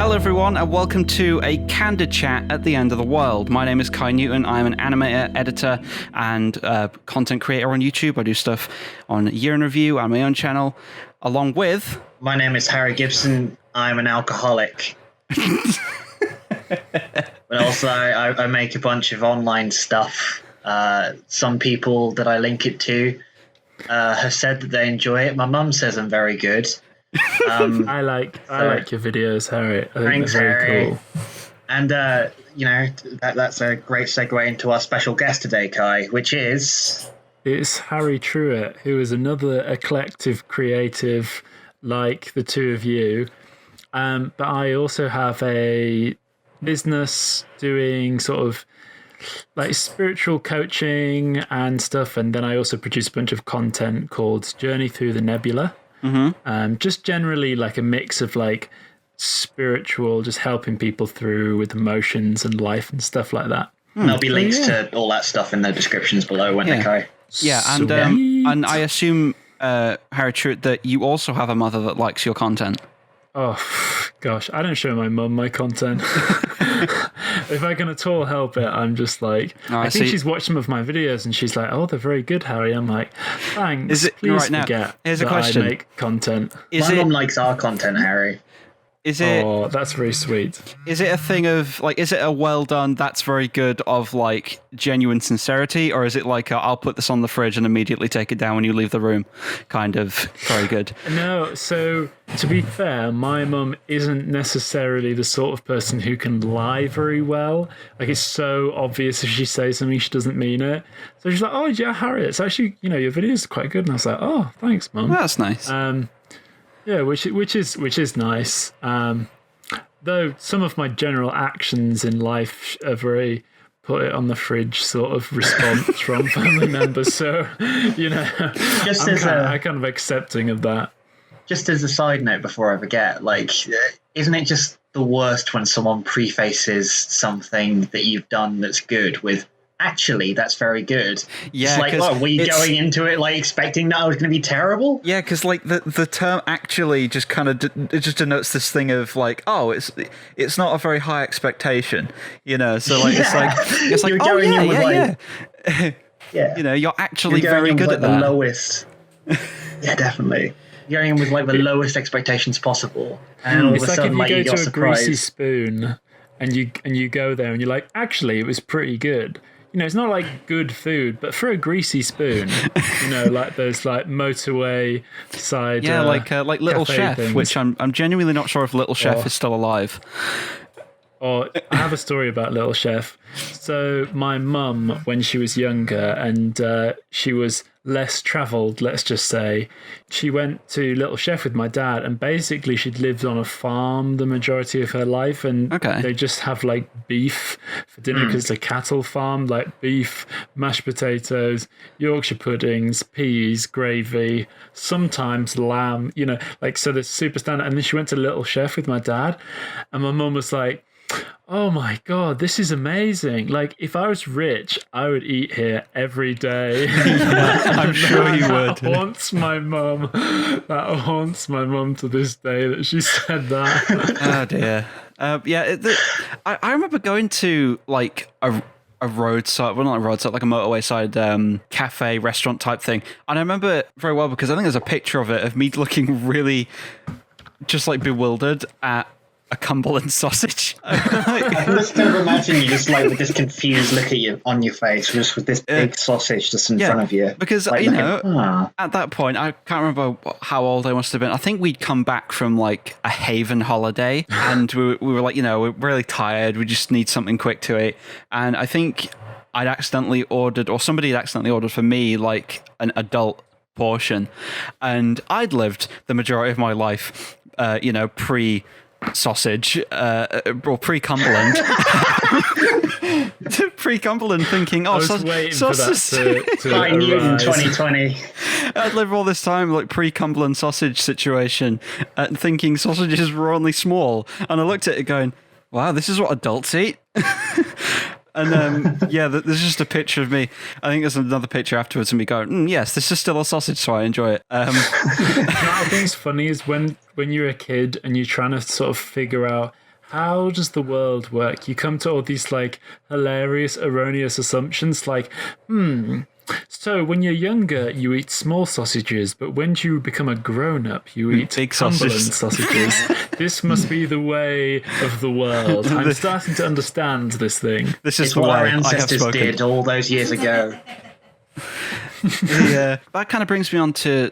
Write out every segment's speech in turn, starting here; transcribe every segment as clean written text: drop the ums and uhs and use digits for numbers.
Hello everyone and welcome to a Candid chat at the end of the world. My name is Kai Newton. I'm an animator, editor and content creator on YouTube. I do stuff on Year in Review on my own channel, along with... My name is Harry Gibson. I'm an alcoholic. But also I make a bunch of online stuff. Some people that I link it to have said that they enjoy it. My mum says I'm very good. I like your videos, Harry. I think they're very cool. And that's a great segue into our special guest today, Kai, which is... It's Harry Trewhitt, who is another eclectic creative like the two of you. But I also have a business doing sort of like spiritual coaching and stuff, and then I also produce a bunch of content called Journey Through the Nebula. Just generally like a mix of like spiritual, just helping people through with emotions and life and stuff like that. There'll be links to all that stuff in the descriptions below, won't there, Kai? Yeah, and I assume, Harry Trewhitt, that you also have a mother that likes your content. Oh, gosh, I don't show my mum my content. If I can at all help it, I'm just like... I think she's watched some of my videos and she's like, oh, they're very good, Harry. I'm like, thanks. Please forget here's a question. I make content. My mum likes our content, Harry. Oh, that's very sweet. Is it a thing of, like, is it a well done, that's very good, of, like, genuine sincerity? Or is it like, I'll put this on the fridge and immediately take it down when you leave the room, kind of very good? No, so to be fair, my mum isn't necessarily the sort of person who can lie very well. Like, it's so obvious if she says something, she doesn't mean it. So she's like, oh, yeah, Harry, it's actually, your videos are quite good. And I was like, oh, thanks, Mum. That's nice. Yeah, which is nice. Though some of my general actions in life are very put it on the fridge sort of response from family members. So, I'm kind of accepting of that. Just as a side note before I forget, like, isn't it just the worst when someone prefaces something that you've done that's good with, actually, that's very good? Yeah, it's like, were you going into it like expecting that I was going to be terrible? Yeah, because like the term actually just kind of it just denotes this thing of like, oh, it's not a very high expectation, So like it's like you're going in with yeah. You're actually very good at that. The lowest. Yeah, definitely. You're going in with like the lowest expectations possible, and all of a sudden, if you you go got to a surprised. greasy spoon, and you go there and you're like, actually, it was pretty good. It's not like good food, but for a greasy spoon, like those like motorway side. Yeah, like Little Chef, things. which I'm genuinely not sure if Little Chef is still alive. Or I have a story about Little Chef. So my mum, when she was younger and she was less travelled, let's just say, she went to Little Chef with my dad, and basically she'd lived on a farm the majority of her life, and they just have like beef for dinner because it's a cattle farm, like beef, mashed potatoes, Yorkshire puddings, peas, gravy, sometimes lamb, so they're super standard. And then she went to Little Chef with my dad, and my mum was like, oh my God, this is amazing. Like, if I was rich, I would eat here every day. I'm sure you would. That haunts my mum. That haunts my mum to this day that she said that. Oh, dear. I remember going to, like, a roadside, well, not a roadside, like a motorway side cafe, restaurant type thing. And I remember it very well because I think there's a picture of it, of me looking really just, like, bewildered at a Cumberland sausage. I can just kind of imagine you just like with this confused look at you on your face, just with this big sausage just in front of you. Because like, at that point, I can't remember how old I must have been. I think we'd come back from like a Haven holiday, and we were like, we're really tired. We just need something quick to eat. And I think I'd accidentally ordered, or somebody had accidentally ordered for me, like an adult portion, and I'd lived the majority of my life, pre-sausage, or pre-Cumberland. Pre-Cumberland, thinking, I was waiting for that to I knew in 2020. I'd live all this time like pre-Cumberland sausage situation, thinking sausages were only small, and I looked at it going, wow, this is what adults eat. And there's just a picture of me. I think there's another picture afterwards of me going, yes, this is still a sausage, so I enjoy it. What I think is funny is when you're a kid and you're trying to sort of figure out how does the world work? You come to all these like hilarious, erroneous assumptions like, so when you're younger, you eat small sausages, but when you become a grown-up, you eat big Cumberland sausages. This must be the way of the world. I'm starting to understand this thing. This is It's the what way our I have ancestors spoken. did all those years ago. Yeah, that kind of brings me on to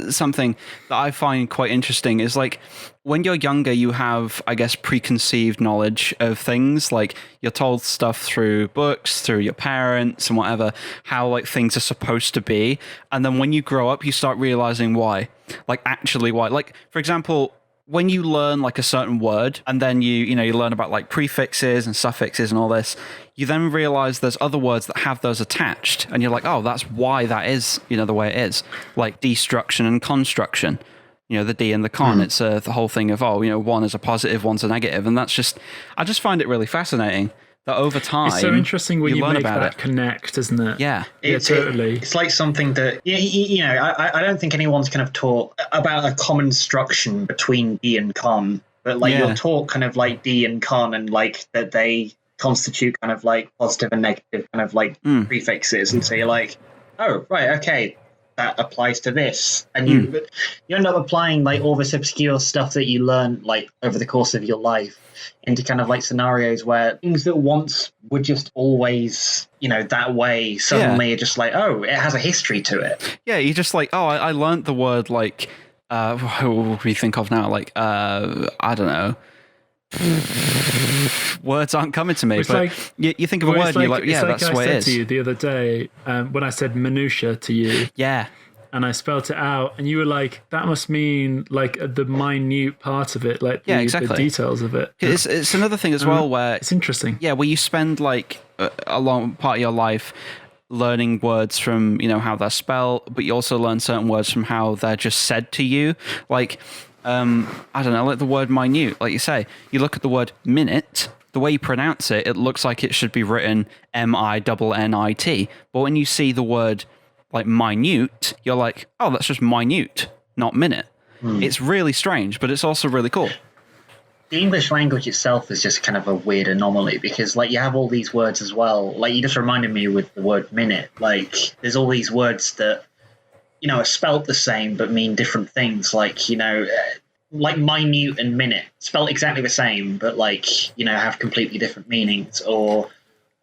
something that I find quite interesting is like when you're younger, you have, I guess, preconceived knowledge of things. Like you're told stuff through books, through your parents and whatever, how like things are supposed to be. And then when you grow up, you start realizing why, like actually why. Like, for example, when you learn like a certain word and then you learn about like prefixes and suffixes and all this, you then realize there's other words that have those attached and you're like, oh, that's why that is, the way it is. Like destruction and construction, the D and the con. It's the whole thing of, one is a positive, one's a negative. And that's just, I just find it really fascinating that over time, it's so interesting when you learn make about that it. Connect, isn't it? Yeah. Totally. It's like something that, I don't think anyone's kind of taught about a common struction between D and con, but like you're taught kind of like D and con and like that they constitute kind of like positive and negative kind of like prefixes. And so you're like, oh, right, okay, that applies to this. And you end up applying like all this obscure stuff that you learn like over the course of your life into kind of like scenarios where things that once were just always, that way, suddenly are just like, oh, it has a history to it. Yeah, you're just like, oh, I learned the word like, what would we think of now? Like, I don't know. Words aren't coming to me, It's but like, you think of a word and you're like, yeah, that's the way it is. I said to you the other day when I said minutia to you. Yeah. And I spelt it out, and you were like, that must mean like the minute part of it, like the details of it. It's another thing as well where it's interesting. Yeah, where you spend like a long part of your life learning words from, how they're spelled, but you also learn certain words from how they're just said to you. Like, I don't know, like the word minute, like you say, you look at the word minute, the way you pronounce it, it looks like it should be written MINNIT. But when you see the word like minute, you're like, oh, that's just minute, not minute. It's really strange, but it's also really cool. The English language itself is just kind of a weird anomaly because like you have all these words as well. Like you just reminded me with the word minute. Like there's all these words that, are spelt the same but mean different things. Like, like minute and minute, spelt exactly the same, but like, have completely different meanings. Or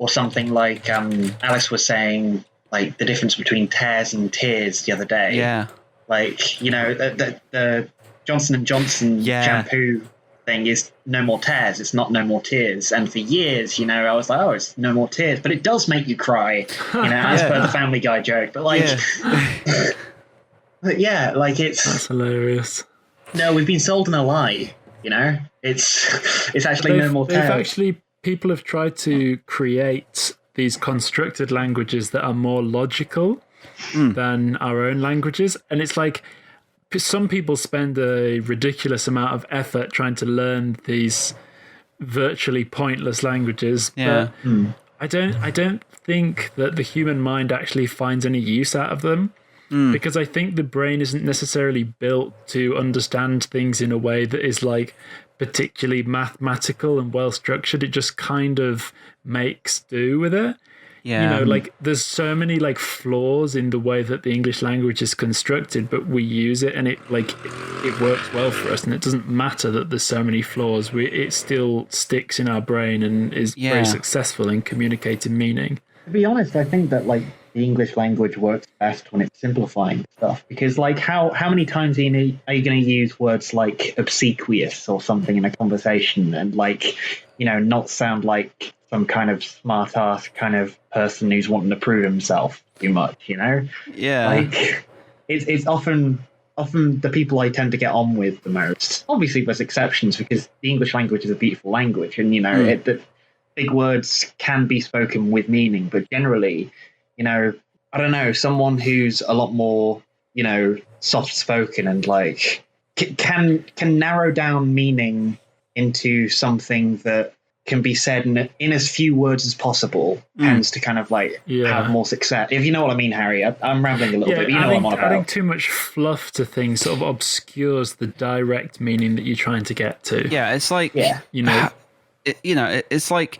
something like Alice was saying, like the difference between tears and tears the other day. Yeah. Like, the Johnson & Johnson shampoo thing is no more tears. It's not no more tears. And for years, I was like, oh, it's no more tears. But it does make you cry, as per the Family Guy joke. But like, but yeah, like That's hilarious. No, we've been sold in a lie, It's actually no more tears. People have tried to create these constructed languages that are more logical than our own languages. And it's like some people spend a ridiculous amount of effort trying to learn these virtually pointless languages. Yeah. But I don't think that the human mind actually finds any use out of them. Because I think the brain isn't necessarily built to understand things in a way that is like particularly mathematical and well structured. It just kind of makes do with it. Yeah. Like there's so many like flaws in the way that the English language is constructed, but we use it and it works well for us, and it doesn't matter that there's so many flaws. It still sticks in our brain and is very successful in communicating meaning. To be honest, I think that like the English language works best when it's simplifying stuff, because like how many times are you going to use words like obsequious or something in a conversation and like not sound like some kind of smart ass kind of person who's wanting to prove himself too much, Yeah. Like it's often the people I tend to get on with the most. Obviously there's exceptions because the English language is a beautiful language and the big words can be spoken with meaning, but generally, I don't know, someone who's a lot more, soft spoken and like can narrow down meaning into something that can be said in as few words as possible tends to kind of like have more success. If you know what I mean, Harry. I'm rambling a little bit, but you know what I'm on about. Adding too much fluff to things sort of obscures the direct meaning that you're trying to get to. Yeah, it's like, it's like,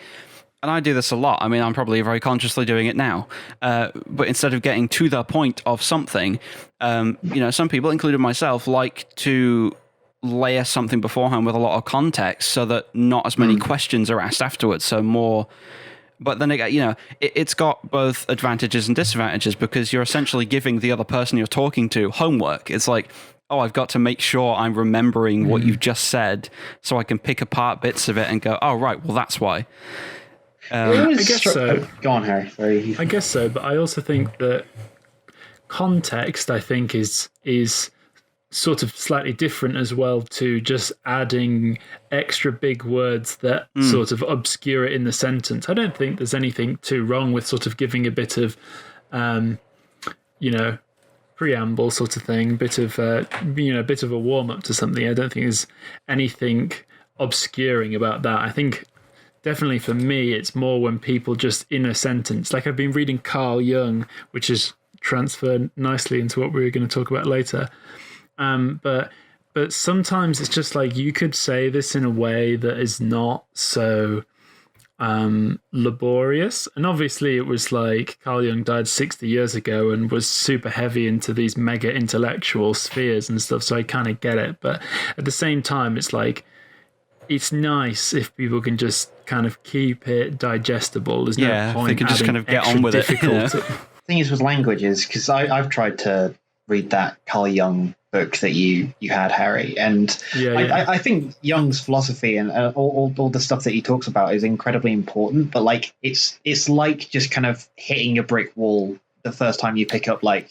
and I do this a lot. I mean, I'm probably very consciously doing it now. But instead of getting to the point of something, some people, including myself, like to layer something beforehand with a lot of context so that not as many questions are asked afterwards. So more, but then again, it's got both advantages and disadvantages because you're essentially giving the other person you're talking to homework. It's like, oh, I've got to make sure I'm remembering what you've just said so I can pick apart bits of it and go, oh, right, well, that's why. I guess so. Go on, Harry. Sorry. I guess so, but I also think that context, I think, is sort of slightly different as well to just adding extra big words that sort of obscure it in the sentence. I don't think there's anything too wrong with sort of giving a bit of, preamble sort of thing, bit of a warm up to something. I don't think there's anything obscuring about that. I think definitely for me, it's more when people just in a sentence, like I've been reading Carl Jung, which is transferred nicely into what we're going to talk about later. But sometimes it's just like you could say this in a way that is not so laborious. And obviously it was like Carl Jung died 60 years ago and was super heavy into these mega intellectual spheres and stuff. So I kind of get it. But at the same time, it's like, it's nice if people can just kind of keep it digestible. There's no point they can just kind of get on with it. The thing is with languages, because I've tried to read that Carl Jung book that you had, Harry, and I think Jung's philosophy and all the stuff that he talks about is incredibly important, but like it's like just kind of hitting a brick wall the first time you pick up any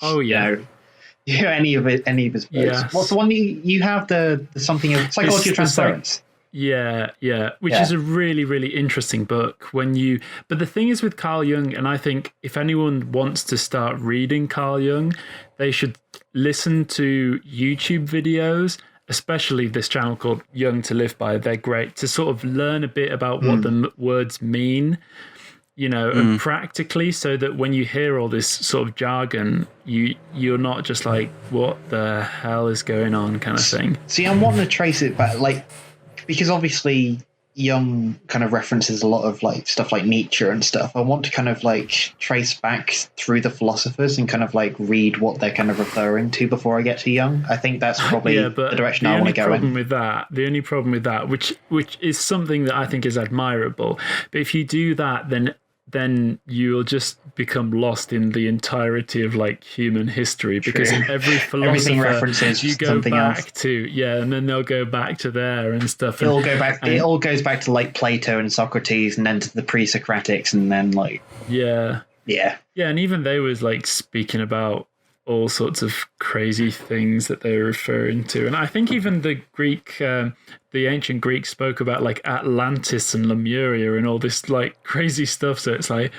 of his books. Yes. What's the one you have, the something of psychology of transference? Which is a really, really interesting book. But the thing is with Carl Jung, and I think if anyone wants to start reading Carl Jung, they should listen to YouTube videos, especially this channel called Jung to Live By. They're great to sort of learn a bit about what the words mean, and practically, so that when you hear all this sort of jargon, you're not just like, what the hell is going on kind of thing. See, I'm wanting to trace it back, because obviously Jung kind of references a lot of like stuff like Nietzsche and stuff. I want to kind of like trace back through the philosophers and kind of like read what they're kind of referring to before I get to Jung. I think that's probably the direction I want to go in. The only problem with that, which is something that I think is admirable, but if you do that, then you'll just become lost in the entirety of like human history, because in every philosopher references you go back else. And then they'll go back to there and stuff. It all goes back to like Plato and Socrates, and then to the pre-Socratics, and then like and even they was like speaking about all sorts of crazy things that they were referring to. And I think even the Greek, the ancient Greeks spoke about like Atlantis and Lemuria and all this like crazy stuff. So it's like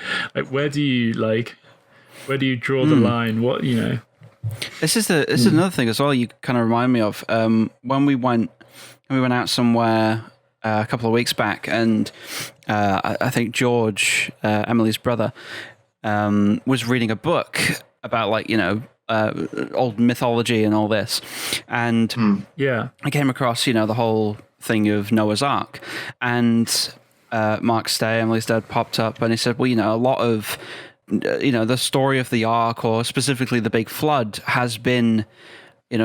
where do you draw the line? What, This is another thing as well. You kind of remind me of when we went out somewhere a couple of weeks back, and I think George, Emily's brother, was reading a book about old mythology and all this, and I came across the whole thing of Noah's Ark, and Mark Stay, Emily's dad, popped up and he said, well, a lot of the story of the Ark, or specifically the Big Flood, has been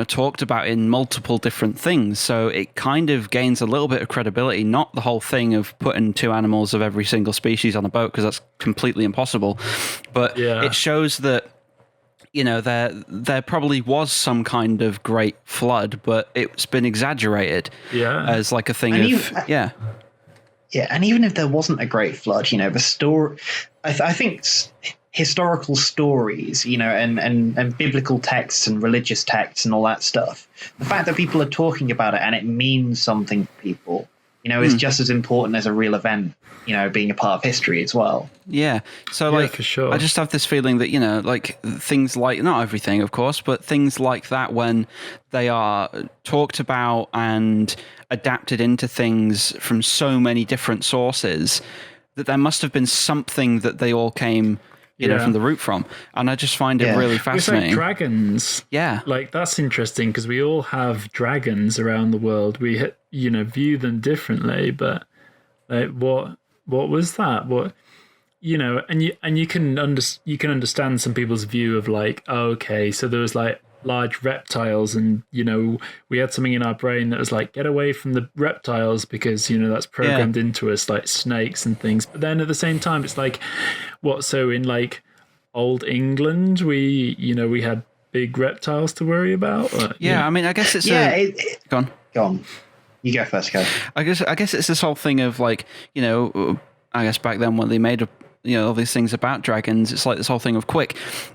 talked about in multiple different things, so it kind of gains a little bit of credibility. Not the whole thing of putting two animals of every single species on a boat, because that's completely impossible, but it shows that there probably was some kind of great flood, but it's been exaggerated as like a thing and and even if there wasn't a great flood, the story, I think historical stories, and biblical texts and religious texts and all that stuff, the fact that people are talking about it and it means something to people is just as important as a real event, being a part of history as well. Yeah. So, Yeah, for sure. I just have this feeling that, like things like, not everything, of course, but things like that, when they are talked about and adapted into things from so many different sources, that there must have been something that they all came, from the root from. And I just find it really fascinating. It's like dragons. Yeah. Like, that's interesting because we all have dragons around the world. We, view them differently, but like, what was that? What, and you can understand some people's view of like, oh, okay, so there was like large reptiles, and we had something in our brain that was like, get away from the reptiles because that's programmed into us, like snakes and things. But then at the same time, it's like, what? So in like old England, we had big reptiles to worry about. I mean, I guess it's go on. You go first, go. I guess it's this whole thing of like, I guess back then when they made all these things about dragons, it's like this whole thing of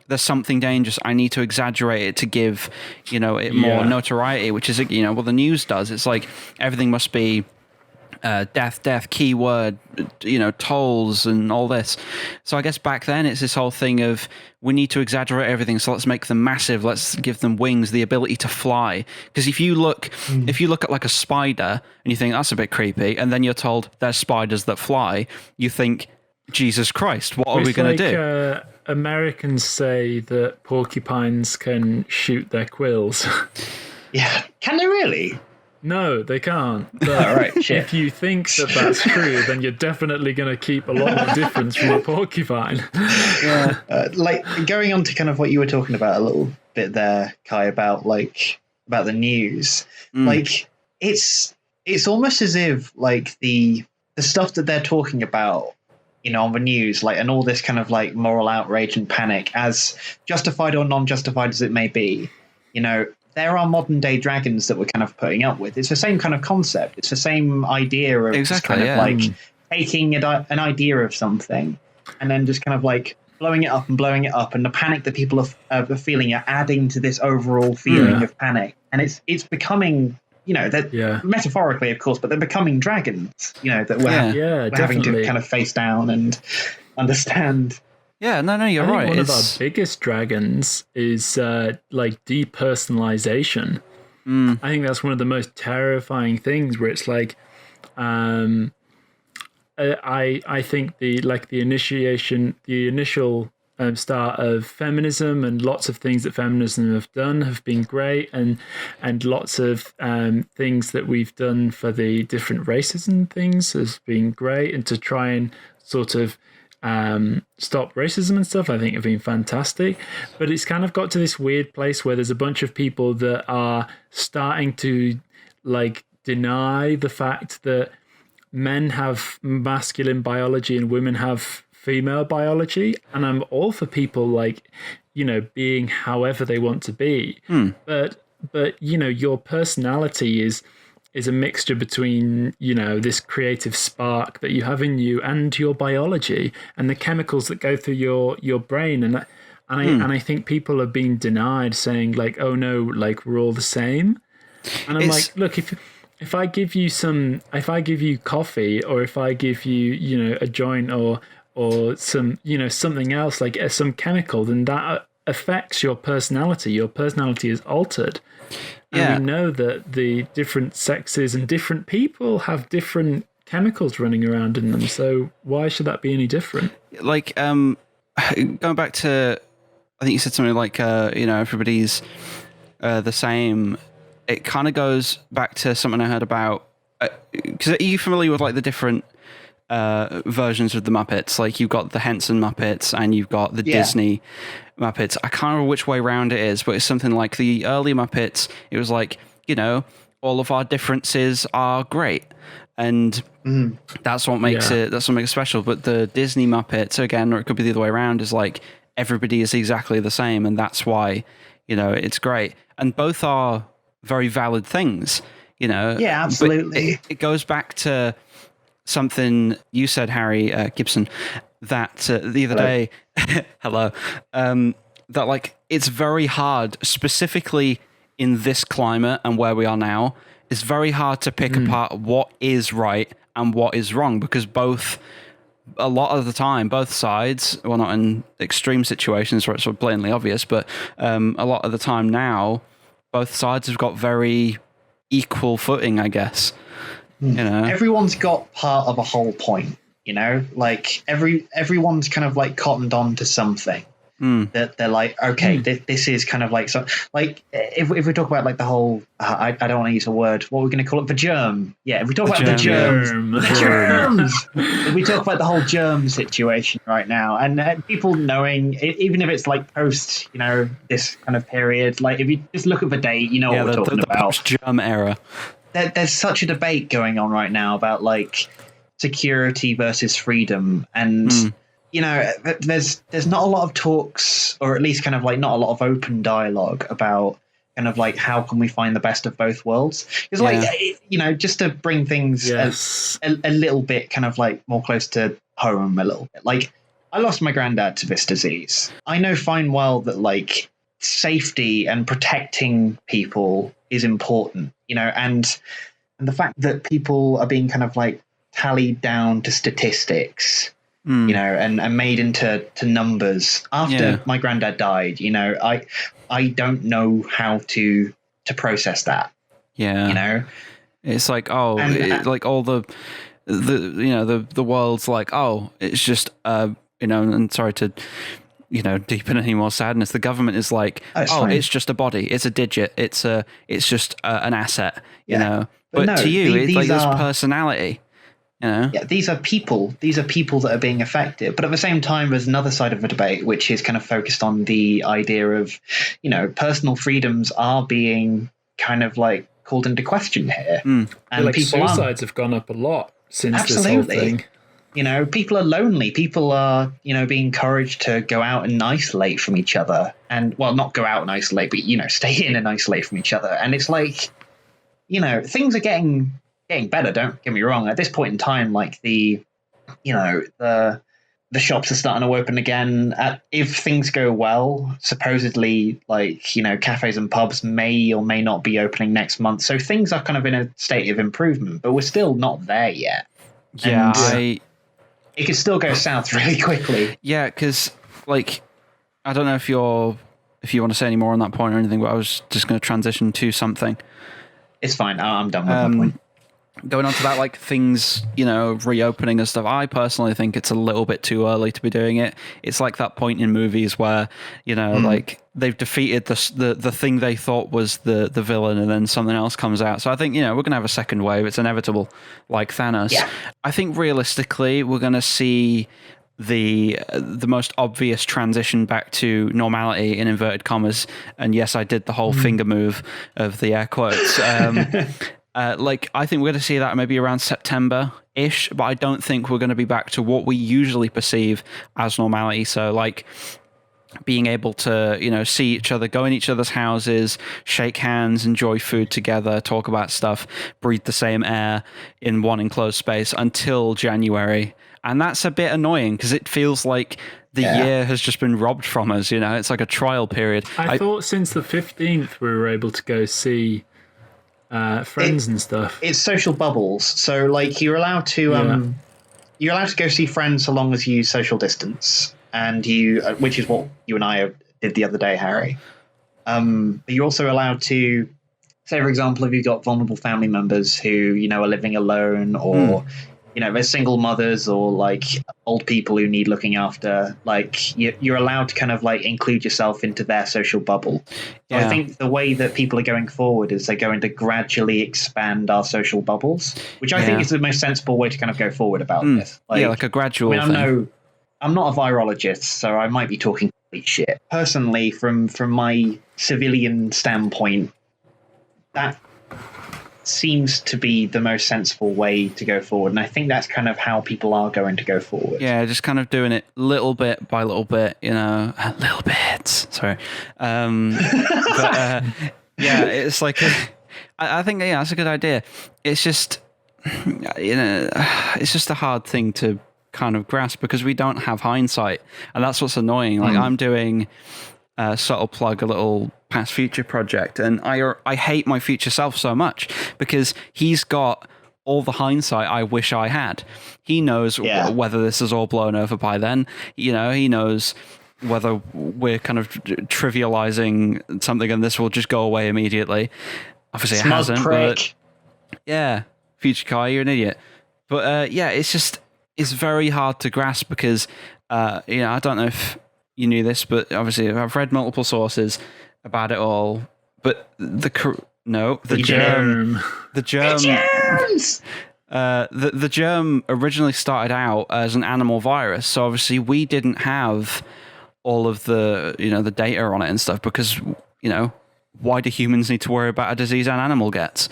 there's something dangerous, I need to exaggerate it to give, it more notoriety, which is, what the news does. It's like everything must be death, keyword, tolls and all this. So I guess back then it's this whole thing of we need to exaggerate everything, so let's make them massive, let's give them wings, the ability to fly. Because if you look at like a spider and you think that's a bit creepy, and then you're told there's spiders that fly, you think, Jesus Christ, what are we going to do? Americans say that porcupines can shoot their quills. Yeah, can they really? No, they can't. But right, shit. If you think that that's true, then you're definitely going to keep a lot more difference from a porcufine. Yeah. Like, going on to kind of what you were talking about a little bit there, Kai, about the news. Like, it's almost as if like the stuff that they're talking about, on the news, like, and all this kind of like moral outrage and panic, as justified or non-justified as it may be, there are modern day dragons that we're kind of putting up with. It's the same kind of concept. It's the same idea of just kind of like taking an idea of something and then just kind of like blowing it up, and the panic that people are feeling are adding to this overall feeling of panic. And it's becoming, metaphorically, of course, but they're becoming dragons, that we're having to kind of face down and understand. Yeah, no, you're right. One of our biggest dragons is like depersonalization. I think that's one of the most terrifying things, where it's like, I think the initial start of feminism and lots of things that feminism have done have been great, and lots of things that we've done for the different races and things has been great, and to try and sort of stop racism and stuff, I think have been fantastic. But it's kind of got to this weird place where there's a bunch of people that are starting to like deny the fact that men have masculine biology and women have female biology. And I'm all for people like, being however they want to be. But your personality is a mixture between, this creative spark that you have in you and your biology and the chemicals that go through your brain. And I think people are being denied, saying like, oh no, like we're all the same. And I'm like, look, if I give you coffee, or if I give you, a joint or some, something else, like some chemical, then that affects your personality. Your personality is altered. And we know that the different sexes and different people have different chemicals running around in them. So why should that be any different? Like, going back to, I think you said something like, everybody's the same. It kind of goes back to something I heard about, because are you familiar with like the different versions of the Muppets? Like you've got the Henson Muppets and you've got the Disney Muppets. I can't remember which way round it is, but it's something like the early Muppets. It was like, all of our differences are great, and that's what makes it. That's what makes it special. But the Disney Muppets, again, or it could be the other way around, is like everybody is exactly the same, and that's why it's great. And both are very valid things. Yeah, absolutely. But it goes back to something you said, Harry Gibson, that the other day, hello, that like it's very hard, specifically in this climate and where we are now, it's very hard to pick apart what is right and what is wrong, because a lot of the time, both sides, well, not in extreme situations where it's sort of blatantly obvious, but a lot of the time now, both sides have got very equal footing, I guess. You know, everyone's got part of a whole point. You know, like everyone's kind of like cottoned on to something that they're like, okay, this is kind of like, so like if we talk about like the whole, I don't want to use a word, what we're going to call it, the germ. Yeah, if we talk about the germs, if we talk about the whole germ situation right now, and people knowing, even if it's like post, you know, this kind of period, like if you just look at the date, you know what we're talking about. Post-germ era. There's such a debate going on right now about like security versus freedom, and you know, there's not a lot of talks, or at least kind of like not a lot of open dialogue about kind of like how can we find the best of both worlds. It's like, you know, just to bring things a little bit kind of like more close to home a little bit. Like, I lost my granddad to this disease. I know fine well that like safety and protecting people is important, you know, and the fact that people are being kind of like tallied down to statistics, you know, and made into numbers after my granddad died, you know, I don't know how to process that. Yeah. You know, it's like, like all the you know, the world's like, oh, it's just you know, and sorry to, you know, deepen any more sadness. The government is like, it's just a body, it's a digit, it's just an asset, you know. But no, to you, it's like this personality. You know? Yeah, these are people. These are people that are being affected. But at the same time, there's another side of the debate, which is kind of focused on the idea of, you know, personal freedoms are being kind of like called into question here. And like suicides have gone up a lot since this whole thing. You know, people are lonely. People are, you know, being encouraged to go out and isolate from each other. And, well, not go out and isolate, but, you know, stay in and isolate from each other. And it's like, you know, things are getting better, don't get me wrong. At this point in time, like the shops are starting to open again. If things go well, supposedly, like, you know, cafes and pubs may or may not be opening next month. So things are kind of in a state of improvement, but we're still not there yet. Yeah, it could still go south really quickly. Yeah, because like, I don't know if you want to say any more on that point or anything, but I was just going to transition to something. It's fine. I'm done with that point. Going on to that, like things, you know, reopening and stuff, I personally think it's a little bit too early to be doing it. It's like that point in movies where, you know, like they've defeated the thing they thought was the villain, and then something else comes out. So I think, you know, we're going to have a second wave. It's inevitable, like Thanos. Yeah. I think realistically, we're going to see the most obvious transition back to normality in inverted commas. And yes, I did the whole finger move of the air quotes. Like, I think we're going to see that maybe around September-ish, but I don't think we're going to be back to what we usually perceive as normality. So, like, being able to, you know, see each other, go in each other's houses, shake hands, enjoy food together, talk about stuff, breathe the same air in one enclosed space until January. And that's a bit annoying because it feels like the year has just been robbed from us, you know? It's like a trial period. I thought since the 15th we were able to go see friends and stuff. It's social bubbles, so like you're allowed to go see friends so long as you social distance, and which is what you and I did the other day, Harry. But you're also allowed to, say, for example, if you've got vulnerable family members who, you know, are living alone, or you know, there's single mothers or like old people who need looking after, like you're allowed to kind of like include yourself into their social bubble. So I think the way that people are going forward is they're going to gradually expand our social bubbles, which I think is the most sensible way to kind of go forward about this. Like a gradual thing. I'm not a virologist, so I might be talking complete shit. Personally, from my civilian standpoint, that seems to be the most sensible way to go forward, and I think that's kind of how people are going to go forward. Yeah, just kind of doing it little bit by little bit, you know, little bits. Sorry, but yeah, it's like I think that's a good idea. It's just, you know, it's just a hard thing to kind of grasp because we don't have hindsight, and that's what's annoying. Like I'm doing subtle plug, a little past future project, and I hate my future self so much because he's got all the hindsight I wish I had. He knows whether this is all blown over by then. He knows whether we're kind of trivializing something and this will just go away immediately. Obviously, it hasn't. Prick. But yeah, future Kai, you're an idiot. But it's very hard to grasp because I don't know if you knew this, but obviously I've read multiple sources about it all. But the germ. The germ originally started out as an animal virus, so obviously we didn't have all of the the data on it and stuff because why do humans need to worry about a disease an animal gets?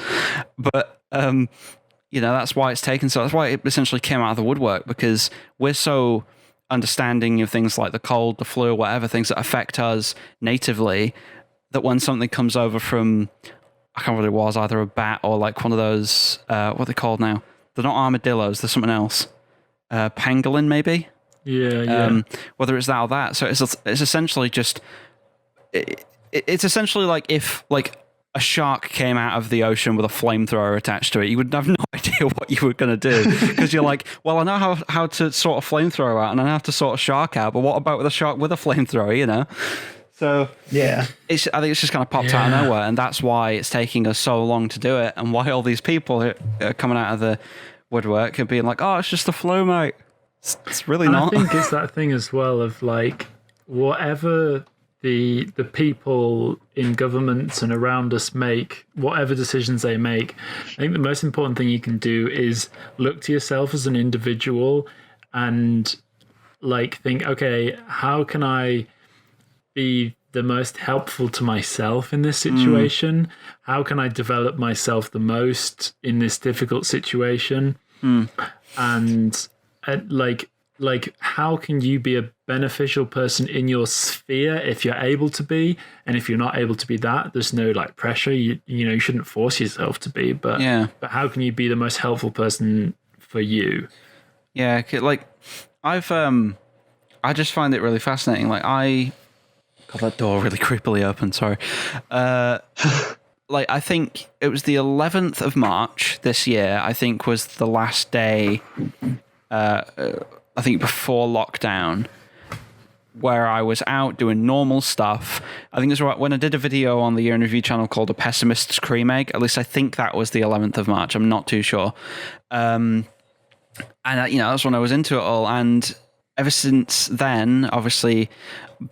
But that's why it's taken so. That's why it essentially came out of the woodwork, because we're so understanding of things like the cold, the flu, whatever, things that affect us natively, that when something comes over from, I can't remember what it was, either a bat or like one of those, what are they called now? They're not armadillos, they're something else. Pangolin, maybe? Yeah. Whether it's that or that. So it's essentially just, it's essentially like if like a shark came out of the ocean with a flamethrower attached to it, you would have no idea what you were going to do, because you're like, well, I know how to sort a flamethrower out and I know how to sort a shark out, but what about with a shark with a flamethrower, So yeah, I think it's just kind of popped out of nowhere, and that's why it's taking us so long to do it, and why all these people are coming out of the woodwork and being like, "Oh, it's just the flu, mate." It's really not. I think it's that thing as well of like whatever the people in governments and around us make, whatever decisions they make. I think the most important thing you can do is look to yourself as an individual and like think, okay, how can I be the most helpful to myself in this situation? How can I develop myself the most in this difficult situation? And like how can you be a beneficial person in your sphere if you're able to be, and if you're not able to be that, there's no like pressure. You shouldn't force yourself to be, but how can you be the most helpful person for you? Yeah, like I just find it really fascinating. Like got that door really creepily open, sorry. Like I think it was the 11th of March this year, I think was the last day, I think before lockdown, where I was out doing normal stuff. I think it was when I did a video on the Year in Review channel called A Pessimist's Cream Egg. At least I think that was the 11th of March. I'm not too sure. And that's when I was into it all. And ever since then, obviously,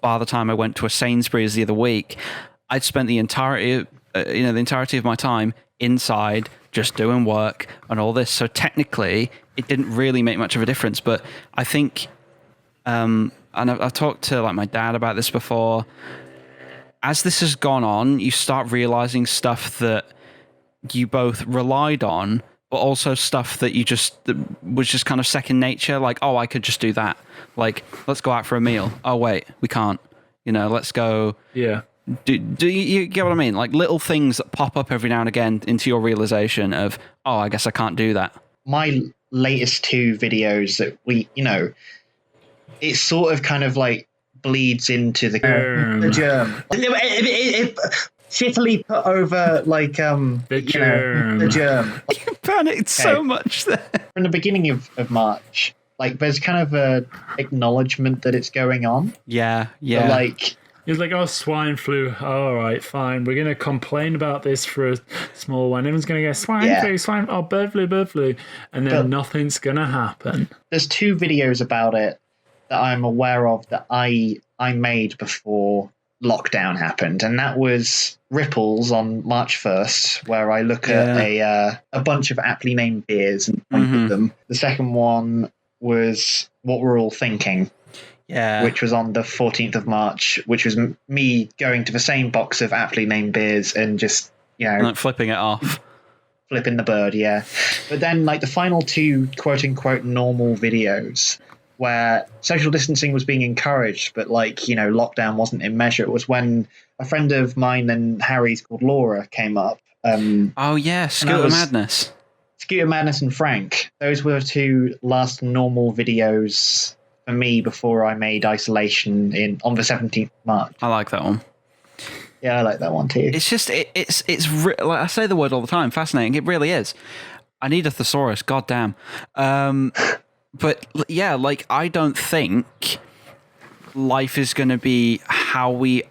by the time I went to a Sainsbury's the other week, I'd spent the entirety of my time inside, just doing work and all this. So technically, it didn't really make much of a difference. But I think, and I've talked to like my dad about this before. As this has gone on, you start realizing stuff that you both relied on, but also stuff that that was just kind of second nature. Like, oh, I could just do that. Like, let's go out for a meal. Oh, wait, we can't. Let's go. Yeah. Do you get what I mean? Like little things that pop up every now and again into your realization of, oh, I guess I can't do that. My latest two videos that it sort of kind of like bleeds into the germ. It shittily put over like the germ. The germ. You panicked so much there. From the beginning of March, like there's kind of a acknowledgement that it's going on. Yeah. But, like. It's like, oh, swine flu. All right, fine. We're going to complain about this for a small one. Everyone's going to go, swine flu, oh, bird flu. And then nothing's going to happen. There's two videos about it that I'm aware of that I made before lockdown happened. And that was Ripples on March 1st, where I look at a bunch of aptly named beers and point at them. The second one was What We're All Thinking. Yeah, which was on the 14th of March, which was me going to the same box of aptly named beers and just, like flipping it off. Flipping the bird, yeah. But then, like, the final two quote-unquote normal videos where social distancing was being encouraged, but, like, lockdown wasn't in measure. It was when a friend of mine and Harry's called Laura came up. Oh, yeah, Scooter Madness. Scooter Madness and Frank. Those were the two last normal videos for me before I made Isolation on the 17th of March. I like that one. Yeah, I like that one too. It's just like I say the word all the time, fascinating. It really is. I need a thesaurus, goddamn. But yeah, like I don't think life is going to be how it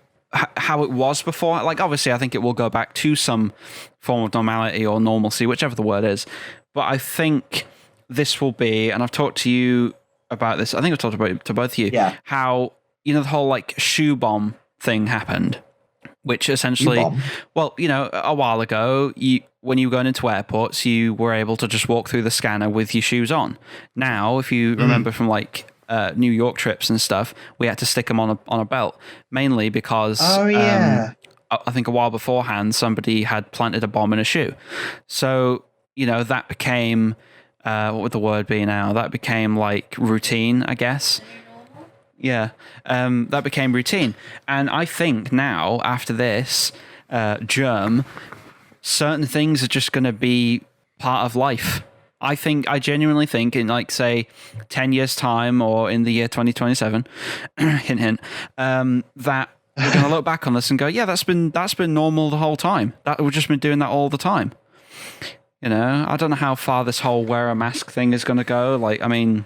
was before. Like obviously, I think it will go back to some form of normality or normalcy, whichever the word is. But I think this will be, and I've talked to you about this. I think I've talked about it to both of you. Yeah. How the whole like shoe bomb thing happened. Which essentially, well, a while ago, when you were going into airports, you were able to just walk through the scanner with your shoes on. Now, if you remember from like New York trips and stuff, we had to stick them on a belt, mainly because I think a while beforehand somebody had planted a bomb in a shoe. So that became what would the word be now? That became like routine, I guess. Yeah, that became routine. And I think now, after this germ, certain things are just going to be part of life. I genuinely think in like, say, 10 years' time or in the year 2027, hint, hint, that we're going to look back on this and go, yeah, that's been normal the whole time. That we've just been doing that all the time. I don't know how far this whole wear a mask thing is going to go. Like, I mean...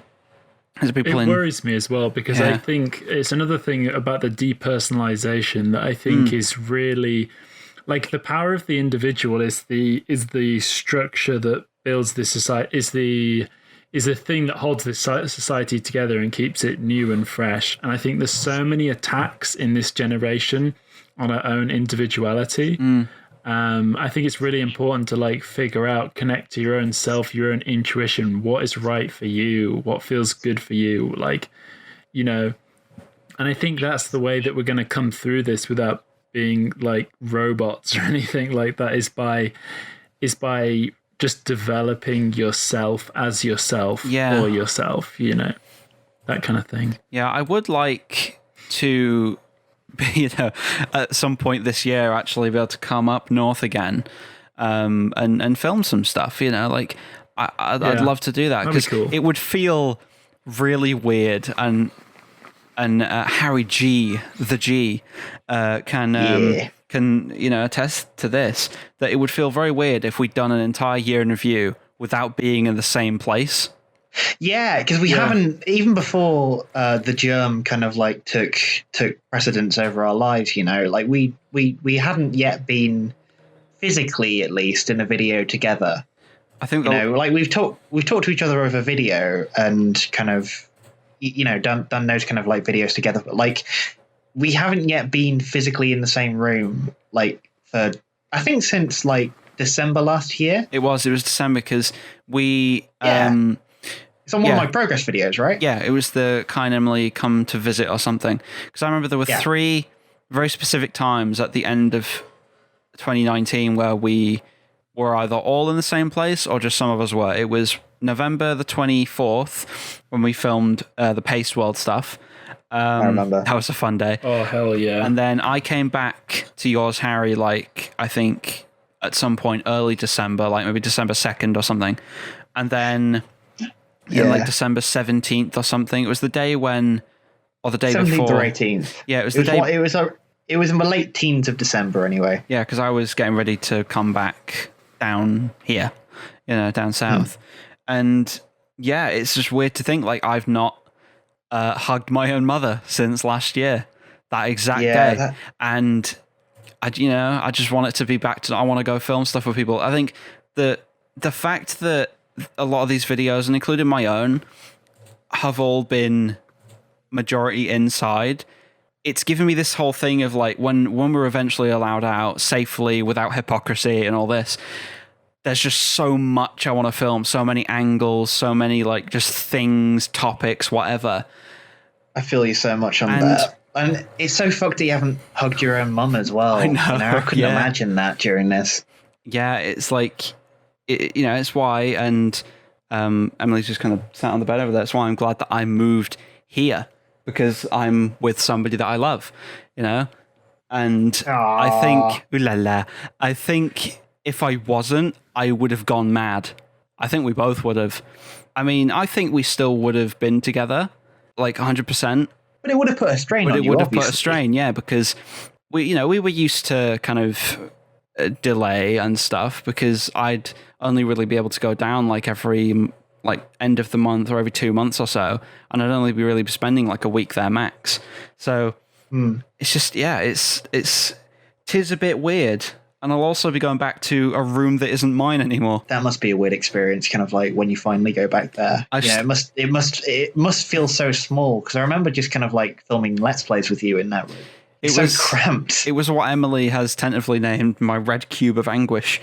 It worries me as well because I think it's another thing about the depersonalization that I think is really like the power of the individual is the structure that builds this society, is the thing that holds this society together and keeps it new and fresh. And I think there's so many attacks in this generation on our own individuality. I think it's really important to like figure out, connect to your own self, your own intuition, what is right for you, what feels good for you, like, and I think that's the way that we're going to come through this without being like robots or anything like that is by just developing yourself as yourself or yourself, that kind of thing. Yeah, I would like to... at some point this year, actually be able to come up north again, and film some stuff. Like I'd love to do that because it would feel really weird. And Harry G, the G, can attest to this, that it would feel very weird if we'd done an entire year in review without being in the same place. Yeah, because we haven't, even before the germ kind of like took precedence over our lives, like we hadn't yet been physically, at least, in a video together. I think like we've talked to each other over video and kind of done those kind of like videos together, but like we haven't yet been physically in the same room like for I think since like December last year. It was December because we it's on one of my progress videos, right? Yeah, it was the Kind Emily come to visit or something. Because I remember there were 3 very specific times at the end of 2019 where we were either all in the same place or just some of us were. It was November the 24th when we filmed the Paste World stuff. I remember. That was a fun day. Oh, hell yeah. And then I came back to yours, Harry, like, I think at some point early December, like maybe December 2nd or something. And then... in like December 17th or something. It was the day when, or the day 17th before. 17th or 18th. Yeah, it was the day. It was in the late teens of December anyway. Yeah, because I was getting ready to come back down here, down south. And yeah, it's just weird to think like I've not hugged my own mother since last year, that exact day. And I just want it to be back to, I want to go film stuff with people. I think the fact that a lot of these videos, and including my own, have all been majority inside. It's given me this whole thing of like when we're eventually allowed out safely without hypocrisy and all this, there's just so much I want to film, so many angles, so many like just things, topics, whatever. I feel you so much on that. And it's so fucked that you haven't hugged your own mum as well. I know. I couldn't imagine that during this. Yeah, it's like... it's why, and Emily's just kind of sat on the bed over there. That's why I'm glad that I moved here, because I'm with somebody that I love, and I think, I think if I wasn't, I would have gone mad. I think we both would have. I mean, I think we still would have been together, like 100%. But it would have put a strain on you, But it would have put a strain, yeah, because we were used to kind of delay and stuff because I'd only really be able to go down like every end of the month or every 2 months or so, and I'd only be really spending like a week there max. So it's just tis a bit weird. And I'll also be going back to a room that isn't mine anymore. That must be a weird experience, kind of like when you finally go back there. It must feel so small, because I remember just kind of like filming Let's Plays with you in that room. It was so cramped. It was what Emily has tentatively named my red cube of anguish.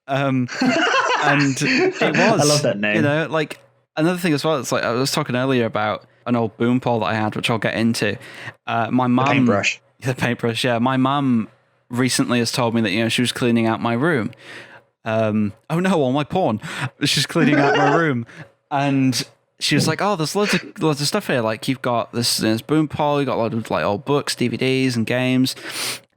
And it was. I love that name. Like another thing as well, it's like I was talking earlier about an old Boompole that I had, which I'll get into. My mum. The paintbrush, yeah. My mum recently has told me that she was cleaning out my room. Oh no, all my porn. She's cleaning out my room, and she was like, "Oh, there's loads of stuff here. Like you've got this Boompole, you got a lot of like old books, DVDs, and games."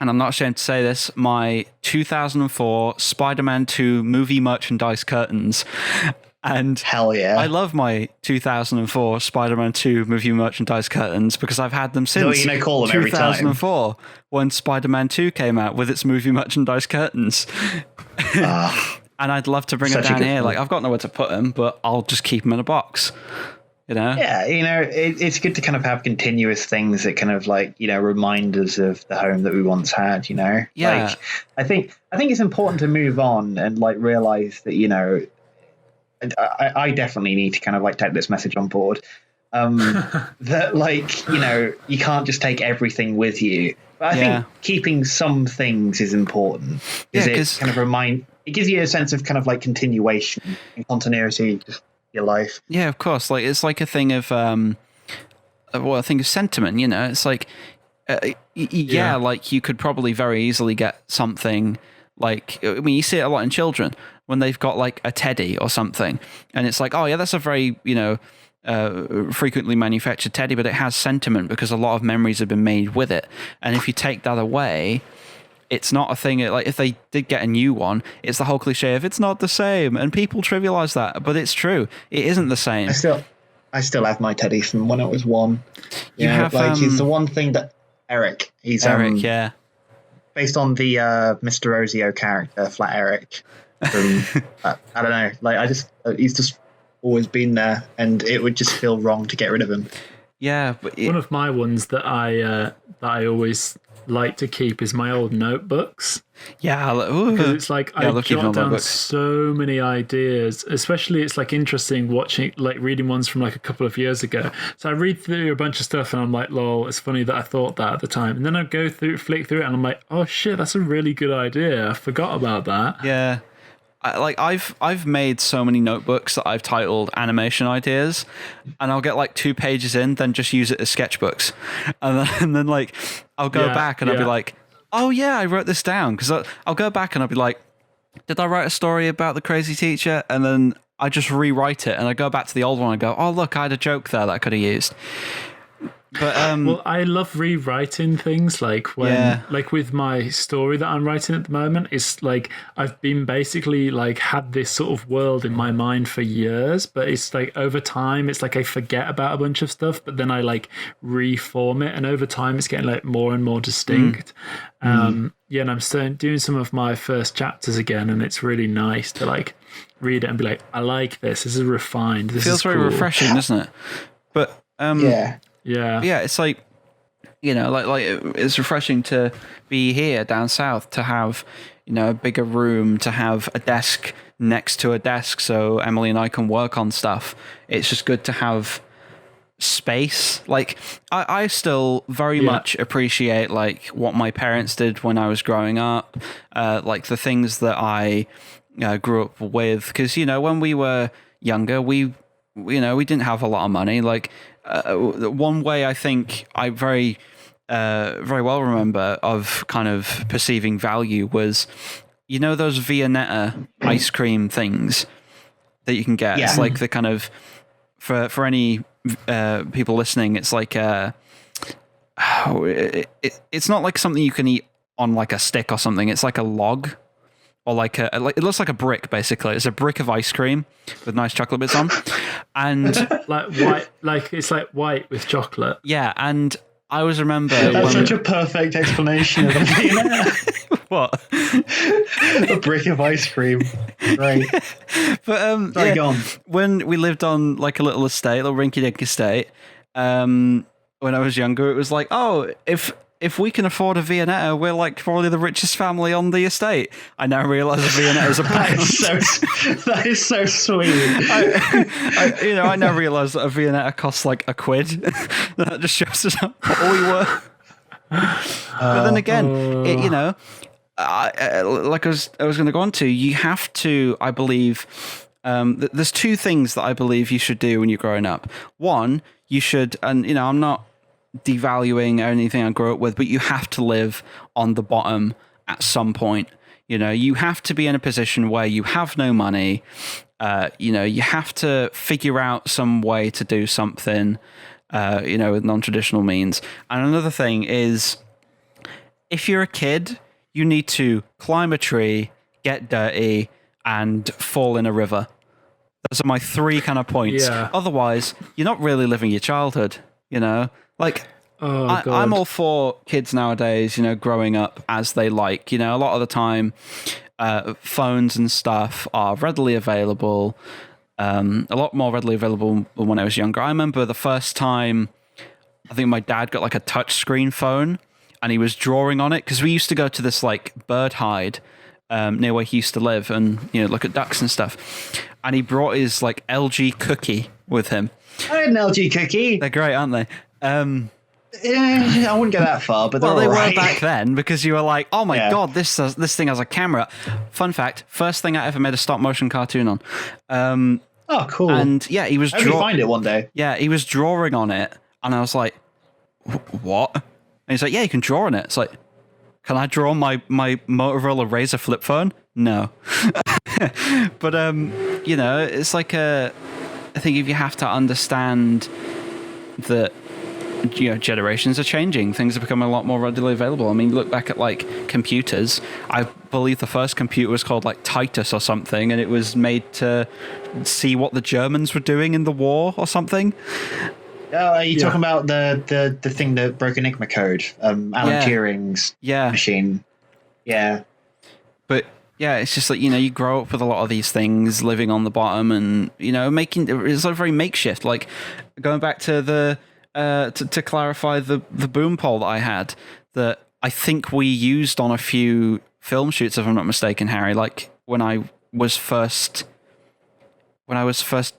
And I'm not ashamed to say this: my 2004 Spider-Man 2 movie merchandise curtains. And hell yeah, I love my 2004 Spider-Man 2 movie merchandise curtains because I've had them since 2004 when Spider-Man 2 came out with its movie merchandise curtains. And I'd love to bring them down here. Like I've got nowhere to put them, but I'll just keep them in a box. Yeah, it's good to kind of have continuous things that kind of like remind us of the home that we once had. Yeah, like, I think it's important to move on and like realize that I definitely need to kind of like take this message on board. That like, you can't just take everything with you. But I think keeping some things is important. Because it kind of it gives you a sense of kind of like continuation and continuity of your life. Yeah, of course. Like it's like a thing of a thing of sentiment, It's like like you could probably very easily get something like, I mean, you see it a lot in children when they've got like a teddy or something, and it's like, oh yeah, that's a very frequently manufactured teddy, but it has sentiment because a lot of memories have been made with it. And if you take that away, it's not a thing. Like if they did get a new one, it's the whole cliche of it's not the same, and people trivialize that, but it's true. It isn't the same. I still have my teddy from when I was one. You have like he's the one thing that Eric. He's Eric, yeah. Based on the Mr. Ozio character, Flat Eric. From, I don't know. Like he's just always been there, and it would just feel wrong to get rid of him. Yeah, but one of my ones that I always like to keep is my old notebooks. Yeah, because it's like I jot down so many ideas. Especially, it's like interesting reading ones from like a couple of years ago. So I read through a bunch of stuff, and I'm like, "Lol, it's funny that I thought that at the time." And then I flick through it, and I'm like, "Oh shit, that's a really good idea. I forgot about that." Yeah. I've made so many notebooks that I've titled animation ideas, and I'll get like 2 pages in, then just use it as sketchbooks, and then like I'll go back and I'll be like, oh yeah, I wrote this down, because I'll go back and I'll be like, did I write a story about the crazy teacher? And then I just rewrite it, and I go back to the old one and go, oh look, I had a joke there that I could have used. But well, I love rewriting things, like when like with my story that I'm writing at the moment, it's like I've been basically like had this sort of world in my mind for years, but it's like over time it's like I forget about a bunch of stuff, but then I like reform it, and over time it's getting like more and more distinct. And I'm doing some of my first chapters again, and it's really nice to like read it and be like, I like this is refined, this feels very refreshing, doesn't it? But yeah, it's like, like it's refreshing to be here down south, to have, a bigger room, to have a desk next to a desk so Emily and I can work on stuff. It's just good to have space. Like, I still very much appreciate, like, what my parents did when I was growing up, like the things that I grew up with. Because, when we were younger, we didn't have a lot of money. Like, one way I think I very well remember of kind of perceiving value was, those Viennetta ice cream things that you can get. It's like the kind of, for any people listening, it's like it's not like something you can eat on like a stick or something. It's like a log. Or like it looks like a brick, basically. It's a brick of ice cream with nice chocolate bits on, and like white, like it's like white with chocolate. Yeah, and I always remember That's such a perfect explanation of a V&A. what A brick of ice cream. Right. but Sorry, go on. when we lived on like a little estate, a little rinky-dink estate, when I was younger, it was like, oh, if we can afford a Viennetta, we're like probably the richest family on the estate. I now realise a Viennetta is a pound. That is so sweet. I now realise that a Viennetta costs like £1. That just shows us what we were. But then again, like I was going to go on to, you have to, I believe, there's two things that I believe you should do when you're growing up. One, you should, and I'm not devaluing anything I grew up with, but you have to live on the bottom at some point. You have to be in a position where you have no money. You have to figure out some way to do something, with non-traditional means. And another thing is, if you're a kid, you need to climb a tree, get dirty, and fall in a river. Those are my three kind of points. Yeah. Otherwise, you're not really living your childhood, Like, I'm all for kids nowadays, growing up as they like. A lot of the time, phones and stuff are readily available, a lot more readily available than when I was younger. I remember the first time, I think my dad got like a touchscreen phone, and he was drawing on it, because we used to go to this like bird hide near where he used to live, and look at ducks and stuff. And he brought his like LG Cookie with him. I had an LG Cookie. They're great, aren't they? I wouldn't go that far, but well, they right. were back then, because you were like, oh my god, this thing has a camera. Fun fact: first thing I ever made a stop motion cartoon on. Oh, cool. And yeah, he was. I hope you find it one day. Yeah, he was drawing on it, and I was like, what? And he's like, yeah, you can draw on it. It's like, can I draw on my Motorola Razr flip phone? No. But it's like I think if you have to understand that generations are changing, things are becoming a lot more readily available. I mean, look back at like computers. I believe the first computer was called like Titus or something, and it was made to see what the Germans were doing in the war or something. Are you talking about the thing that broke Enigma code? Alan Turing's machine. Yeah. But yeah, it's just like, you grow up with a lot of these things, living on the bottom, and, making it's like very makeshift. Like, going back to the, to clarify the Boompole that I had, that I think we used on a few film shoots, if I'm not mistaken, Harry, like when I was first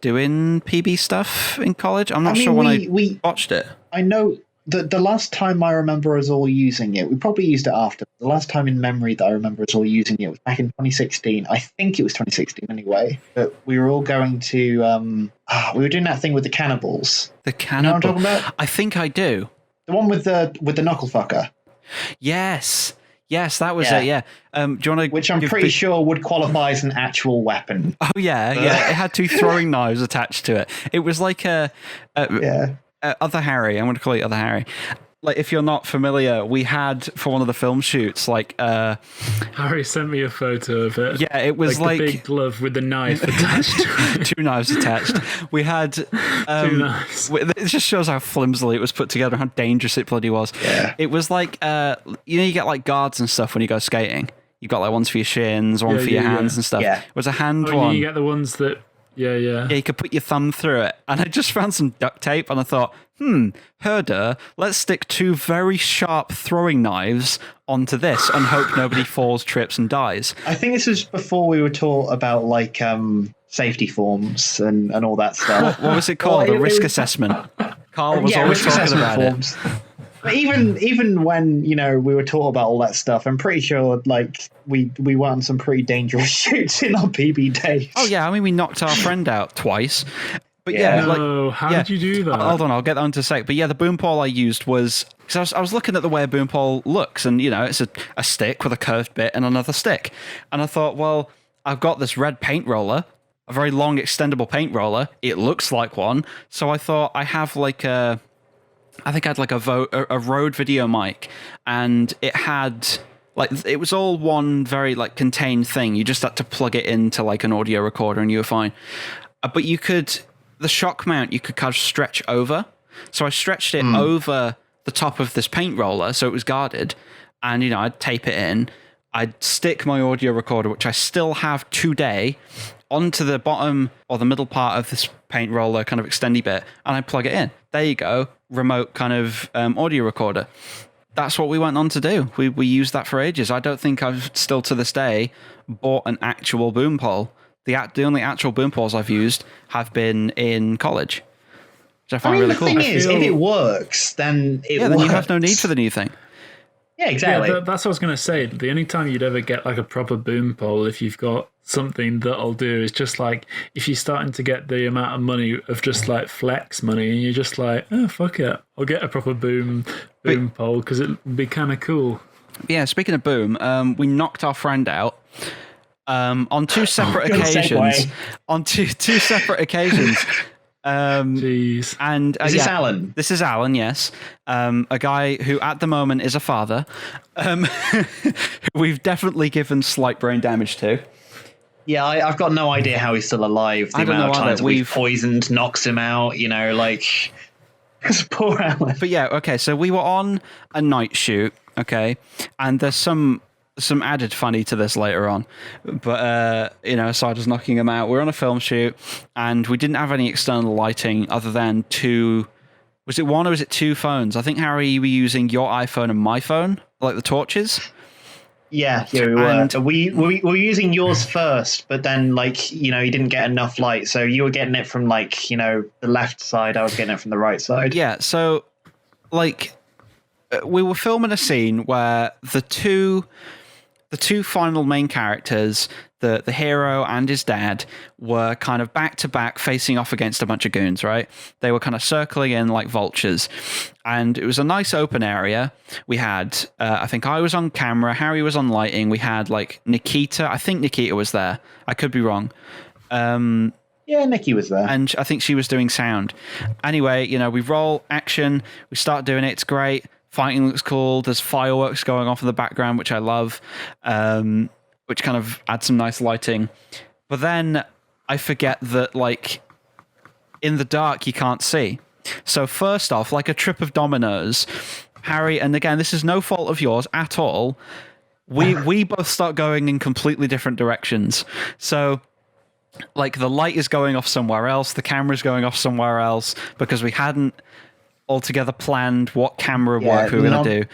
doing PB stuff in college. I'm not sure when I watched it. I know that the last time I remember us all using it, we probably used it after. The last time in memory that I remember us all using it was back in 2016. I think it was 2016 anyway. But we were all going to, we were doing that thing with the cannibals. The cannibal? You know what I'm talking about? I think I do. The one with the knuckle fucker. Yes, that was it. Yeah. Do you want to? Which I'm pretty sure would qualify as an actual weapon. Oh yeah. It had two throwing knives attached to it. It was like Other Harry. I'm going to call it Other Harry. Like, if you're not familiar, we had for one of the film shoots, like Harry sent me a photo of it. Yeah, it was like the big glove with the knife attached to it. Two knives attached. We had two knives. It just shows how flimsily it was put together, how dangerous it bloody was. Yeah. It was like you get like guards and stuff when you go skating. You've got like ones for your shins, one for your hands and stuff. Yeah. It was a hand one. You get the ones that Yeah, you could put your thumb through it. And I just found some duct tape, and I thought, herder, let's stick two very sharp throwing knives onto this and hope nobody falls, trips, and dies. I think this was before we were taught about, like, safety forms and all that stuff. What was it called? A risk assessment. Carl was always talking about forms. it. But even when, we were taught about all that stuff, I'm pretty sure, like, we went on some pretty dangerous shoots in our PB days. Oh, yeah. I mean, we knocked our friend out twice. But how did you do that? Hold on, I'll get that into a sec. But yeah, the Boompole I used was, because I was looking at the way a Boompole looks, and, it's a stick with a curved bit and another stick. And I thought, well, I've got this red paint roller, a very long extendable paint roller. It looks like one. So I thought I have like I think I had like a Rode video mic, and it had like, it was all one very like contained thing. You just had to plug it into like an audio recorder and you were fine. But the shock mount you could kind of stretch over. So I stretched it over the top of this paint roller, so it was guarded, and I'd tape it in. I'd stick my audio recorder, which I still have today, onto the bottom or the middle part of this paint roller kind of extendy bit, and I plug it in. There you go, remote kind of audio recorder. That's what we went on to do. We used that for ages. I don't think I've still to this day bought an actual Boompole. The only actual Boompoles I've used have been in college, which I find really cool. The thing is, if it works, then it works. Then you have no need for the new thing. Yeah, exactly. Yeah, that's what I was going to say. The only time you'd ever get like a proper Boompole, if you've got something that'll do, is just like if you're starting to get the amount of money of just like flex money, and you're just like, oh fuck it, I'll get a proper Boompole because it'd be kind of cool. Yeah, speaking of boom, we knocked our friend out on two separate occasions. On two separate occasions. Jeez. And is this Alan? This is Alan, yes. A guy who at the moment is a father. We've definitely given slight brain damage to. Yeah, I've got no idea how he's still alive. The amount of times we've poisoned knocks him out, like poor Alan. But yeah, okay, so we were on a night shoot, okay, and there's some added funny to this later on, but aside as knocking him out, we're on a film shoot and we didn't have any external lighting other than was it one or was it two phones? I think, Harry, you were using your iPhone and my phone, like the torches. Yeah, we were. We were using yours first, but then you didn't get enough light, so you were getting it from the left side, I was getting it from the right side. Yeah, so we were filming a scene where the two final main characters, the hero and his dad, were kind of back to back facing off against a bunch of goons, right? They were kind of circling in like vultures. And it was a nice open area. We had, I think I was on camera, Harry was on lighting. We had Nikita. I think Nikita was there. I could be wrong. Yeah, Nikki was there. And I think she was doing sound. Anyway, we roll action. We start doing it. It's great. Fighting looks cool. There's fireworks going off in the background, which I love, which kind of adds some nice lighting. But then I forget that, in the dark, you can't see. So first off, like a trip of dominoes, Harry, and again, this is no fault of yours at all, we both start going in completely different directions. So the light is going off somewhere else, the camera's going off somewhere else, because we hadn't altogether planned what camera work we were going to do.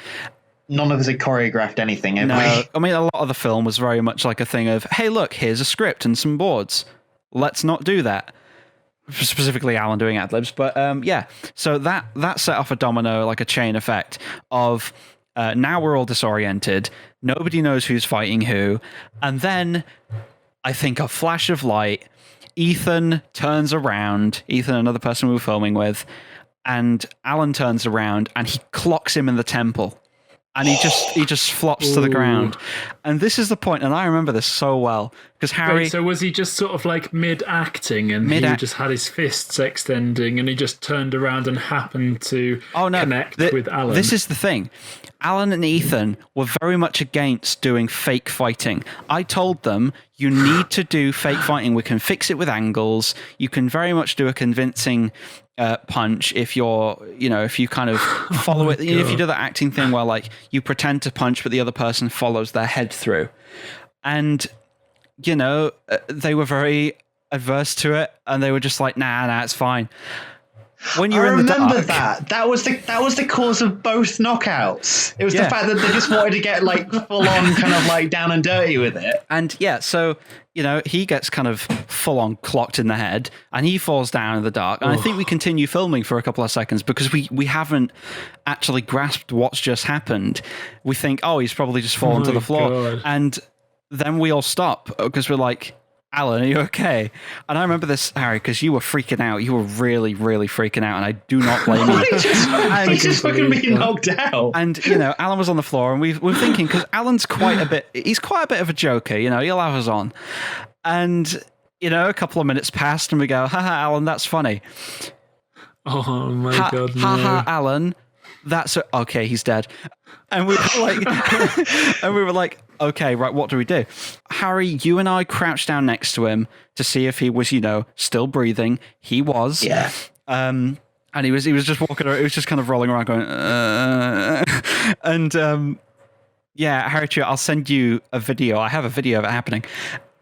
None of us had choreographed anything, have we? I mean, a lot of the film was very much like a thing of, hey, look, here's a script and some boards. Let's not do that. Specifically Alan doing ad-libs. But yeah, so that set off a domino, like a chain effect of now we're all disoriented. Nobody knows who's fighting who. And then I think a flash of light, Ethan turns around, Ethan, another person we were filming with, and Alan turns around and he clocks him in the temple. And he just flops to the ground. And this is the point, and I remember this so well, because Harry... Wait, so was he just sort of mid-acting, and he just had his fists extending, and he just turned around and happened to connect with Alan? This is the thing. Alan and Ethan were very much against doing fake fighting. I told them, you need to do fake fighting. We can fix it with angles. You can very much do a convincing punch if if you kind of follow it. If you do that acting thing where you pretend to punch, but the other person follows their head through. And, they were very adverse to it, and they were just like, nah, it's fine. When you're in the dark, I remember that was the cause of both knockouts. It was the fact that they just wanted to get full on kind of down and dirty with it. And yeah, so he gets kind of full on clocked in the head, and he falls down in the dark. And I think we continue filming for a couple of seconds because we haven't actually grasped what's just happened. We think, oh, he's probably just fallen to the floor, God. And then we all stop because we're like, Alan, are you okay? And I remember this, Harry, because you were freaking out. You were really, really freaking out, and I do not blame you. He's just fucking being knocked out. And, Alan was on the floor, and we're thinking, because Alan's quite a bit of a joker, he'll have us on. And, a couple of minutes passed, and we go, haha, Alan, that's funny. Oh, my God, no. Haha, Alan, that's... Okay, he's dead. And we were like, okay, right, what do we do? Harry, you and I crouched down next to him to see if he was, still breathing. He was. Yeah. And he was just walking around, he was just kind of rolling around going, and yeah, Harry Trewhitt, I'll send you a video. I have a video of it happening.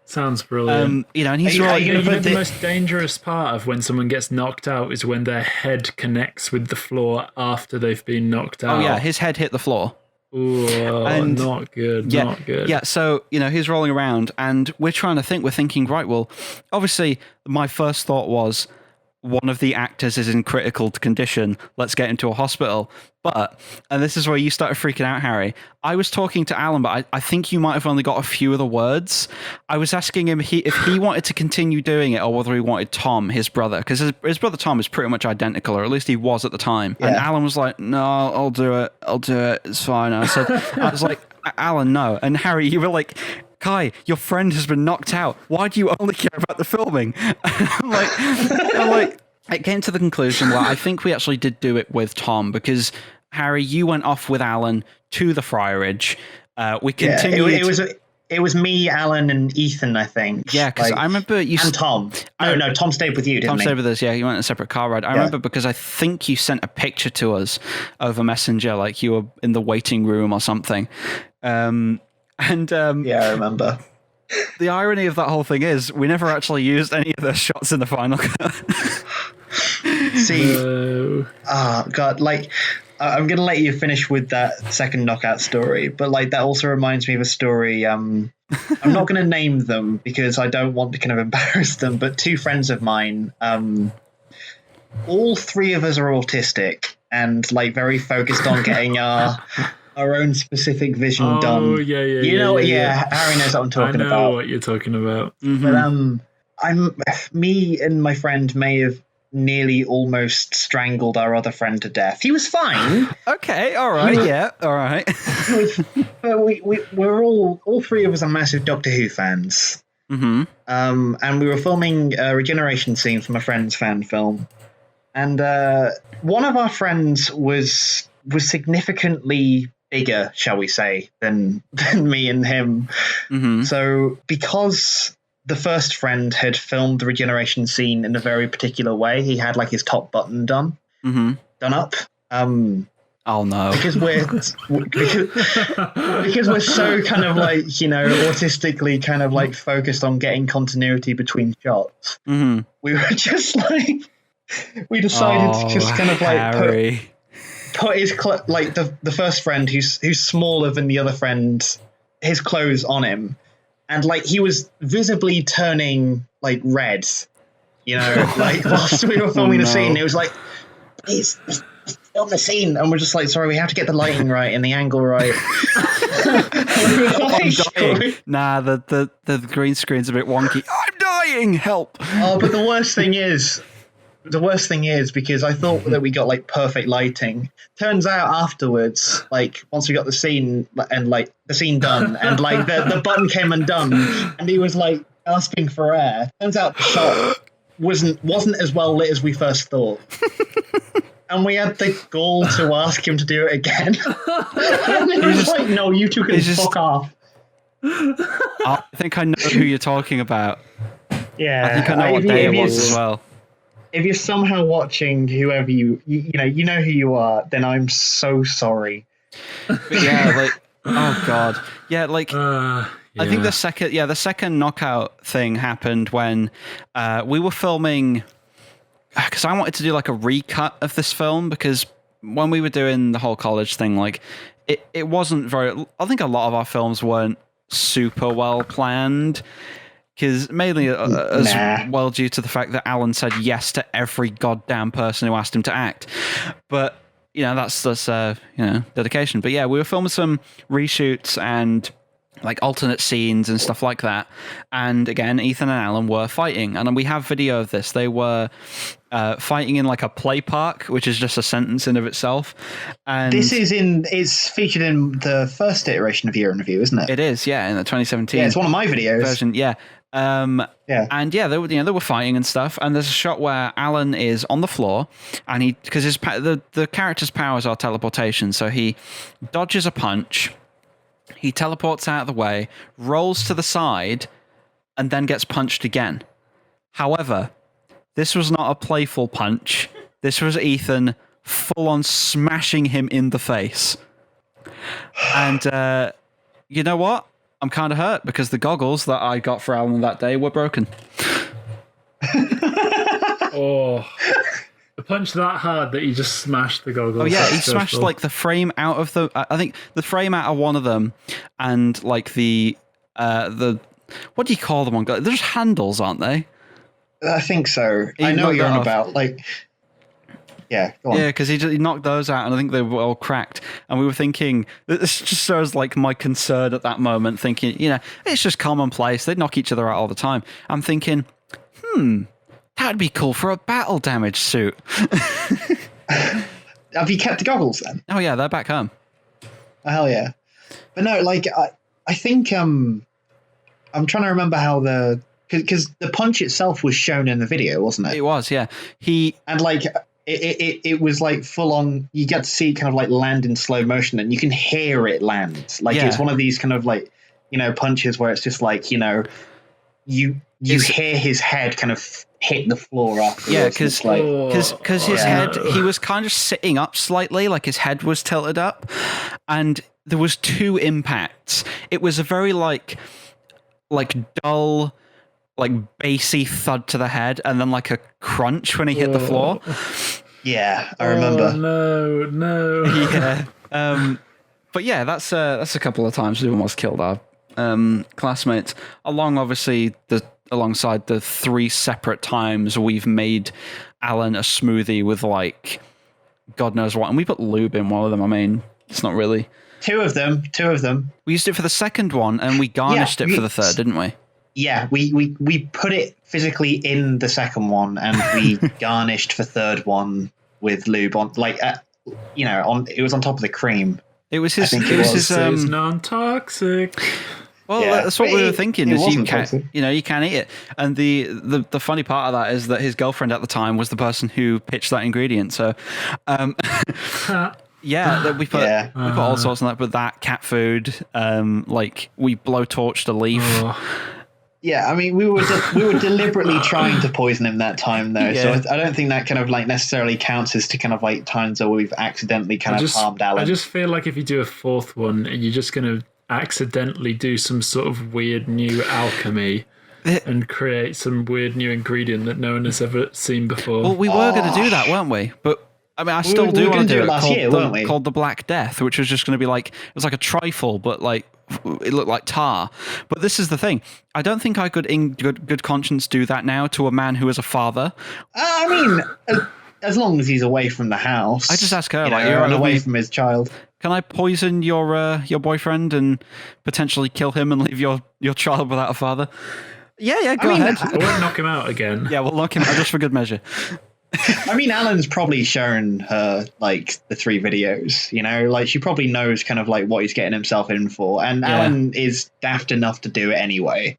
Sounds brilliant. And he's the most dangerous part of when someone gets knocked out is when their head connects with the floor after they've been knocked out. Oh yeah, his head hit the floor. Ooh, and not good, not good. Yeah, so, he's rolling around, and we're thinking, right, well, obviously, my first thought was, one of the actors is in critical condition, let's get him to a hospital. But, and this is where you started freaking out, Harry, I was talking to Alan, but I think you might have only got a few of the words. I was asking him if he wanted to continue doing it, or whether he wanted Tom, his brother, because his brother Tom is pretty much identical, or at least he was at the time. Yeah. And Alan was like, no, I'll do it, it's fine. I was like, Alan, no. And Harry, you were like, Kai, your friend has been knocked out. Why do you only care about the filming? I'm like, it came to the conclusion where I think we actually did do it with Tom, because Harry, you went off with Alan to the Friarage. We continued. Yeah, it was me, Alan, and Ethan, I think. Yeah, because I remember you. And Tom. No, Tom stayed with you, didn't he? Tom stayed with us. Yeah, you went on a separate car ride. I remember because I think you sent a picture to us over Messenger, like you were in the waiting room or something. Yeah, I remember. The irony of that whole thing is we never actually used any of the shots in the final cut. See, God, like, I'm going to let you finish with that second knockout story, but like that also reminds me of a story. I'm not going to name them because I don't want to kind of embarrass them, but two friends of mine, all three of us are autistic and like very focused on getting our own specific vision done. Oh, yeah. Harry knows what I'm talking about. I know what you're talking about. Mm-hmm. But me and my friend may have nearly almost strangled our other friend to death. He was fine. Okay, all right, yeah, all right. But we're all three of us are massive Doctor Who fans. Mm-hmm. And we were filming a regeneration scene from a friend's fan film, and one of our friends was significantly bigger, shall we say, than me and him. Mm-hmm. So because the first friend had filmed the regeneration scene in a very particular way, he had like his top button done up. Oh no! Because we're so kind of like, autistically kind of like focused on getting continuity between shots. Mm-hmm. We were just like, we decided to just kind of like Harry. put his like the first friend who's smaller than the other friend, his clothes on him, and like he was visibly turning like red, like whilst we were filming the scene. It was like, please film the scene, and we're just like, sorry, we have to get the lighting right and the angle right. I'm dying. Nah, the green screen's a bit wonky. I'm dying. Help! Oh, but the worst thing is, because I thought that we got like perfect lighting. Turns out afterwards, like once we got the scene and like the scene done, and like the button came undone, and he was like gasping for air. Turns out the shot wasn't as well lit as we first thought. And we had the gall to ask him to do it again. And he was like, no, you two can fuck off. I think I know who you're talking about. Yeah. I think I know what day it was as well. If you're somehow watching, whoever you know who you are, then I'm so sorry. But yeah, like, oh god, yeah, like I think the second knockout thing happened when we were filming, because I wanted to do like a recut of this film, because when we were doing the whole college thing, like it wasn't very. I think a lot of our films weren't super well planned. Because mainly as well due to the fact that Alan said yes to every goddamn person who asked him to act. But, that's dedication. But yeah, we were filming some reshoots and like alternate scenes and stuff like that. And again, Ethan and Alan were fighting. And we have video of this. They were fighting in like a play park, which is just a sentence in of itself. And it's featured in the first iteration of Year in Review, isn't it? It is, yeah, in the 2017. Yeah, it's one of my videos. Version, yeah. And they were fighting and stuff, and there's a shot where Alan is on the floor, and because the character's powers are teleportation, so he dodges a punch, he teleports out of the way, rolls to the side, and then gets punched again. However, this was not a playful punch. This was Ethan full on smashing him in the face. And you know what? I'm kind of hurt because the goggles that I got for Alan that day were broken. Oh, a punch that hard that you just smashed the goggles. Oh yeah, he That's smashed dreadful. like the frame out of the. I think the frame out of one of them, and like the what do you call them on? They're just handles, aren't they? I think so. He I know what knocked you're that on off. about. Like, yeah, go on. Yeah, because he knocked those out, and I think they were all cracked. And we were thinking, this just shows like my concern at that moment, thinking, it's just commonplace. They knock each other out all the time. I'm thinking, that'd be cool for a battle damage suit. Have you kept the goggles then? Oh yeah, they're back home. Oh, hell yeah. But no, like, I think I'm trying to remember how because the punch itself was shown in the video, wasn't it? It was, yeah. And like it was like full on. You get to see it kind of like land in slow motion, and you can hear it land. Like it's one of these kind of like punches where it's just like you hear his head kind of hit the floor afterwards. Yeah, because his head, no. he was kind of sitting up slightly, like his head was tilted up, and there was two impacts. It was a very like dull, like bassy thud to the head, and then like a crunch when he hit the floor. Yeah, I remember. Oh, no. Yeah. But yeah, that's a couple of times we almost killed our classmates. Alongside the 3 separate times we've made Alan a smoothie with like God knows what, and we put lube in one of them. I mean, it's not really. Two of them. We used it for the second one, and we garnished it for the third, didn't we? Yeah, we put it physically in the second one, and we garnished the third one with lube on, like, it was on top of the cream. It was his. I think It was his. So it's non-toxic. Well, Yeah. that's what we were thinking. It Is you wasn't can, toxic. you can eat it. And the funny part of that is that his girlfriend at the time was the person who pitched that ingredient. So, yeah, that we put all sorts on that. But that cat food, like we blowtorched a leaf. Yeah, I mean, we were deliberately trying to poison him that time, though. Yeah. So I don't think that kind of like necessarily counts as to kind of like times where we've accidentally kind of harmed Alan. I just feel like if you do a fourth one, you're just going to accidentally do some sort of weird new alchemy and create some weird new ingredient that no one has ever seen before. Well, we were going to do that, weren't we? But I mean, I still do want to do it. Last year, weren't we? Called the Black Death, which was just going to be like, it was like a trifle, but like it looked like tar. But this is the thing: I don't think I could, in good conscience, do that now to a man who is a father. I mean, as long as he's away from the house. I just ask her, you're right away with me? from his child. Can I poison your boyfriend and potentially kill him and leave your child without a father? Yeah, go ahead. I won't knock him out again. Yeah, we'll knock him out just for good measure. I mean, Alan's probably shown her like the 3 videos, like she probably knows kind of like what he's getting himself in for, and Alan is daft enough to do it anyway.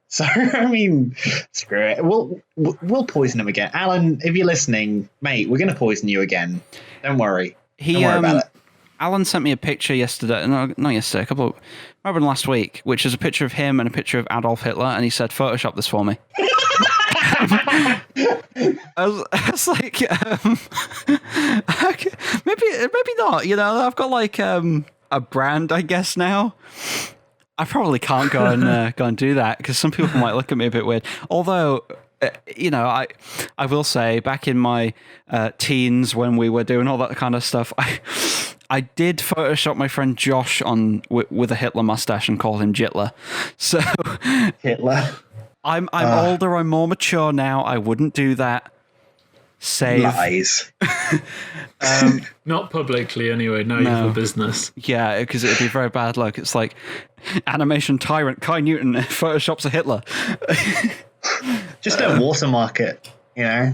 So I mean, screw it. We'll poison him again. Alan, if you're listening, mate, we're gonna poison you again. Don't worry. Don't worry about it. Alan sent me a picture yesterday. No, not yesterday. Maybe last week, which is a picture of him and a picture of Adolf Hitler, and he said, "Photoshop this for me." I was like, okay, maybe not. I've got like a brand, I guess now. I probably can't go and do that because some people might look at me a bit weird. Although, I will say, back in my teens when we were doing all that kind of stuff, I did Photoshop my friend Josh on with a Hitler mustache and called him Jitler. So Hitler. I'm older. I'm more mature now. I wouldn't do that. Save. Lies. Not publicly, anyway. No evil business. Yeah, because it'd be very bad luck. It's like animation tyrant Kai Newton photoshops a Hitler. Just don't watermark it. That'd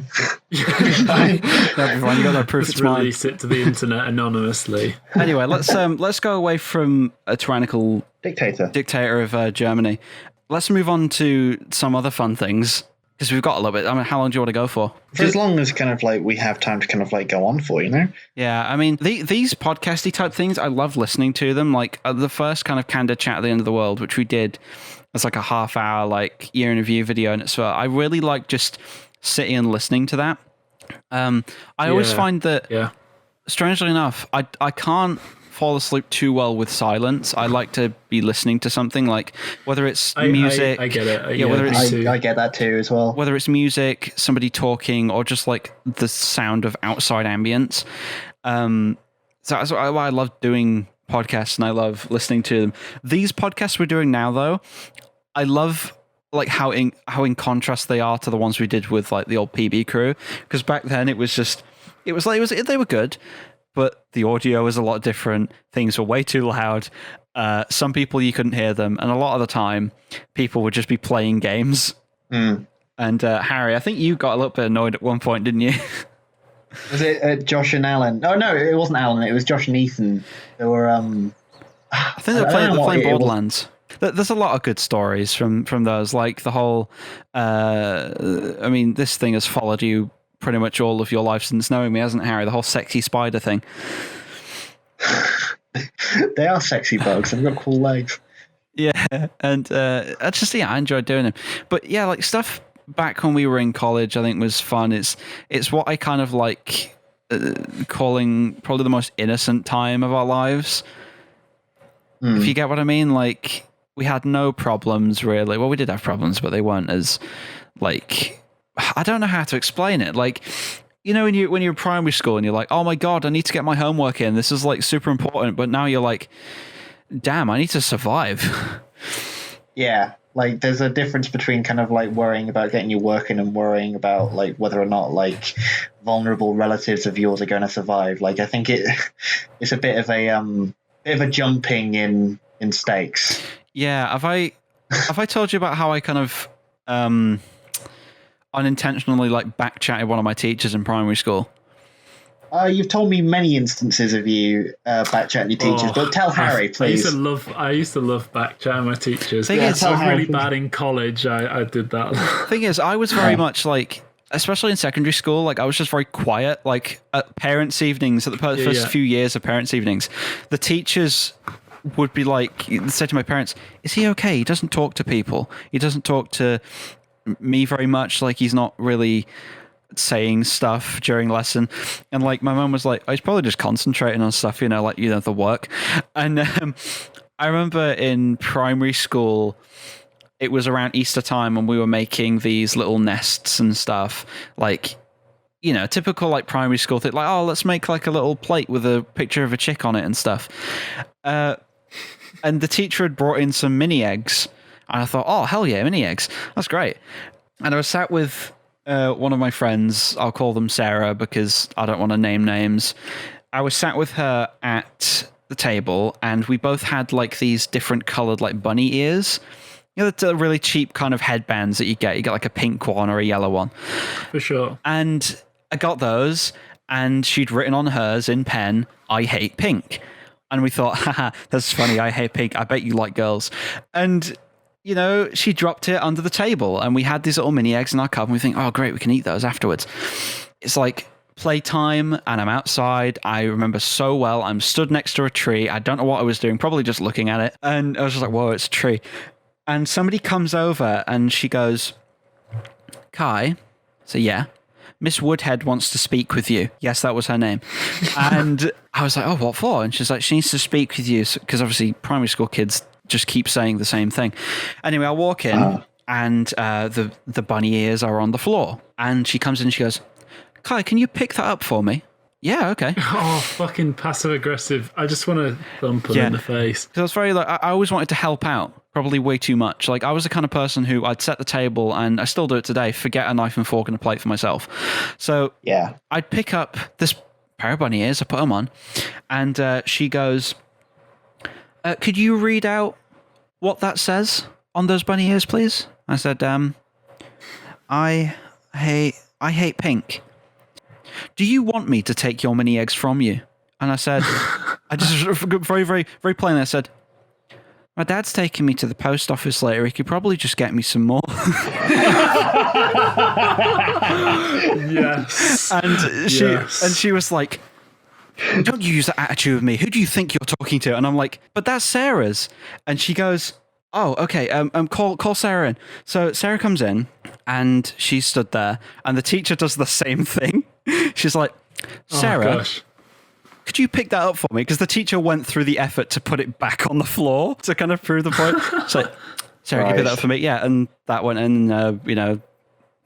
be fine. You got no proof. Just it's mine. release it to the internet anonymously. Anyway, let's go away from a tyrannical dictator of Germany. Let's move on to some other fun things because we've got a little bit. I mean, how long do you want to go for? For as long as kind of like we have time to kind of like go on for, Yeah, I mean, these podcasty type things, I love listening to them. Like the first kind of Candid chat at the end of the world, which we did as like a half-hour like year in review video, and I really like just sitting and listening to that. I always find that, strangely enough, I can't fall asleep too well with silence. I like to be listening to something, like whether it's music. I get it. Whether it's I get that too as well. Whether it's music, somebody talking, or just like the sound of outside ambience. So that's why I love doing podcasts and I love listening to them. These podcasts we're doing now, though, I love like how in contrast they are to the ones we did with like the old PB crew. Because back then they were good, but the audio was a lot different. Things were way too loud. Some people you couldn't hear them, and a lot of the time people would just be playing games. And Harry, I think you got a little bit annoyed at one point, didn't you? Was it Josh and Alan? Oh no, it wasn't Alan. It was Josh and Ethan. They were. I think they're playing Borderlands. There's a lot of good stories from those, like the whole. I mean, this thing has followed you pretty much all of your life since knowing me, hasn't it, Harry? The whole sexy spider thing. They are sexy bugs. They've got cool legs. Yeah, and I enjoyed doing them. But yeah, like stuff back when we were in college, I think was fun. It's what I kind of like calling probably the most innocent time of our lives. If you get what I mean, like we had no problems really. Well, we did have problems, but they weren't as like, I don't know how to explain it. Like, you know, when you're in primary school and you're like, oh my God, I need to get my homework in. This is like super important. But now you're like, damn, I need to survive. Yeah. Like, there's a difference between kind of like worrying about getting your work in and worrying about like whether or not like vulnerable relatives of yours are going to survive. Like, I think it's a bit of a jumping in stakes. Yeah. Have I told you about how I kind of unintentionally like backchatted one of my teachers in primary school? You've told me many instances of you backchatting your teachers, but tell Harry, please. I used to love backchatting my teachers. Thing is, I was really bad in college. I did that. Thing is, I was very much like, especially in secondary school, like I was just very quiet. Like at parents' evenings, at the first few years of parents' evenings, the teachers would be like, say to my parents, "Is he okay? He doesn't talk to people. He doesn't talk to me very much. Like he's not really saying stuff during lesson." And like my mum was like, "I was probably just concentrating on stuff, like the work." And I remember in primary school, it was around Easter time and we were making these little nests and stuff, like typical like primary school thing, like, oh, let's make like a little plate with a picture of a chick on it and stuff. And the teacher had brought in some mini eggs and I thought, oh hell yeah, mini eggs, that's great. And I was sat with one of my friends, I'll call them Sarah because I don't want to name names. I was sat with her at the table and we both had like these different colored like bunny ears. The really cheap kind of headbands that you get. You get like a pink one or a yellow one. For sure. And I got those and she'd written on hers in pen, "I hate pink." And we thought, haha, that's funny, I hate pink. I bet you like girls. And she dropped it under the table and we had these little mini eggs in our cup and we think, oh great, we can eat those afterwards. It's like playtime and I'm outside. I remember so well. I'm stood next to a tree. I don't know what I was doing, probably just looking at it. And I was just like, whoa, it's a tree. And somebody comes over and she goes, "Kai," so yeah, "Miss Woodhead wants to speak with you." Yes, that was her name. And I was like, oh, what for? And she's like, she needs to speak with you. Because obviously primary school kids just keep saying the same thing. Anyway, I walk in and the bunny ears are on the floor. And she comes in and she goes, "Kai, can you pick that up for me?" Yeah, okay. Oh, fucking passive aggressive. I just want to thump her in the face. So I was very like, I always wanted to help out. Probably way too much. Like I was the kind of person who I'd set the table, and I still do it today, forget a knife and fork and a plate for myself. So yeah, I'd pick up this pair of bunny ears, I put them on, and she goes, "Could you read out what that says on those bunny ears, please?" I said, I hate pink. Do you want me to take your mini eggs from you?" And I said, I just very, very, very plainly, I said, "My dad's taking me to the post office later. He could probably just get me some more." Yes. And she was like, "Don't you use that attitude with me. Who do you think you're talking to?" And I'm like, "But that's Sarah's." And she goes, "Oh, okay. Call Sarah in." So Sarah comes in and she stood there and the teacher does the same thing. She's like, Sarah, gosh. could you pick that up for me? Because the teacher went through the effort to put it back on the floor to kind of prove the point. It's like, Sarah, can you pick that up for me? Yeah, and that went in,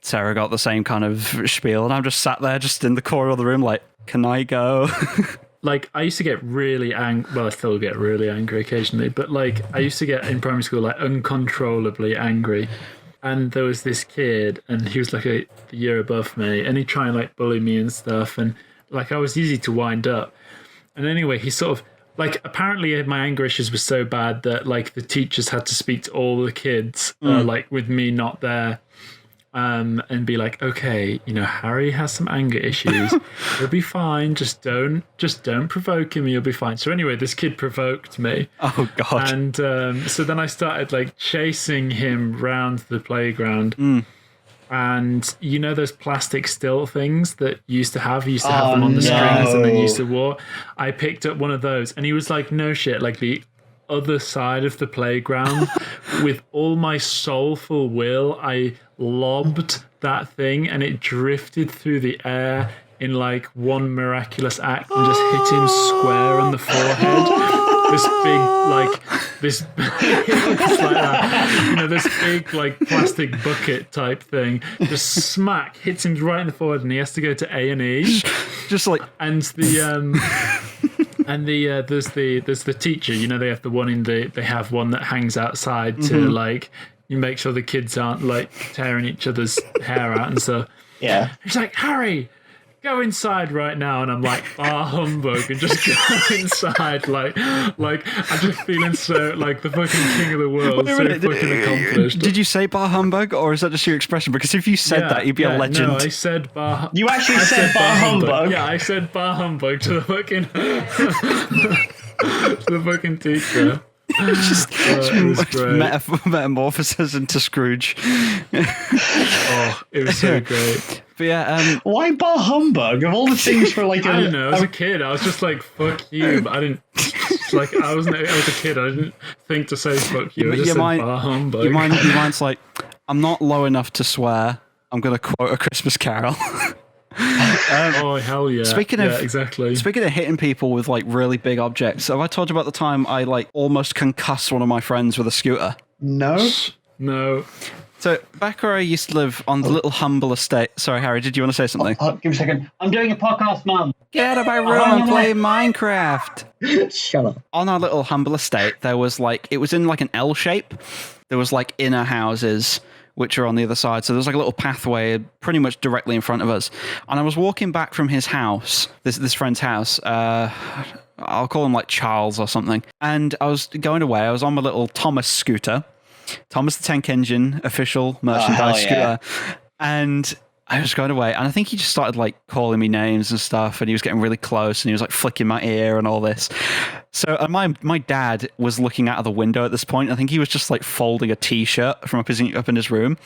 Sarah got the same kind of spiel, and I'm just sat there just in the corner of the room like, can I go? Like, I used to get really angry. Well, I still get really angry occasionally, but like, I used to get in primary school like uncontrollably angry. And there was this kid, and he was like a year above me, and he'd try and like bully me and stuff. And like, I was easy to wind up. And anyway, he sort of like, apparently my anger issues were so bad that like the teachers had to speak to all the kids, like with me not there. And be like, okay, Harry has some anger issues. He'll be fine. Just don't provoke him. You'll be fine. So anyway, this kid provoked me. Oh God! And so then I started like chasing him round the playground. And those plastic still things that you used to have them on the strings and then you used to walk. I picked up one of those, and he was like, no shit, like the other side of the playground. With all my soulful will, I lobbed that thing, and it drifted through the air in like one miraculous act and just hit him square on the forehead. This big like plastic bucket type thing, just smack hits him right in the forehead, and he has to go to A&E. Just like, and the and there's the teacher. They have the one they have one that hangs outside to like, you make sure the kids aren't like tearing each other's hair out and stuff. Yeah. He's like, Harry, go inside right now. And I'm like, humbug, and just go inside. Like I'm just feeling so like the fucking king of the world, so fucking accomplished. Did you say bar humbug, or is that just your expression? Because if you said that, you'd be a legend. No, I said bar. You actually said bar humbug. Yeah, I said bar humbug to the fucking to the fucking teacher. Just metamorphosis into Scrooge. It was so great. But yeah, why bar humbug? Of all the things for like, I don't know. As a kid, I was just like, "Fuck you!" But I didn't like. I was a kid. I didn't think to say "fuck you." I just said bar humbug. Your mind's like, I'm not low enough to swear. I'm gonna quote A Christmas Carol. Oh hell yeah! Speaking of hitting people with like really big objects, have I told you about the time I like almost concussed one of my friends with a scooter? No. So back where I used to live on the little humble estate. Sorry, Harry, did you want to say something? Give me a second. I'm doing a podcast, Mum. Get out of my room and play Minecraft. Shut up. On our little humble estate, there was like, it was in like an L shape. There was like inner houses, which are on the other side. So there's like a little pathway pretty much directly in front of us. And I was walking back from his house, this friend's house. I'll call him like Charles or something. And I was going away. I was on my little Thomas scooter. Thomas the Tank Engine official merchandise scooter. And I was going away, and I think he just started like calling me names and stuff, and he was getting really close, and he was like flicking my ear and all this. So my dad was looking out of the window at this point. I think he was just like folding a t-shirt from up in his room,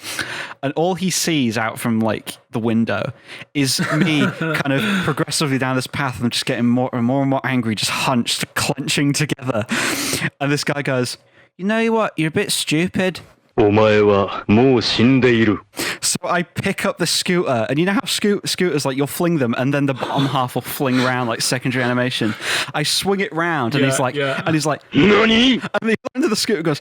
and all he sees out from like the window is me kind of progressively down this path, and I'm just getting more and more and more angry, just hunched, clenching together. And this guy goes, "You know what? You're a bit stupid." So I pick up the scooter, and you know how scooters, like, you'll fling them and then the bottom half will fling around like secondary animation. I swing it round, and he's like, "Nani?" And the end of the scooter goes,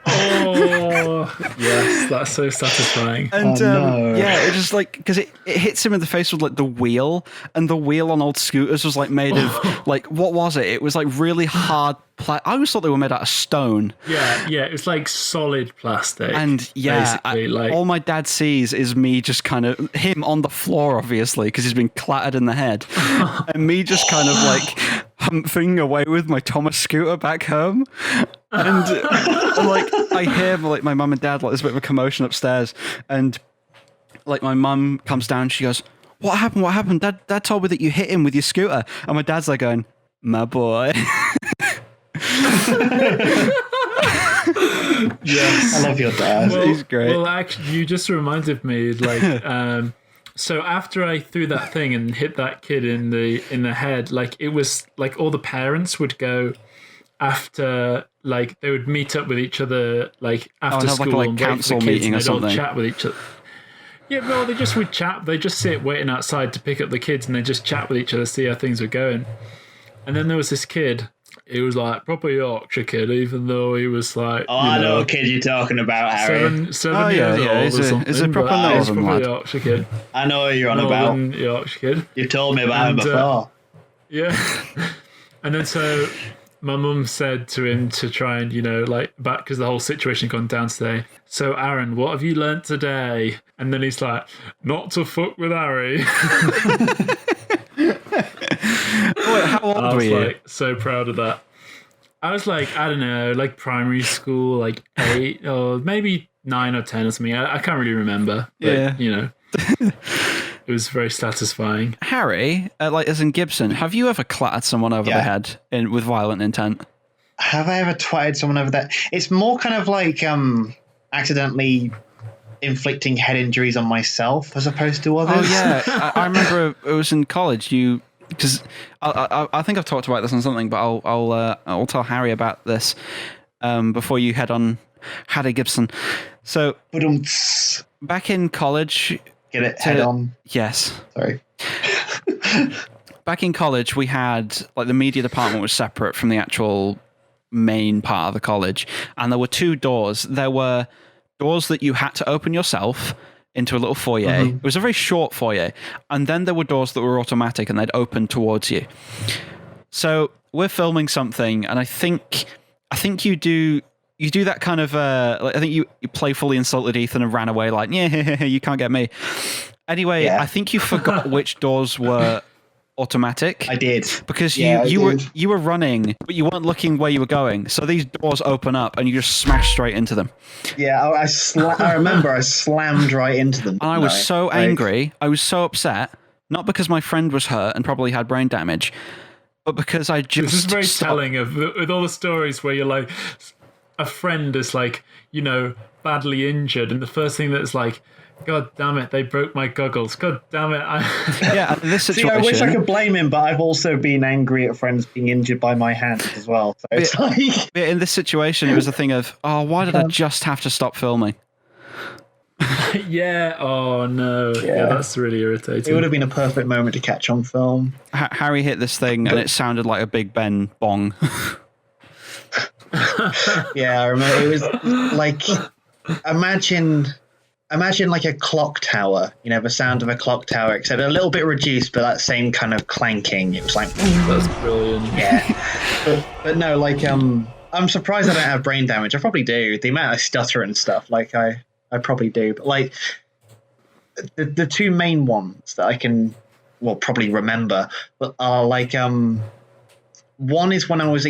"Oh, yes, that's so satisfying." And it just like, because it hits him in the face with like the wheel, and the wheel on old scooters was like made of like, what was it? It was like really hard. I always thought they were made out of stone. Yeah, it was like solid plastic. And all my dad sees is me just kind of, him on the floor, obviously, because he's been clattered in the head, and me just kind of like humping away with my Thomas scooter back home. And like, I hear like my mum and dad, like, there's a bit of a commotion upstairs, and like my mum comes down, she goes, what happened? Dad told me that you hit him with your scooter. And my dad's like going, "My boy." Yes, I love your dad. He's great. Well, actually, you just reminded me, like, so after I threw that thing and hit that kid in the head, like, it was like all the parents would go after, like, they would meet up with each other, like, after school, like and a council wait for the kids, meeting or and they'd all something. chat with each other. Yeah, well, they just would chat. They just sit waiting outside to pick up the kids, and they just chat with each other, see how things were going. And then there was this kid. He was like proper Yorkshire kid, even though he was like. Oh, I know what kid you're talking about, Harry. Seven years old. He's a proper northern lad. Yorkshire kid. I know what you're on Northern about. Yorkshire kid. You told me about him before. Yeah. And then so my mum said to him to try and, back because the whole situation had gone down today. So, Aaron, what have you learnt today? And then he's like, not to fuck with Harry. Wait, how old were you? Like, so proud of that. I was like, I don't know, like primary school, like 8 or maybe 9 or 10 or something. I can't really remember. But, it was very satisfying. Harry, as in Gibson, have you ever clattered someone over the head with violent intent? Have I ever twatted someone over that? It's more kind of like accidentally inflicting head injuries on myself as opposed to others. Oh yeah, I remember it was in college. Because I think I've talked about this on something, but I'll tell Harry about this before you head on, Harry Gibson. So back in college. Get it head on. Yes. Sorry. Back in college, we had the media department was separate from the actual main part of the college, and there were 2 doors. There were doors that you had to open yourself into a little foyer. It was a very short foyer, and then there were doors that were automatic and they'd open towards you. So we're filming something, and I think you do that kind of I think you playfully insulted Ethan and ran away like, yeah, you can't get me. Anyway, I think you forgot which doors were automatic. I did. Because you were running, but you weren't looking where you were going. So these doors open up and you just smash straight into them. Yeah, I remember I slammed right into them. And I was so angry. I was so upset. Not because my friend was hurt and probably had brain damage, but because I just... This is very telling with all the stories where you're like... A friend is badly injured, and the first thing that's like, God damn it, they broke my goggles. God damn it. Yeah, this situation... See, I wish I could blame him, but I've also been angry at friends being injured by my hands as well. So it's like... In this situation, it was a thing of, why did I just have to stop filming? Yeah, oh no. Yeah, that's really irritating. It would have been a perfect moment to catch on film. Harry hit this thing, and it sounded like a Big Ben bong. Yeah, I remember it was like imagine like a clock tower, the sound of a clock tower, except a little bit reduced, but that same kind of clanking. It was like that's brilliant. Yeah. But no, I'm surprised I don't have brain damage. I probably do. The amount I stutter and stuff, I probably do. But the 2 main ones that I can probably remember are one is when I was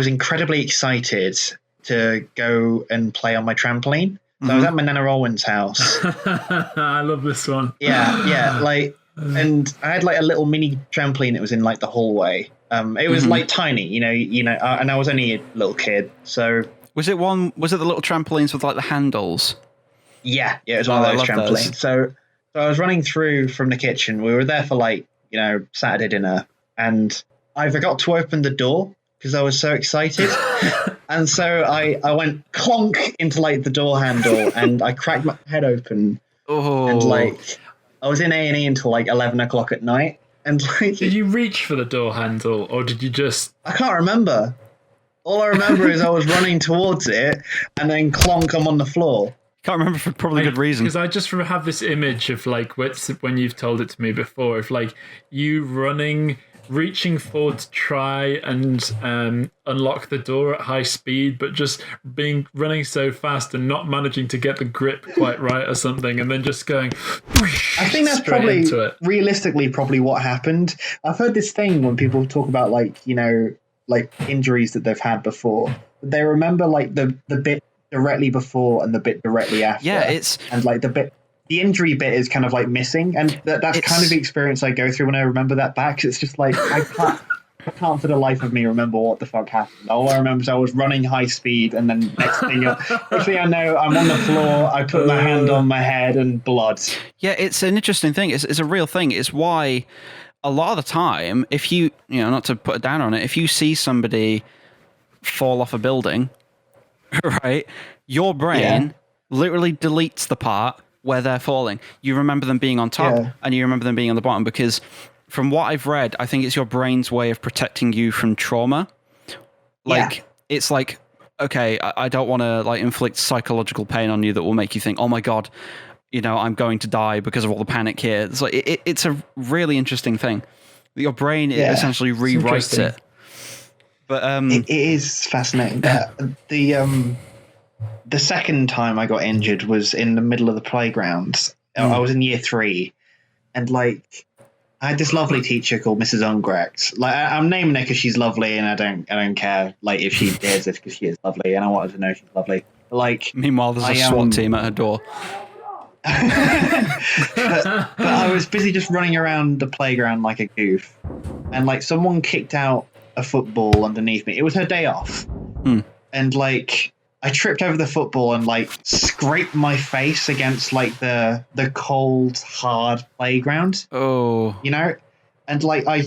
incredibly excited to go and play on my trampoline. So I was at my Nana Owen's house. I love this one. Yeah. And I had a little mini trampoline that was in the hallway. It was tiny, and I was only a little kid. So was it the little trampolines with the handles? Yeah, it was one of those trampolines. Those. So I was running through from the kitchen. We were there for Saturday dinner, and I forgot to open the door because I was so excited. And so I went clonk into the door handle and I cracked my head open. Oh. And I was in A&E until 11 o'clock at night. And did you reach for the door handle or did you just... I can't remember. All I remember is I was running towards it and then clonk, I'm on the floor. Can't remember for probably good reason. Because I just have this image of when you've told it to me before, of you running... reaching forward to try and unlock the door at high speed, but just running so fast and not managing to get the grip quite right or something, and then just going. I think that's probably realistically what happened. I've heard this thing when people talk about injuries that they've had before. They remember the bit directly before and the bit directly after. Yeah, it's and the injury bit is kind of missing, and that's kind of the experience I go through when I remember that back. It's just I can't for the life of me remember what the fuck happened. All I remember is I was running high speed, and then next thing I know, I'm on the floor. I put my hand on my head, and blood. Yeah, it's an interesting thing. It's a real thing. It's why a lot of the time, if you not to put it down on it, if you see somebody fall off a building, right, your brain literally deletes the part where they're falling. You remember them being on top Yeah. and you remember them being on the bottom, because from what I've read, I think it's your brain's way of protecting you from trauma. Like, it's like, okay, I don't want to like inflict psychological pain on you that will make you think, oh my God, you know, I'm going to die because of all the panic here. It's like, it's a really interesting thing. Your brain essentially rewrites it. But it is fascinating. The second time I got injured was in the middle of the playground. I was in year 3, and like I had this lovely teacher called Mrs. Ungrecht. Like I'm naming her because she's lovely, and I don't care like if she is, because she is lovely, and I wanted to know she's lovely. But, like, meanwhile, there's a SWAT team at her door. but I was busy just running around the playground like a goof, and like someone kicked out a football underneath me. It was her day off, and like I tripped over the football and like scraped my face against like the cold, hard playground. Oh, you know, and like I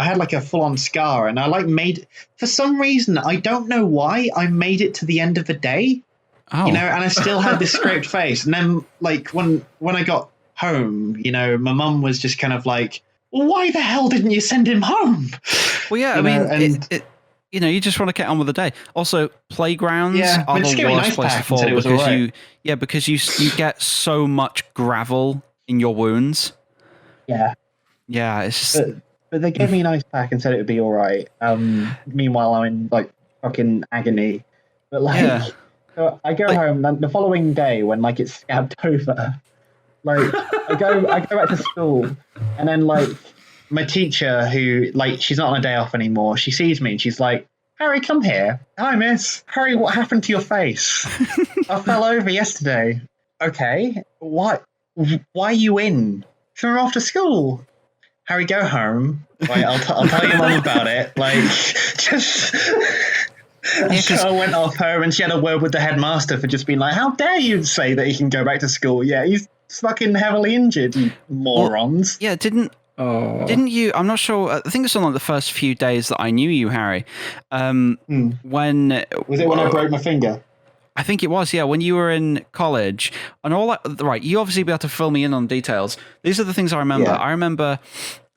had like a full on scar, and I like made, for some reason, I don't know why, I made it to the end of the day. Oh. You know, and I still had this scraped face. And then, like, when I got home, you know, my mum was just kind of like, well, why the hell didn't you send him home? Well, yeah, I mean, you know, you just want to get on with the day. Also, playgrounds are the worst place to fall because you get so much gravel in your wounds. Yeah. Yeah, it's just... But they gave me an ice pack and said it would be all right. Meanwhile, I'm in, like, fucking agony. But, like... Yeah. So I go home, and the following day when like it's scabbed over, like I go back to school, and then like my teacher, who like she's not on a day off anymore, she sees me and she's like, Harry, come here. Hi, miss. Harry, what happened to your face? I fell over yesterday. Okay. What? Why are you in? From after school. Harry, go home. Right, I'll tell your mum about it. Like, just... So I went off her, and she had a word with the headmaster for just being like, how dare you say that he can go back to school? Yeah, he's fucking heavily injured, you morons. Well, yeah, didn't you, I'm not sure, I think it's on like the first few days that I knew you, Harry. When... Was it when I broke my finger? I think it was, yeah, when you were in college. And all that, right, you obviously be able to fill me in on details. These are the things I remember. Yeah. I remember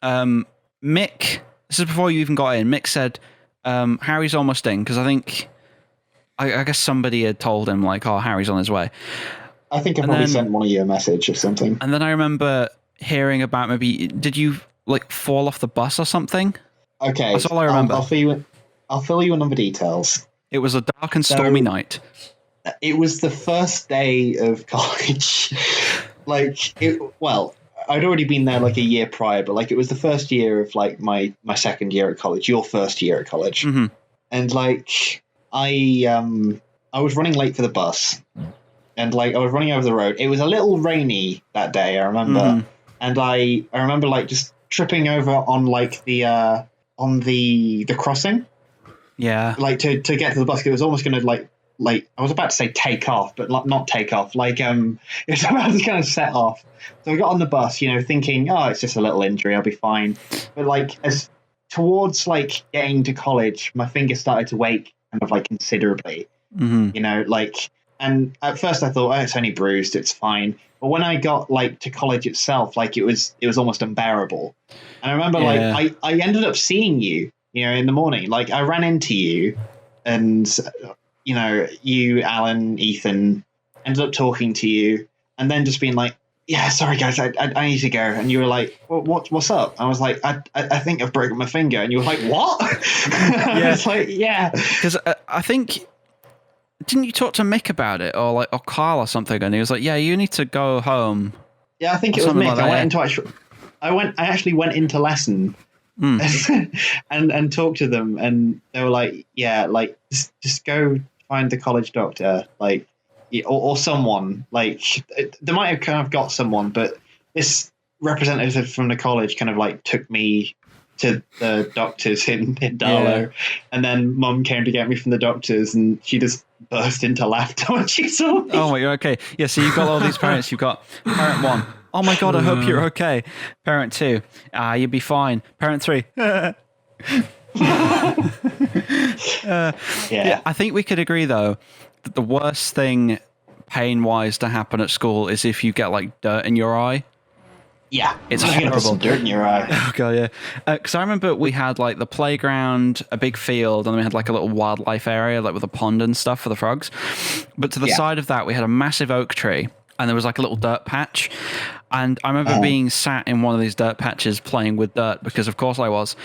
Mick, this is before you even got in, Mick said... Harry's almost in, because I think I guess somebody had told him like, oh, Harry's on his way. I think I probably sent one of you a message or something. And then I remember hearing about maybe, did you like fall off the bus or something? Okay, that's all I remember. I'll fill you in on the details. It was a dark and stormy night. It was the first day of college. I'd already been there like a year prior, but like it was the first year of like my second year at college, your first year at college. Mm-hmm. And like I was running late for the bus, and like I was running over the road. It was a little rainy that day, I remember. Mm-hmm. And I remember like just tripping over on like the crossing. Yeah. Like to get to the bus, it was almost gonna like I was about to say take off, but not take off. Like it was about to kind of set off. So I got on the bus, you know, thinking, oh, it's just a little injury, I'll be fine. But like as towards like getting to college, my finger started to ache kind of like considerably. Mm-hmm. You know, like, and at first I thought, oh, it's only bruised, it's fine. But when I got like to college itself, like it was almost unbearable. And I remember like I ended up seeing you, you know, in the morning. Like I ran into you, and you know, you, Alan, Ethan, ended up talking to you, and then just being like, yeah, sorry guys, I need to go. And you were like, well, what's up? I was like, I think I've broken my finger. And you were like, what? I was like, yeah. Because I think, didn't you talk to Mick about it, or Carl or something? And he was like, yeah, you need to go home. Yeah, I think it was Mick. I actually went into lesson and talked to them, and they were like, yeah, like just go find the college doctor, like, or someone. Like they might have kind of got someone, but this representative from the college kind of like took me to the doctors in Darlow, and then Mum came to get me from the doctors, and she just burst into laughter when she saw me. Oh, you're okay. Yeah, so you've got all these parents. You've got parent 1. Oh my God, I hope you're okay. Parent 2, you'll be fine. Parent 3. Yeah, I think we could agree though that the worst thing pain-wise to happen at school is if you get like dirt in your eye. Yeah, it's I'm gonna put some horrible. dirt in your eye. Oh god, yeah. Because I remember we had like the playground, a big field, and then we had like a little wildlife area, like with a pond and stuff for the frogs. But to the side of that, we had a massive oak tree, and there was like a little dirt patch. And I remember being sat in one of these dirt patches playing with dirt, because of course I was.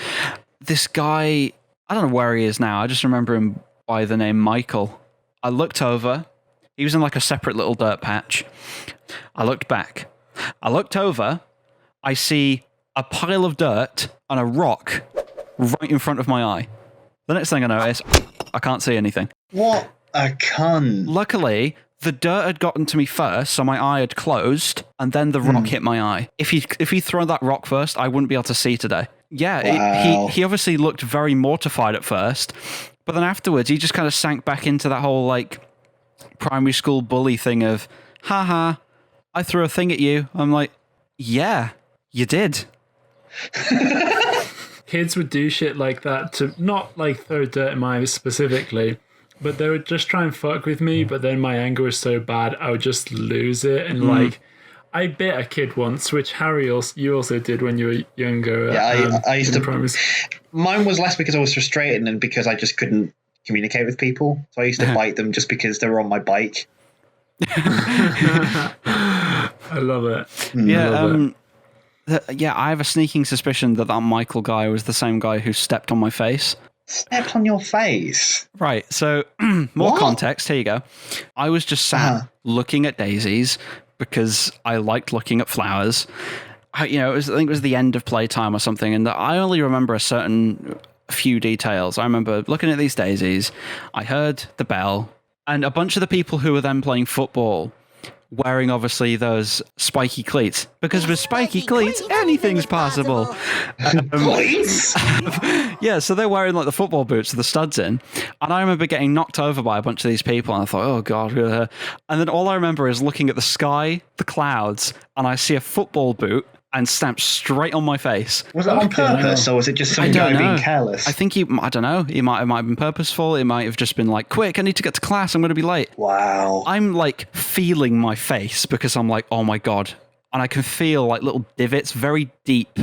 This guy, I don't know where he is now. I just remember him by the name Michael. I looked over. He was in like a separate little dirt patch. I looked back. I looked over. I see a pile of dirt and a rock right in front of my eye. The next thing I notice, I can't see anything. What a cunt. Luckily, the dirt had gotten to me first, so my eye had closed, and then the rock hit my eye. If he thrown that rock first, I wouldn't be able to see today. Yeah, he obviously looked very mortified at first, but then afterwards, he just kind of sank back into that whole, like, primary school bully thing of, haha, I threw a thing at you. I'm like, yeah, you did. Kids would do shit like that to not like throw dirt in my eyes specifically, but they would just try and fuck with me. But then my anger was so bad, I would just lose it. And like, I bit a kid once, which Harry, you also did when you were younger. Yeah, I used to. Primary. Mine was less because I was frustrated and because I just couldn't communicate with people. So I used to bite them just because they were on my bike. I love it. Yeah, I have a sneaking suspicion that Michael guy was the same guy who stepped on my face. Stepped on your face? Right, so more context, here you go. I was just sat looking at daisies because I liked looking at flowers. I think it was the end of playtime or something, and I only remember a certain few details. I remember looking at these daisies, I heard the bell, and a bunch of the people who were then playing football wearing obviously those spiky cleats, because with spiky cleats anything's possible. Cleats? Yeah, so they're wearing like the football boots with the studs in, and I remember getting knocked over by a bunch of these people, and I thought, oh god. And then all I remember is looking at the sky, the clouds, and I see a football boot and stamped straight on my face. Was it on purpose, or was it just some guy being careless? I think I don't know. It might have been purposeful. It might have just been like, quick, I need to get to class. I'm going to be late. Wow. I'm like feeling my face because I'm like, oh my god. And I can feel like little divots, very deep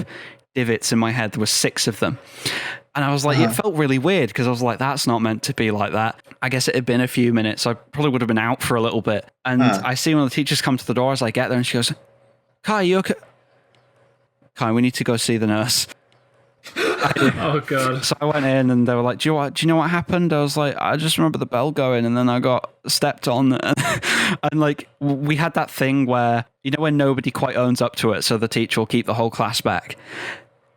divots in my head. There were 6 of them. And I was like, it felt really weird because I was like, that's not meant to be like that. I guess it had been a few minutes. I probably would have been out for a little bit. And I see one of the teachers come to the door as I get there, and she goes, Kai, you okay? Kai, we need to go see the nurse. Oh god. So I went in and they were like, do you know what happened? I was like, I just remember the bell going and then I got stepped on. And like, we had that thing where, when nobody quite owns up to it, so the teacher will keep the whole class back.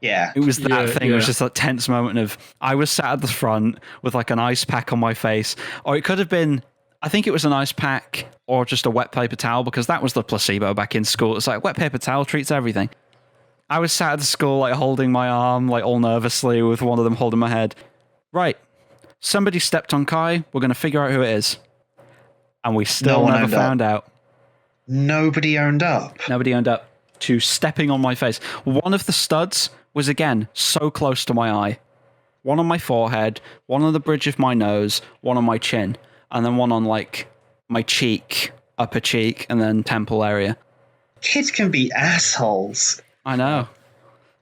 Yeah. It was that thing. It was just that tense moment of, I was sat at the front with like an ice pack on my face, or it could have been, I think it was an ice pack or just a wet paper towel, because that was the placebo back in school. It's like wet paper towel treats everything. I was sat at the school, like holding my arm, like all nervously, with one of them holding my head. Right, somebody stepped on Kai. We're going to figure out who it is, and we still never found out. Nobody owned up. Nobody owned up to stepping on my face. One of the studs was again so close to my eye. One on my forehead, one on the bridge of my nose, one on my chin, and then one on like my cheek, upper cheek, and then temple area. Kids can be assholes. I know.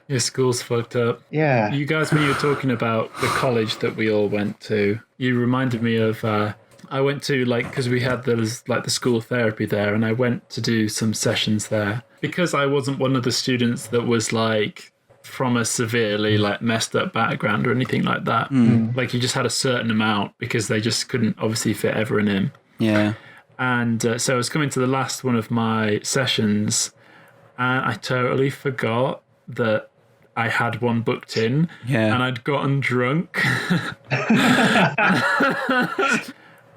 Your school's fucked up. Yeah. You guys, when you were talking about the college that we all went to, you reminded me of, I went to, like, because we had the school therapy there, and I went to do some sessions there. Because I wasn't one of the students that was, like, from a severely, like, messed up background or anything like that. Like, you just had a certain amount because they just couldn't, obviously, fit everyone in. Yeah. And so I was coming to the last one of my sessions, and I totally forgot that I had one booked in, and I'd gotten drunk.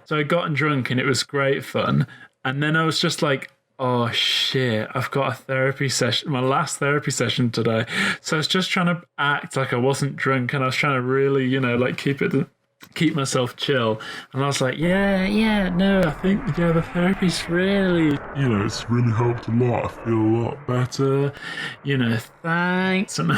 So I'd gotten drunk, and it was great fun. And then I was just like, oh shit, I've got a therapy session, my last therapy session today. So I was just trying to act like I wasn't drunk, and I was trying to really, like keep it keep myself chill. And I was like, no, I think the therapy's really, it's really helped a lot. I feel a lot better, thanks, and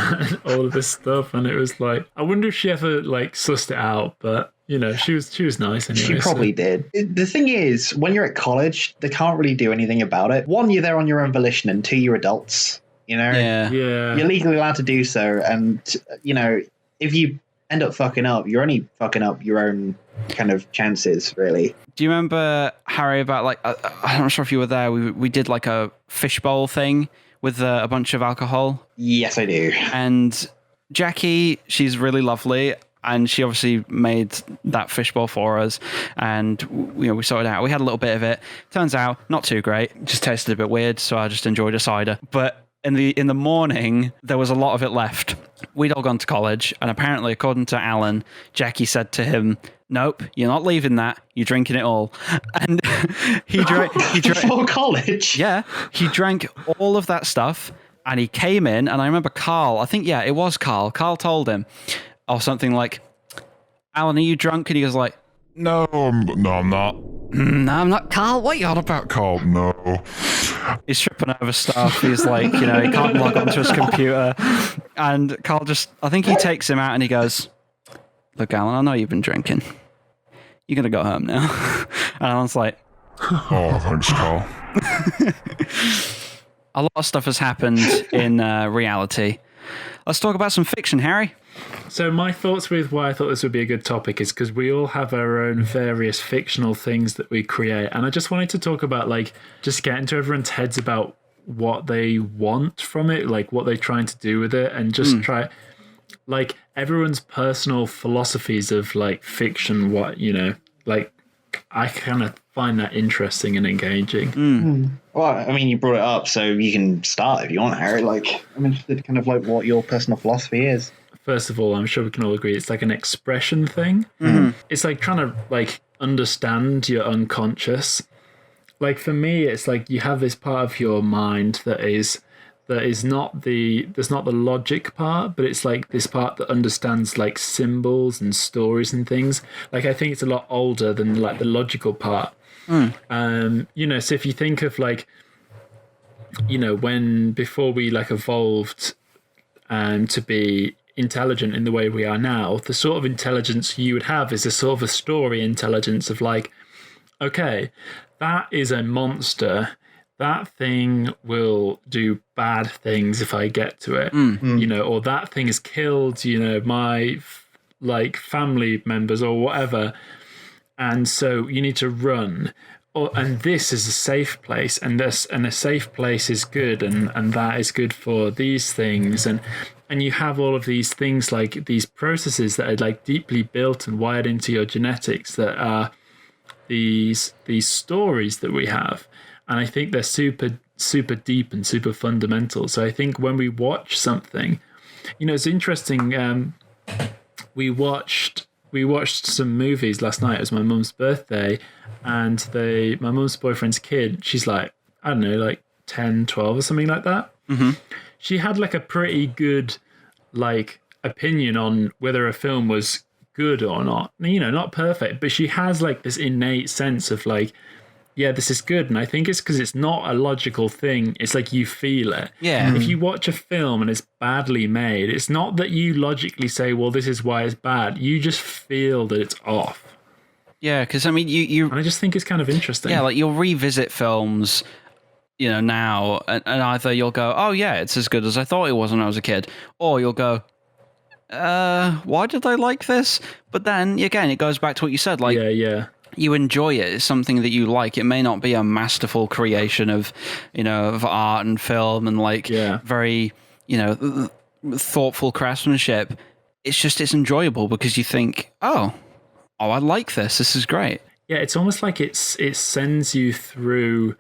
all of this stuff. And it was like, I wonder if she ever like sussed it out, but she was nice anyway. She probably did. The thing is, when you're at college, they can't really do anything about it. One, you're there on your own volition, and two, you're adults. Yeah. You're legally allowed to do so, and if you end up fucking up, you're only fucking up your own kind of chances, really. Do you remember, Harry, about like I'm not sure if you were there. We did like a fishbowl thing with a bunch of alcohol. Yes, I do. And Jackie, she's really lovely. And she obviously made that fishbowl for us, and we sorted it out. We had a little bit of it. Turns out, not too great. Just tasted a bit weird, so I just enjoyed a cider. But in the morning, there was a lot of it left. We'd all gone to college, and apparently, according to Alan, Jackie said to him, "Nope, you're not leaving that. You're drinking it all." And he drank before college. Yeah, he drank all of that stuff, and he came in, and I remember Carl. I think it was Carl. Carl told him. Or something like, "Alan, are you drunk?" And he goes like, No, I'm not. "No, I'm not." "Carl, what are you on about?" Carl, no. He's tripping over stuff. He's like, he can't log onto his computer. And Carl I think he takes him out and he goes, "Look, Alan, I know you've been drinking. You're going to go home now." And Alan's like, Oh, thanks, Carl. a lot of stuff has happened in reality. Let's talk about some fiction, Harry. So my thoughts with why I thought this would be a good topic is because we all have our own various fictional things that we create. And I just wanted to talk about, like, just get into everyone's heads about what they want from it, like what they're trying to do with it, and just try, like, everyone's personal philosophies of, like, fiction, like, I kind of find that interesting and engaging. Well, I mean, you brought it up, so you can start if you want, Harry. Like, I'm interested kind of like what your personal philosophy is. First of all, I'm sure we can all agree it's like an expression thing. It's like trying to like understand your unconscious. Like for me, it's like you have this part of your mind that is not the logic part, but it's like this part that understands like symbols and stories and things. Like I think it's a lot older than like the logical part. So if you think of like, when before we like evolved to be intelligent in the way we are now, the sort of intelligence you would have is a sort of a story intelligence of like, okay, that is a monster. That thing will do bad things if I get to it, or that thing has killed, my like family members or whatever. And so you need to run. And this is a safe place, and a safe place is good, and that is good for these things, and you have all of these things like these processes that are like deeply built and wired into your genetics that are these stories that we have, and I think they're super super deep and super fundamental. So I think when we watch something, it's interesting. We watched some movies last night. It was my mum's birthday, and my mum's boyfriend's kid, she's like, I don't know, like 10, 12 or something like that. She had like a pretty good like opinion on whether a film was good or not. Not perfect, but she has like this innate sense of like, yeah, this is good. And I think it's because it's not a logical thing. It's like you feel it. Yeah. If you watch a film and it's badly made, it's not that you logically say, well, this is why it's bad. You just feel that it's off. Yeah, because I mean, you and I just think it's kind of interesting. Yeah, like you'll revisit films, now, and either you'll go, oh yeah, it's as good as I thought it was when I was a kid, or you'll go, why did I like this? But then again, it goes back to what you said, like, yeah. You enjoy it. It's something that you like. It may not be a masterful creation of, of art and film and like very, thoughtful craftsmanship. It's enjoyable because you think, oh, I like this. This is great. Yeah, it's almost like it sends you through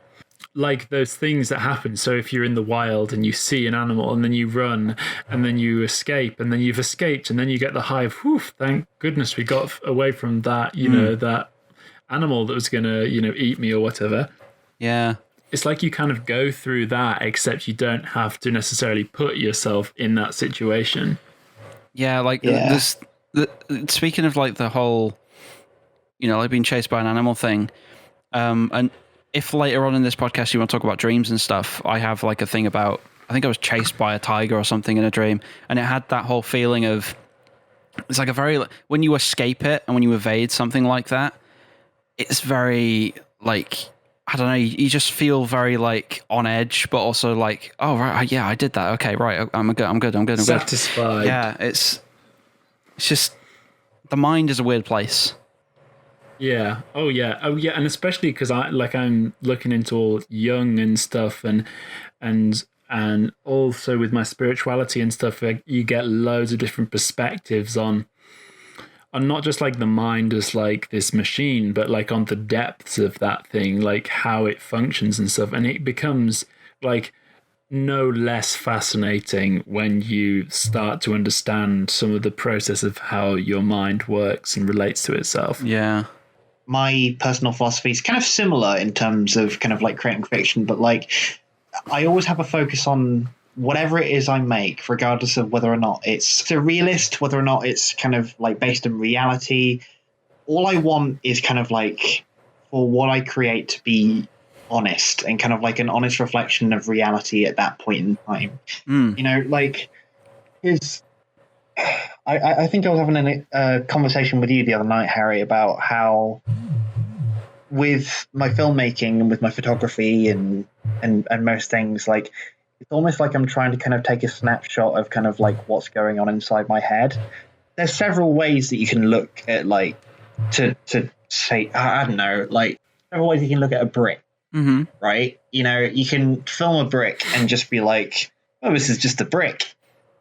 like those things that happen. So if you're in the wild and you see an animal and then you run and then you escape and then you've escaped and then you get the high of, whew, thank goodness we got away from that, that animal that was going to, eat me or whatever. Yeah. It's like you kind of go through that, except you don't have to necessarily put yourself in that situation. Yeah, like Speaking of like the whole, like being chased by an animal thing, and if later on in this podcast you want to talk about dreams and stuff, I have like a thing about, I think I was chased by a tiger or something in a dream, and it had that whole feeling of, it's like a very, when you escape it and when you evade something like that, it's very like, I don't know, you just feel very like on edge, but also like, oh right, yeah, I did that. Okay, right, I'm good. Satisfied. Yeah, it's just, the mind is a weird place. Yeah. Oh yeah. And especially because I'm looking into all Jung and stuff, and also with my spirituality and stuff, like, you get loads of different perspectives on not just like the mind as like this machine, but like on the depths of that thing, like how it functions and stuff, and it becomes like no less fascinating when you start to understand some of the process of how your mind works and relates to itself. Yeah. My personal philosophy is kind of similar in terms of kind of like creating fiction, but like I always have a focus on whatever it is I make, regardless of whether or not it's surrealist, whether or not it's kind of like based in reality. All I want is kind of like for what I create to be honest and kind of like an honest reflection of reality at that point in time. Like I think I was having a conversation with you the other night, Harry, about how with my filmmaking and with my photography and most things, like it's almost like I'm trying to kind of take a snapshot of kind of like what's going on inside my head. There's several ways that you can look at, like, to say, I don't know, like several ways you can look at a brick, right? You can film a brick and just be like, oh, this is just a brick.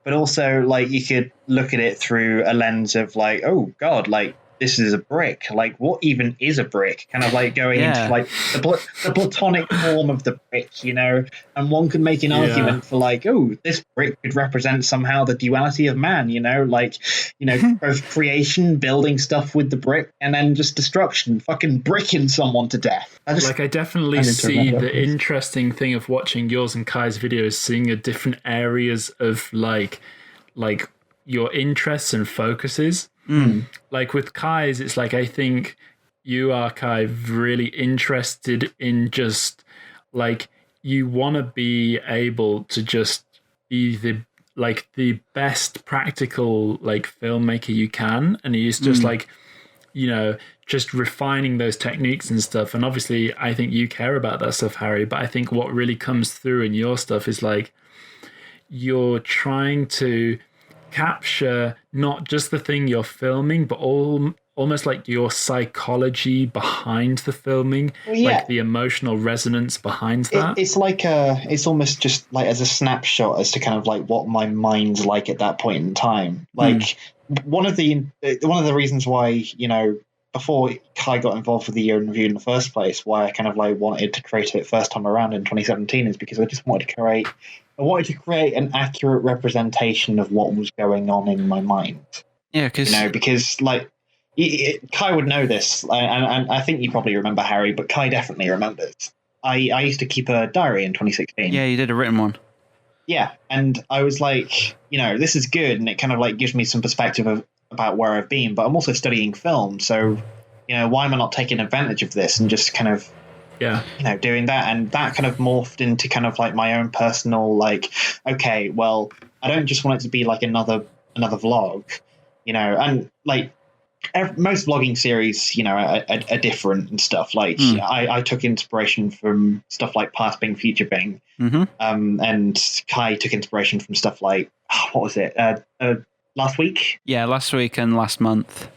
But also, like, you could look at it through a lens of like, oh God, like this is a brick. Like, what even is a brick? Kind of like going into like the platonic form of the brick, And one could make an argument for like, oh, this brick could represent somehow the duality of man, both creation, building stuff with the brick, and then just destruction, fucking bricking someone to death. I definitely see the interesting thing of watching yours and Kai's videos, seeing the different areas of like your interests and focuses. Like with Kai's, it's like, I think you are, Kai, really interested in just like, you want to be able to just be the best practical like filmmaker you can, and he's just like, just refining those techniques and stuff. And obviously I think you care about that stuff, Harry, but I think what really comes through in your stuff is like, you're trying to capture not just the thing you're filming, but almost like your psychology behind the filming, like the emotional resonance behind that. It's like it's almost just like as a snapshot as to kind of like what my mind's like at that point in time. Like one of the reasons why, before Kai got involved with the Year in Review in the first place, why I kind of like wanted to create it first time around in 2017 is because I just wanted to create an accurate representation of what was going on in my mind. Yeah, because like Kai would know this, and I think you probably remember, Harry, but Kai definitely remembers. I used to keep a diary in 2016. Yeah, you did a written one. Yeah, and I was like, this is good, and it kind of like gives me some perspective about where I've been, but I'm also studying film, so why am I not taking advantage of this and just kind of doing that? And that kind of morphed into kind of like my own personal, like, okay, well, I don't just want it to be like another vlog, and like most vlogging series, are different and stuff. Like I took inspiration from stuff like Past Bing, Future Bing, and Kai took inspiration from stuff like, what was it? Last week? Yeah, last week and last month.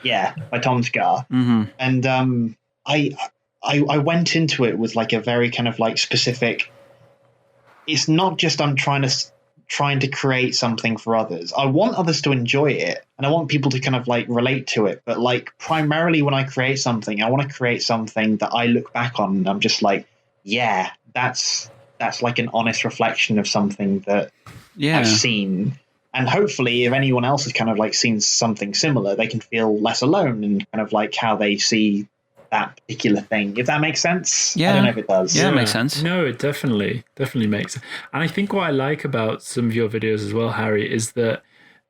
Yeah, by Tom Scar. And I went into it with like a very kind of like specific. It's not just I'm trying to create something for others. I want others to enjoy it, and I want people to kind of like relate to it. But like primarily when I create something, I want to create something that I look back on and I'm just like, yeah, that's like an honest reflection of something that I've seen. And hopefully if anyone else has kind of like seen something similar, they can feel less alone in kind of like how they see that particular thing, if that makes sense. I don't know if it does. Yeah, it makes sense. No, it definitely makes sense. And I think what I like about some of your videos as well, Harry, is that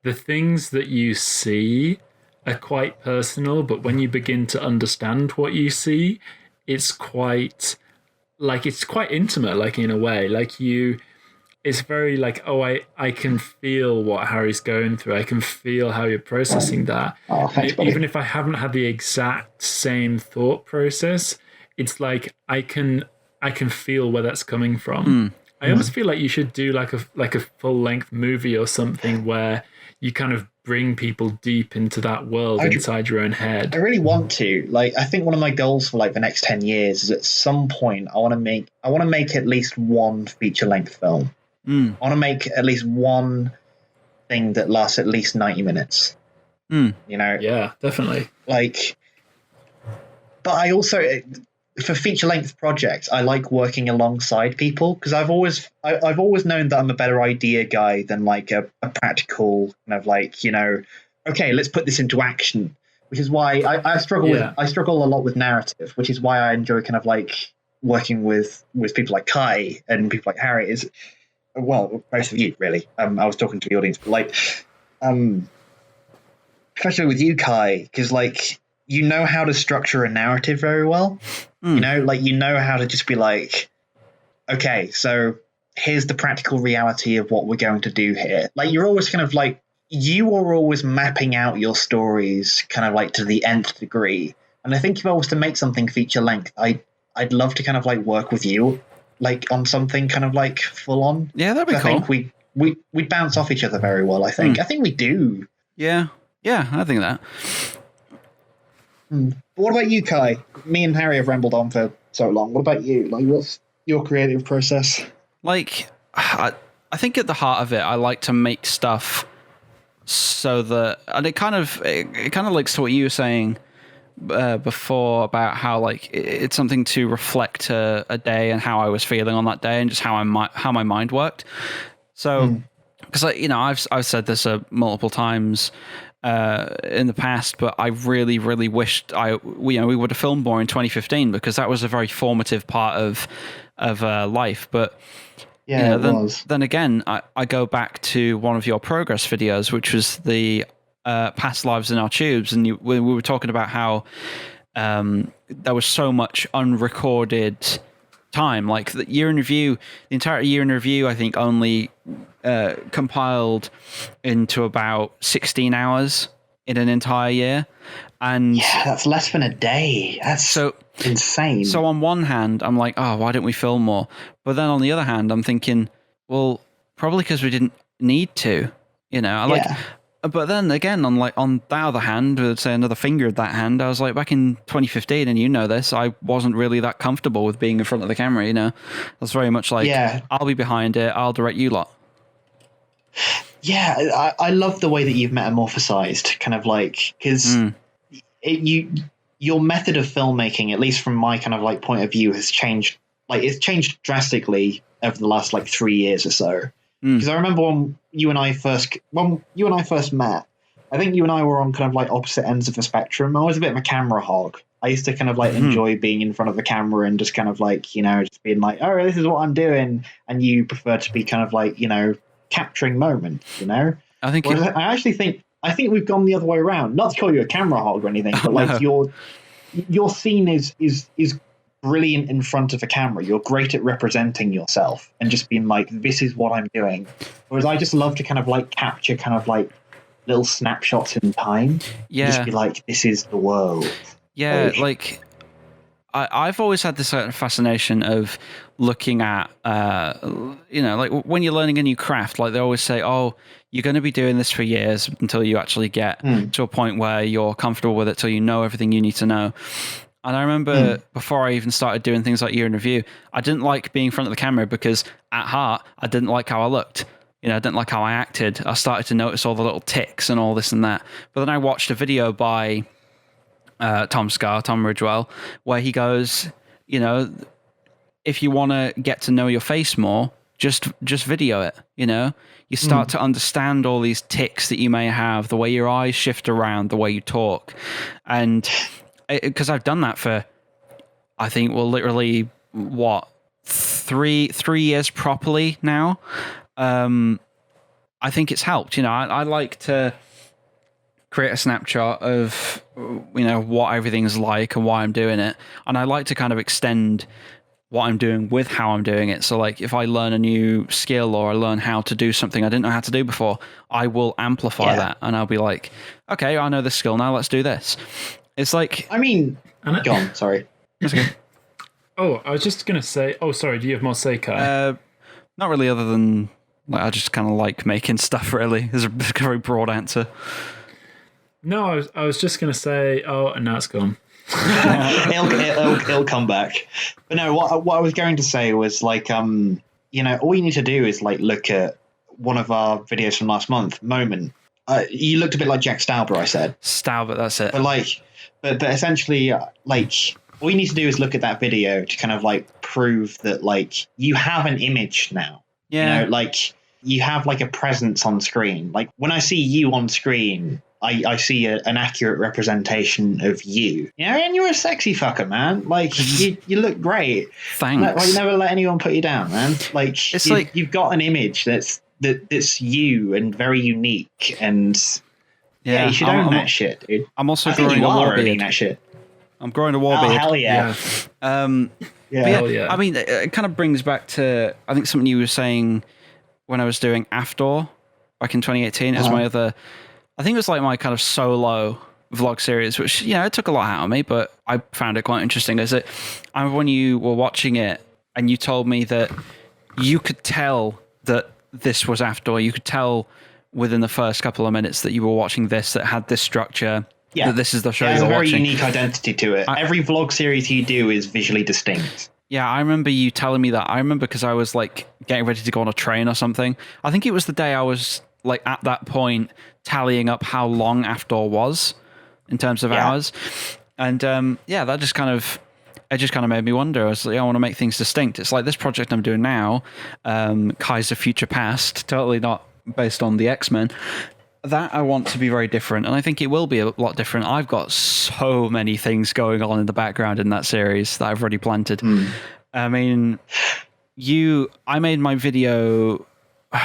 the things that you see are quite personal, but when you begin to understand what you see, it's quite intimate, like in a way. It's very like, oh, I can feel what Harry's going through. I can feel how you're processing that. Oh, thanks, buddy. Even if I haven't had the exact same thought process, it's like I can feel where that's coming from. I almost feel like you should do like a full length movie or something where you kind of bring people deep into that world inside your own head. I really want to. Like, I think one of my goals for like the next 10 years is at some point I want to make at least one feature length film. I want to make at least one thing that lasts at least 90 minutes. You know? Yeah, definitely. Like, but I also, for feature length projects, I like working alongside people because I've always known that I'm a better idea guy than like a practical kind of like, you know, okay, let's put this into action. Which is why I struggle I struggle a lot with narrative, which is why I enjoy kind of like working with people like Kai and people like Harry. Is, well, most of you really. I was talking to the audience, but like, especially with you, Kai, because like you know how to structure a narrative very well. You know, like you know how to just be like, okay, so here's the practical reality of what we're going to do here. Like you're always kind of like you are always mapping out your stories kind of like to the nth degree. And I think if I was to make something feature length, I'd love to kind of like work with you, like on something kind of like full on. Yeah, that'd be cool. I think we bounce off each other very well. I think we do. Yeah, I think that. But what about you, Kai? Me and Harry have rambled on for so long. What about you? Like, what's your creative process? Like, I think at the heart of it, I like to make stuff so that, and it kind of links to what you were saying before about how like it's something to reflect a day and how I was feeling on that day and just how my mind worked. So, because I've said this multiple times in the past, but I really, really wished we would have filmed more in 2015 because that was a very formative part of life. But yeah, then again, I go back to one of your progress videos, which was the past lives in our tubes, and we were talking about how there was so much unrecorded time. Like the entire year in review, I think only compiled into about 16 hours in an entire year. And yeah, that's less than a day. That's so insane. So on one hand, I'm like, oh, why don't we film more? But then on the other hand, I'm thinking, well, probably because we didn't need to, But then again, on the other hand, let's say another finger of that hand, I was like, back in 2015, and you know this, I wasn't really that comfortable with being in front of the camera, I was very much like, I'll be behind it, I'll direct you lot. Yeah, I love the way that you've metamorphosized, kind of like, because your method of filmmaking, at least from my kind of like point of view, has changed. Like, it's changed drastically over the last like 3 years or so. Because I remember when you and I first met, I think you and I were on kind of like opposite ends of the spectrum. I was a bit of a camera hog. I used to kind of like enjoy being in front of the camera and just kind of like, just being like, oh, this is what I'm doing. And you prefer to be kind of like, capturing moments, I think I think we've gone the other way around. Not to call you a camera hog or anything, but like your scene is brilliant in front of a camera. You're great at representing yourself and just being like, this is what I'm doing. Whereas I just love to kind of like capture kind of like little snapshots in time. Yeah. Just be like, this is the world. Yeah, like I've always had this certain fascination of looking at, like when you're learning a new craft, like they always say, oh, you're going to be doing this for years until you actually get to a point where you're comfortable with it, till you know everything you need to know. And I remember before I even started doing things like year in review, I didn't like being in front of the camera because at heart, I didn't like how I looked. I didn't like how I acted. I started to notice all the little tics and all this and that. But then I watched a video by Tom Ridgewell, where he goes, if you want to get to know your face more, just video it, You start to understand all these tics that you may have, the way your eyes shift around, the way you talk. And because I've done that for, I think, literally, 3 years properly now. I I think it's helped. I like to create a snapshot of what everything's like and why I'm doing it, and I like to kind of extend what I'm doing with how I'm doing it. So like if I learn a new skill or I learn how to do something I didn't know how to do before, I will amplify that, and I'll be like, okay, I know this skill now, let's do this. It's like, I mean, go on, sorry. That's okay. Oh, I was just going to say, sorry, do you have more to say, Kai? Not really, other than I just kind of like making stuff, really. There's a very broad answer. No, I was just going to say, and now it's gone. It'll come back. But no, what I was going to say was like, all you need to do is like look at one of our videos from last month, Moment. You looked a bit like Jack Stauber, I said. Stauber, that's it. But essentially, like, all you need to do is look at that video to kind of like prove that like you have an image now. Yeah. Like you have like a presence on screen. Like when I see you on screen, I see an accurate representation of you. And you're a sexy fucker, man. Like you look great. Thanks. Like never let anyone put you down, man. Like you've got an image that's you and very unique, and you should own that shit, dude. I'm also growing a war owning beard. that shit. I'm growing a war beard. Oh hell yeah! Yeah. I mean, it kind of brings back to I think something you were saying when I was doing After back in 2018. It was my other. I think it was like my kind of solo vlog series, which, it took a lot out of me, but I found it quite interesting. Is it? I remember when you were watching it and you told me that you could tell that this was After. You could tell within the first couple of minutes that you were watching this, that had this structure. Yeah. That this is the show you're watching. It has a very unique identity to it. Every vlog series you do is visually distinct. Yeah, I remember you telling me that. I remember because I was like getting ready to go on a train or something. I think it was the day I was like at that point tallying up how long After was in terms of hours. And that just kind of made me wonder. I was like, I want to make things distinct. It's like this project I'm doing now, Kaiser Future Past, totally not based on the X-Men. That I want to be very different, and I think it will be a lot different. I've got so many things going on in the background in that series that I've already planted. I mean, I made my video,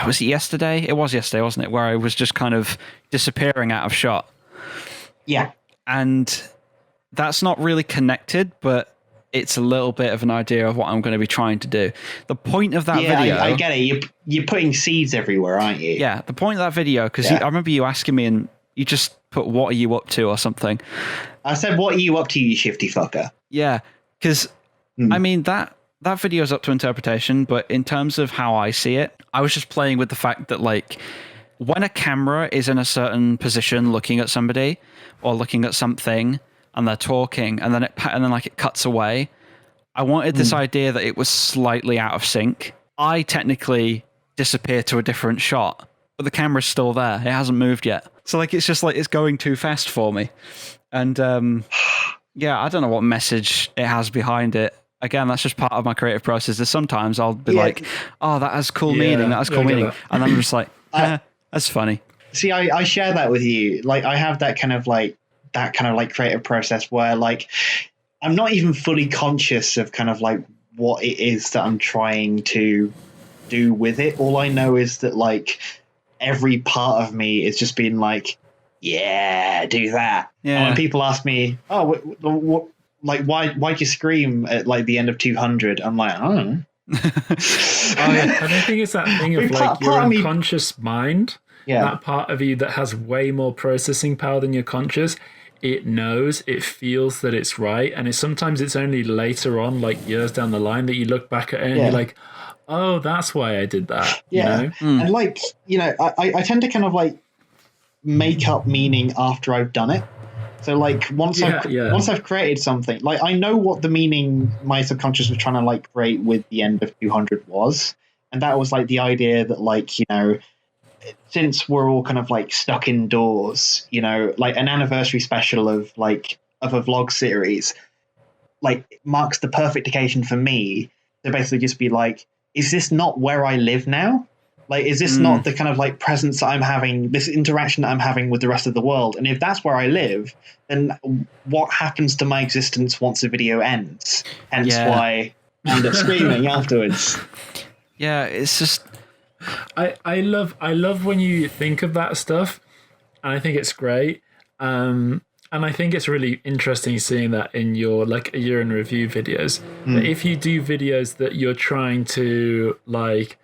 was it yesterday? It was yesterday, wasn't it? Where I was just kind of disappearing out of shot. Yeah. And that's not really connected, but it's a little bit of an idea of what I'm going to be trying to do. The point of that video... I get it. You're putting seeds everywhere, aren't you? Yeah, the point of that video, because I remember you asking me and you just put, what are you up to or something. I said, what are you up to, you shifty fucker? Yeah, because, I mean, that video is up to interpretation, but in terms of how I see it, I was just playing with the fact that, like, when a camera is in a certain position looking at somebody or looking at something, and they're talking, and then it cuts away. I wanted this idea that it was slightly out of sync. I technically disappear to a different shot, but the camera's still there. It hasn't moved yet. So like it's just like it's going too fast for me. And I don't know what message it has behind it. Again, that's just part of my creative process. There's sometimes I'll be like, oh, that has cool meaning. That has cool meaning. And I'm just like, that's funny. See, I share that with you. Like I have that kind of like creative process where like I'm not even fully conscious of kind of like what it is that I'm trying to do with it. All I know is that like every part of me is just being like, yeah, do that. Yeah. And when people ask me, what like why'd you scream at like the end of 200? I'm like, I don't know. I don't think it's that thing of like your unconscious mind. Yeah. That part of you that has way more processing power than your conscious. It knows, it feels that it's right, and sometimes it's only later on, like years down the line, that you look back at it and you're like, oh, that's why I did that. Yeah. You know? And like, I tend to kind of like make up meaning after I've done it. So like once I've created something, like I know what the meaning my subconscious was trying to like create with the end of 200 was, and that was like the idea that like, since we're all kind of like stuck indoors, like an anniversary special of a vlog series, like marks the perfect occasion for me to basically just be like, is this not where I live now? Like, is this not the kind of like presence that I'm having, this interaction that I'm having with the rest of the world? And if that's where I live, then what happens to my existence once the video ends? Hence why I end up screaming afterwards. Yeah, it's just, I love when you think of that stuff, and I think it's great. And I think it's really interesting seeing that in your like a year in review videos. But if you do videos that you're trying to like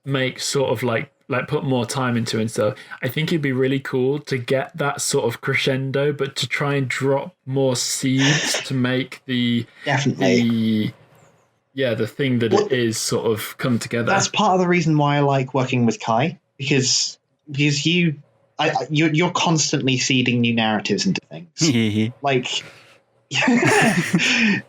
make sort of like put more time into and stuff, I think it'd be really cool to get that sort of crescendo, but to try and drop more seeds to make the Definitely. the thing that it is sort of come together. That's part of the reason why I like working with Kai, because you're constantly seeding new narratives into things.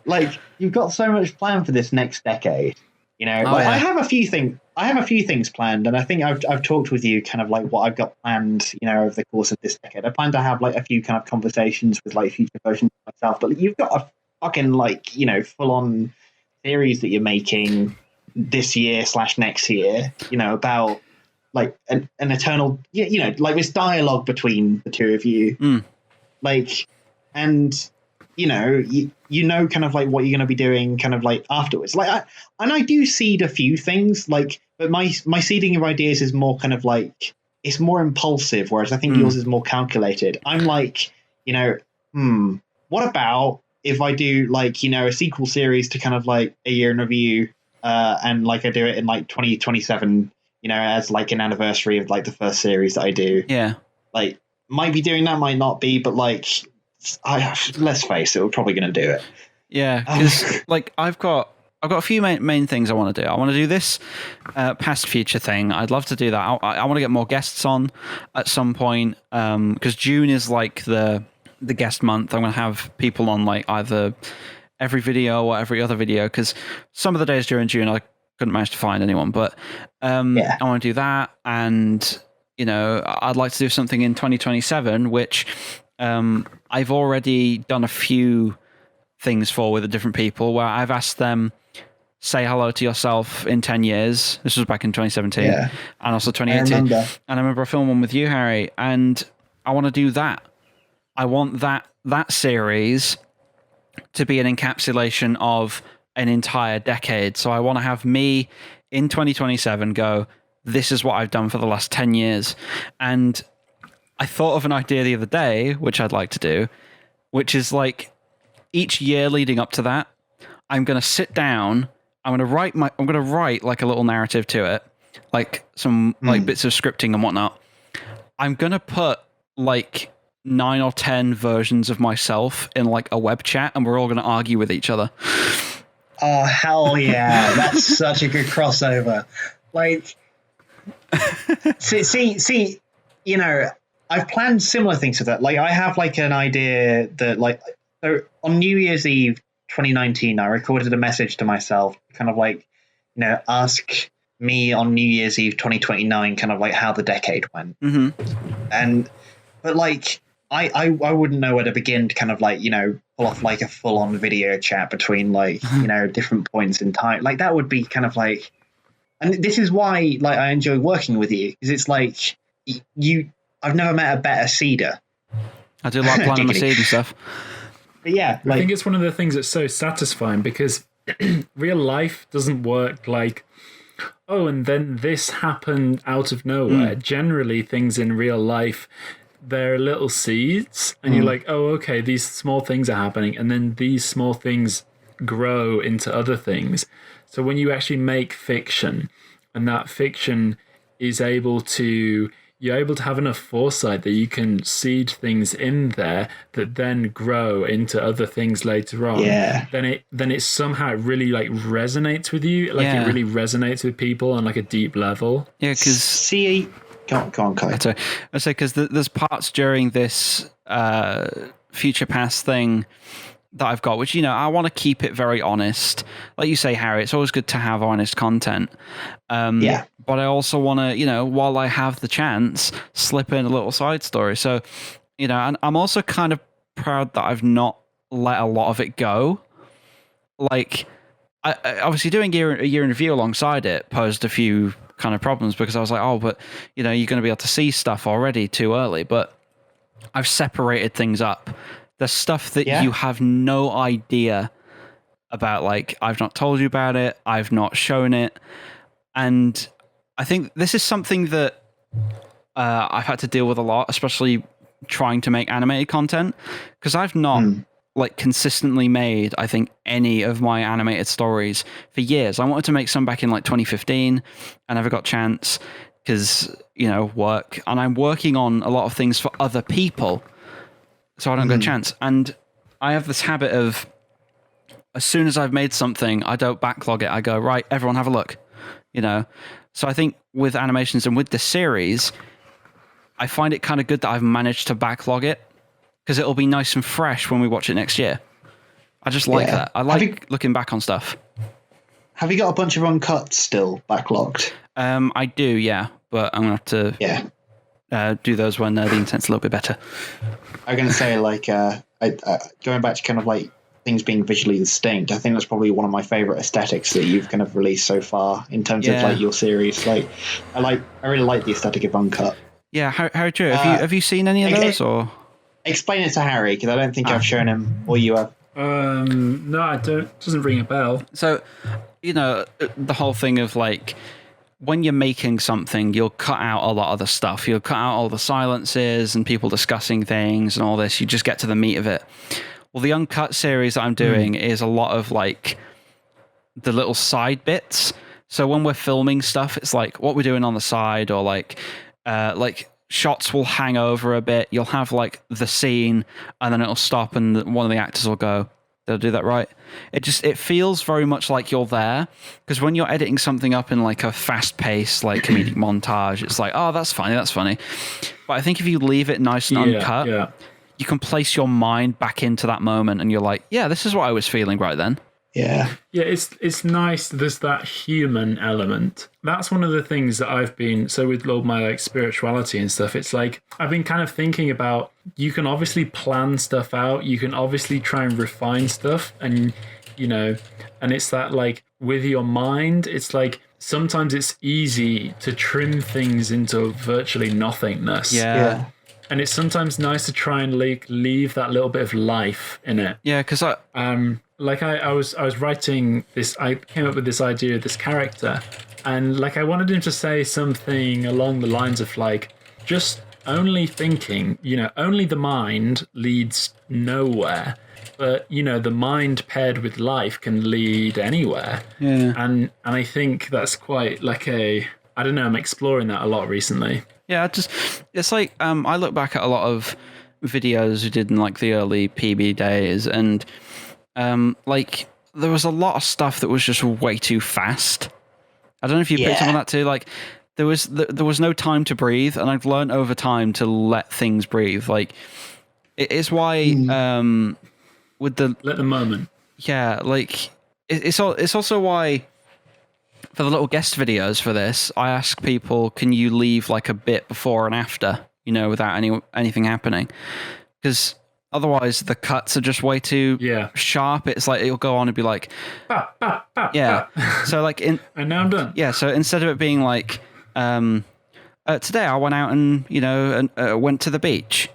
like you've got so much planned for this next decade. You know, I have a few things planned, and I think I've talked with you kind of like what I've got planned, you know, over the course of this decade. I plan to have like a few kind of conversations with like future versions of myself, but you've got a fucking like, you know, full on series that you're making this year / next year, you know, about like an eternal, you know, like this dialogue between the two of you, like, and you know kind of like what you're going to be doing kind of like afterwards. Like I do seed a few things, like, but my seeding of ideas is more kind of like, it's more impulsive, whereas I think yours is more calculated. I'm like, you know, what about if I do like, you know, a sequel series to kind of like a year in review, and like I do it in like 2027, you know, as like an anniversary of like the first series that I do. Yeah. Like, might be doing that, might not be, but like, let's face it, we're probably going to do it. Yeah, because like I've got a few main things I want to do. I want to do this past future thing. I'd love to do that. I want to get more guests on at some point, because June is like the guest month. I'm going to have people on like either every video or every other video, because some of the days during June I couldn't manage to find anyone, but I want to do that. And you know, I'd like to do something in 2027, which I've already done a few things for with the different people, where I've asked them, say hello to yourself in 10 years. This was back in 2017 and also 2018. And I remember I filmed one with you, Harry, and I want to do that. I want that series to be an encapsulation of an entire decade. So I want to have me in 2027 go, this is what I've done for the last 10 years. And I thought of an idea the other day, which I'd like to do, which is like each year leading up to that, I'm going to sit down, I'm going to write like a little narrative to it, like some like bits of scripting and whatnot. I'm going to put like 9 or 10 versions of myself in like a web chat, and we're all going to argue with each other. Oh, hell yeah. That's such a good crossover. Like, see, you know, I've planned similar things to that. Like, I have like an idea that like, so on New Year's Eve 2019, I recorded a message to myself, kind of like, you know, ask me on New Year's Eve 2029, kind of like how the decade went. But like, I wouldn't know where to begin to kind of like, you know, pull off like a full on video chat between like, you know, different points in time. Like that would be kind of like, and this is why like I enjoy working with you, because it's like I've never met a better seeder. I do like planning my seed and stuff. But yeah, like, I think it's one of the things that's so satisfying, because real life doesn't work like, oh, and then this happened out of nowhere. Generally, things in real life, they're little seeds, and you're like, oh, okay, these small things are happening, and then these small things grow into other things. So when you actually make fiction, and that fiction is you're able to have enough foresight that you can seed things in there that then grow into other things later on. Yeah. Then it somehow really like resonates with you. Like it really resonates with people on like a deep level. Yeah, because go on, Kai. I say because there's parts during this future past thing that I've got, which, you know, I want to keep it very honest. Like you say, Harry, it's always good to have honest content. But I also want to, you know, while I have the chance, slip in a little side story. So, you know, and I'm also kind of proud that I've not let a lot of it go. Like, I obviously doing a year in review alongside it posed a few kind of problems, because I was like, oh, but, you know, you're going to be able to see stuff already too early. But I've separated things up. There's stuff that you have no idea about. Like, I've not told you about it. I've not shown it. And I think this is something that I've had to deal with a lot, especially trying to make animated content, because I've not like consistently made, I think, any of my animated stories for years. I wanted to make some back in like 2015. I never got a chance because, work. And I'm working on a lot of things for other people, so I don't get a chance. And I have this habit of, as soon as I've made something, I don't backlog it. I go, right, everyone have a look, So I think with animations and with the series, I find it kind of good that I've managed to backlog it, because it'll be nice and fresh when we watch it next year. I just like that. I like looking back on stuff. Have you got a bunch of uncuts still backlogged? I do, yeah, but I'm going to have to do those when the intent's a little bit better. I'm going to say, going back to kind of like things being visually distinct, I think that's probably one of my favorite aesthetics that you've kind of released so far in terms of like your series. Like, I really like the aesthetic of uncut. Yeah, Harry Trewhitt, have you seen any of those? Or explain it to Harry, because I don't think I've shown him, or you have. No, I don't. Doesn't ring a bell. So, the whole thing of like, when you're making something, you'll cut out a lot of the stuff. You'll cut out all the silences and people discussing things and all this. You just get to the meat of it. Well, the uncut series that I'm doing is a lot of like the little side bits. So when we're filming stuff, it's like what we're doing on the side, or like shots will hang over a bit. You'll have like the scene, and then it'll stop, and one of the actors will go, "Did I do that right?" It feels very much like you're there, because when you're editing something up in like a fast-paced like comedic montage, it's like, oh, that's funny. But I think if you leave it nice and uncut, you can place your mind back into that moment, and you're like, yeah, this is what I was feeling right then. Yeah, it's nice. There's that human element. That's one of the things that I've been, so with all my like spirituality and stuff, it's like I've been kind of thinking about, you can obviously plan stuff out, you can obviously try and refine stuff, and and it's that like with your mind, it's like sometimes it's easy to trim things into virtually nothingness. Yeah. And it's sometimes nice to try and like leave that little bit of life in it. Yeah, because I was writing this, I came up with this idea of this character, and like I wanted him to say something along the lines of like, just only thinking, only the mind leads nowhere, but the mind paired with life can lead anywhere. Yeah. And I think that's quite like I don't know, I'm exploring that a lot recently. Yeah, it's like I look back at a lot of videos we did in like the early PB days, and like there was a lot of stuff that was just way too fast. I don't know if you picked up on that too. Like there was no time to breathe, and I've learned over time to let things breathe. Like it's why with the let the moment. Yeah, like it's also why, for the little guest videos for this, I ask people, can you leave like a bit before and after, without anything happening? Because otherwise the cuts are just way too sharp. It's like it'll go on and be like, So like and now I'm done. Yeah, so instead of it being like, today I went out and went to the beach,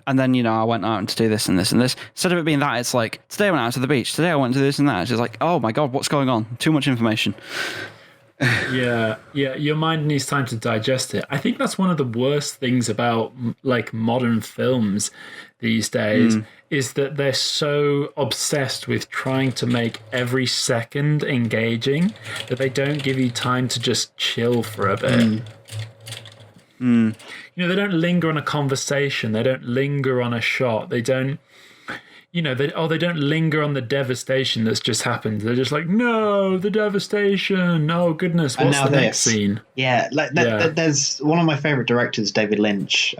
and then I went out to do this and this and this. Instead of it being that, it's like, today I went out to the beach. Today I went to this and that. It's just like, oh my god, what's going on? Too much information. Yeah. Your mind needs time to digest it. I think that's one of the worst things about like modern films these days is that they're so obsessed with trying to make every second engaging that they don't give you time to just chill for a bit. They don't linger on a conversation. They don't linger on a shot. They don't, they don't linger on the devastation that's just happened. They're just like, no, the devastation. Oh, goodness. What's the next scene? Yeah. There's one of my favorite directors, David Lynch.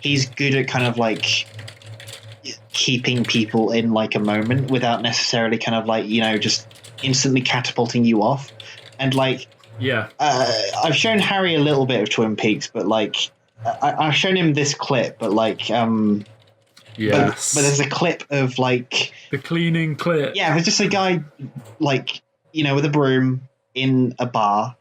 He's good at kind of like keeping people in like a moment without necessarily kind of like, just instantly catapulting you off. And like, I've shown Harry a little bit of Twin Peaks, but like I've shown him this clip, but like yes, but there's a clip of like the cleaning clip. Yeah, there's just a guy like with a broom in a bar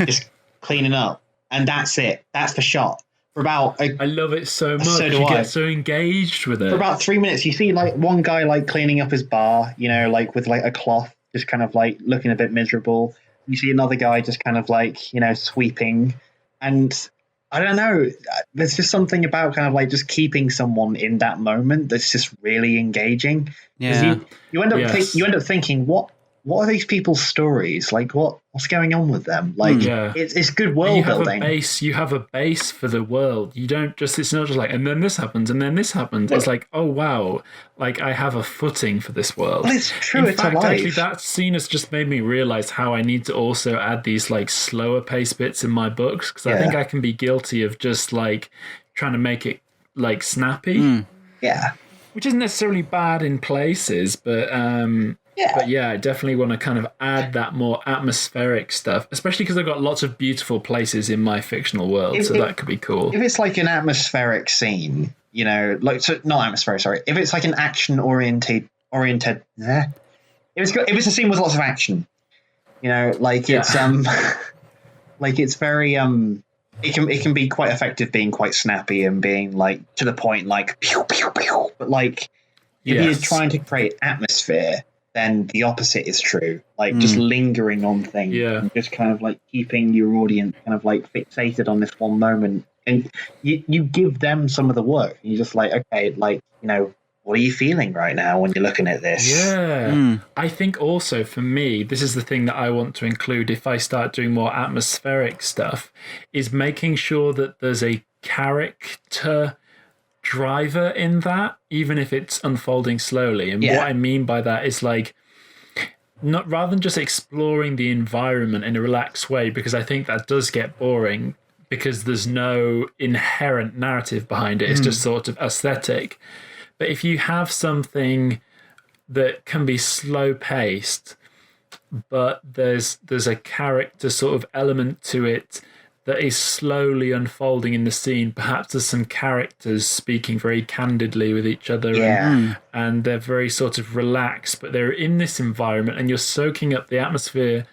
just cleaning up, and that's it. That's the shot. For about I love it so much. So do you I. get so engaged with it. For about 3 minutes, you see like one guy like cleaning up his bar, like with like a cloth, just kind of like looking a bit miserable. You see another guy just kind of like, you know, sweeping. And I don't know, there's just something about kind of like just keeping someone in that moment that's just really engaging. 'Cause Yeah. you end up Yes. you end up thinking, what are these people's stories? Like what's going on with them? Like Yeah. it's good And world you have building. you have a base for the world. You don't just, it's not just like, and then this happens, and then this happens. It's like, oh wow, like I have a footing for this world. Well, it's true, In it's fact, alive. actually, that scene has just made me realize how I need to also add these like slower pace bits in my books, because I think I can be guilty of just like trying to make it like snappy, Yeah. which isn't necessarily bad in places, but But yeah, I definitely want to kind of add that more atmospheric stuff, especially because I've got lots of beautiful places in my fictional world, so that could be cool. If it's like an atmospheric scene, you know, like not atmospheric, sorry. If it's like an action oriented, if it's a scene with lots of action, you know, like it's like it's very it can be quite effective being quite snappy and being like to the point, like pew pew pew. But like if you're trying to create atmosphere, then the opposite is true. Like just lingering on things and just kind of like keeping your audience kind of like fixated on this one moment. And you give them some of the work. You're just like, okay, like, you know, what are you feeling right now when you're looking at this? Yeah. I think also for me, this is the thing that I want to include if I start doing more atmospheric stuff, is making sure that there's a character driver in that, even if it's unfolding slowly. And what I mean by that is like, not rather than just exploring the environment in a relaxed way, because I think that does get boring because there's no inherent narrative behind it. It's just sort of aesthetic. But if you have something that can be slow paced, but there's a character sort of element to it that is slowly unfolding in the scene. Perhaps there's some characters speaking very candidly with each other, and they're very sort of relaxed, but they're in this environment and you're soaking up the atmosphere.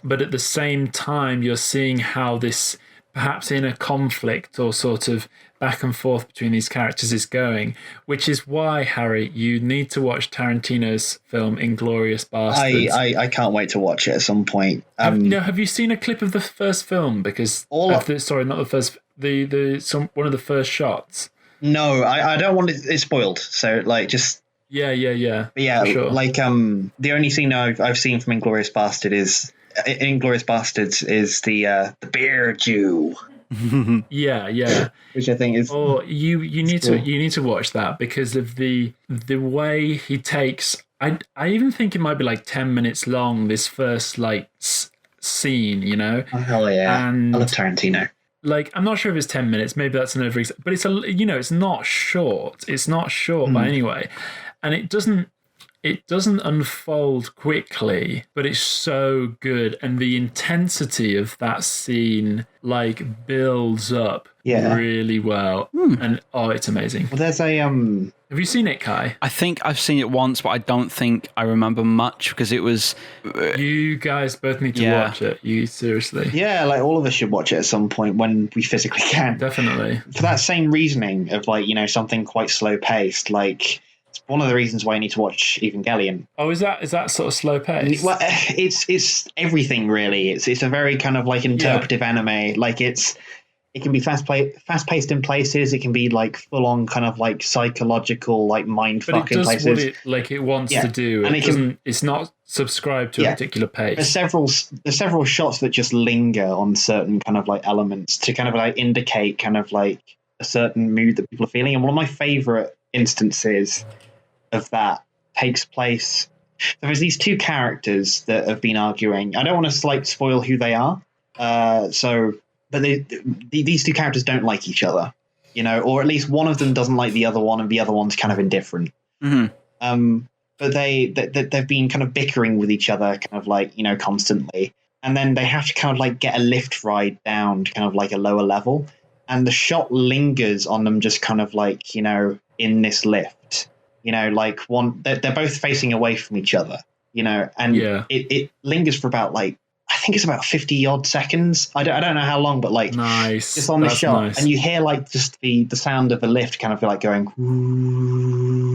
But at the same time, you're seeing how this perhaps inner conflict or sort of back and forth between these characters is going, which is why, Harry, you need to watch Tarantino's film Inglourious Basterds. I can't wait to watch it at some point. Have you seen a clip of the first film? Because one of the first shots. No, I don't want it spoiled. So like just yeah. But yeah, sure. like the only scene I've seen from Inglourious Basterds is the bear Jew. yeah, which I think is. Oh, you need to watch that because of the way he takes. I even think it might be like 10 minutes long. This first like scene, you know. Oh hell yeah! And I love Tarantino. Like, I'm not sure if it's 10 minutes. Maybe that's an over. But it's it's not short. It's not short by any way, and it doesn't unfold quickly, but it's so good, and the intensity of that scene like builds up really well, and it's amazing. Well, there's a Have you seen it, Kai? I think I've seen it once, but I don't think I remember much because it was. You guys both need to watch it. You seriously? Yeah, like all of us should watch it at some point when we physically can. Definitely. For that same reasoning of like, you know, something quite slow paced, like. It's one of the reasons why I need to watch Evangelion. Oh, is that sort of slow pace? Well, it's everything really. It's a very kind of like interpretive anime. Like it can be fast paced in places. It can be like full on kind of like psychological like mind fuck in places. But it does what it wants to do. And it's not subscribed to a particular pace. There's several shots that just linger on certain kind of like elements to kind of like indicate kind of like a certain mood that people are feeling. And one of my favorite instances of that takes place. So there's these two characters that have been arguing. I don't want to like spoil who they are. But these two characters don't like each other, you know, or at least one of them doesn't like the other one, and the other one's kind of indifferent. But they've been kind of bickering with each other, kind of like, you know, constantly, and then they have to kind of like get a lift ride down to kind of like a lower level, and the shot lingers on them just kind of like, you know, in this lift, you know, like they're both facing away from each other, you know, and it lingers for about like, I think it's about 50 odd seconds. I don't know how long, but like Nice. it's on the That's shot, nice. and you hear like just the sound of the lift kind of like going,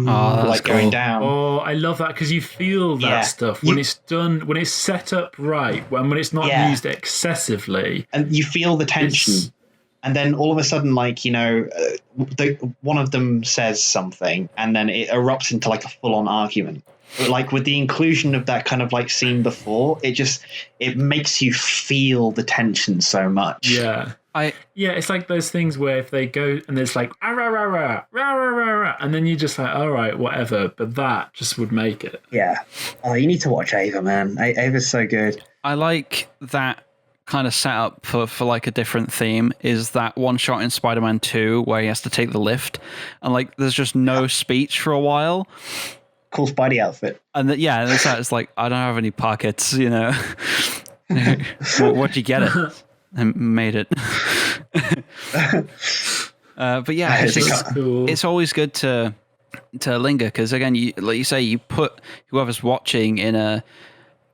that's like cool. going down. Oh, I love that because you feel that Yeah. stuff when it's done, when it's set up right, when it's not Yeah. used excessively. And you feel the tension. It's- And then all of a sudden, like, you know, one of them says something and then it erupts into like a full-on argument. But like with the inclusion of that kind of like scene before, it makes you feel the tension so much. Yeah. Yeah, it's like those things where if they go and there's like, "Ah, rah, rah, rah, rah, rah, rah, rah," and then you're just like, all right, whatever. But that just would make it. Yeah. Oh, you need to watch Ava, man. Ava's so good. I like that kind of setup for like a different theme is that one shot in Spider-Man 2 where he has to take the lift and like there's just no speech for a while. Cool Spidey outfit. And it's like, I don't have any pockets, you know. Where'd you get it? I made it. But yeah, it's always good to linger because again, like you say, you put whoever's watching in I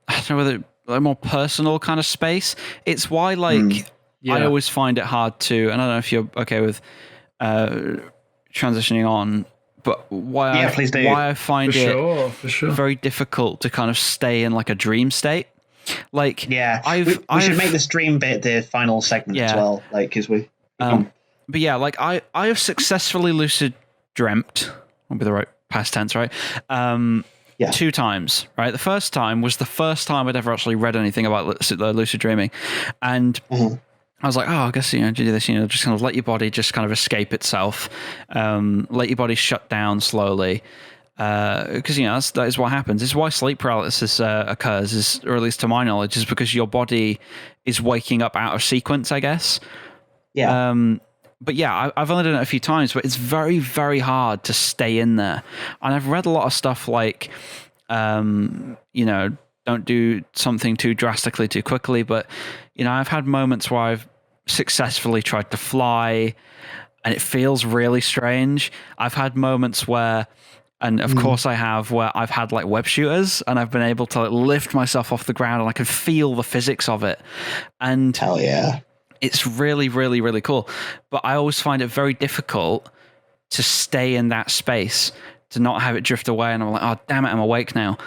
don't know whether a more personal kind of space. It's why I always find it hard to, and I don't know if you're okay with transitioning on, but why I find it very difficult to kind of stay in like a dream state. Like, we should make this dream bit the final segment as well, like because but yeah, like I have successfully lucid dreamt. Won't be the right past tense, right? 2 times, right? The first time was the first time I'd ever actually read anything about lucid dreaming, and I was like, oh, I guess you do this, just kind of let your body just kind of escape itself, let your body shut down slowly, because that is what happens. It's why sleep paralysis occurs, or at least to my knowledge, is because your body is waking up out of sequence, I guess. Yeah. But yeah, I've only done it a few times, but it's very, very hard to stay in there. And I've read a lot of stuff like, don't do something too drastically too quickly. But, I've had moments where I've successfully tried to fly and it feels really strange. I've had moments where, and of course I have, where I've had like web shooters and I've been able to like, lift myself off the ground and I can feel the physics of it. And hell yeah. It's really, really, really cool. But I always find it very difficult to stay in that space, to not have it drift away. And I'm like, oh, damn it, I'm awake now.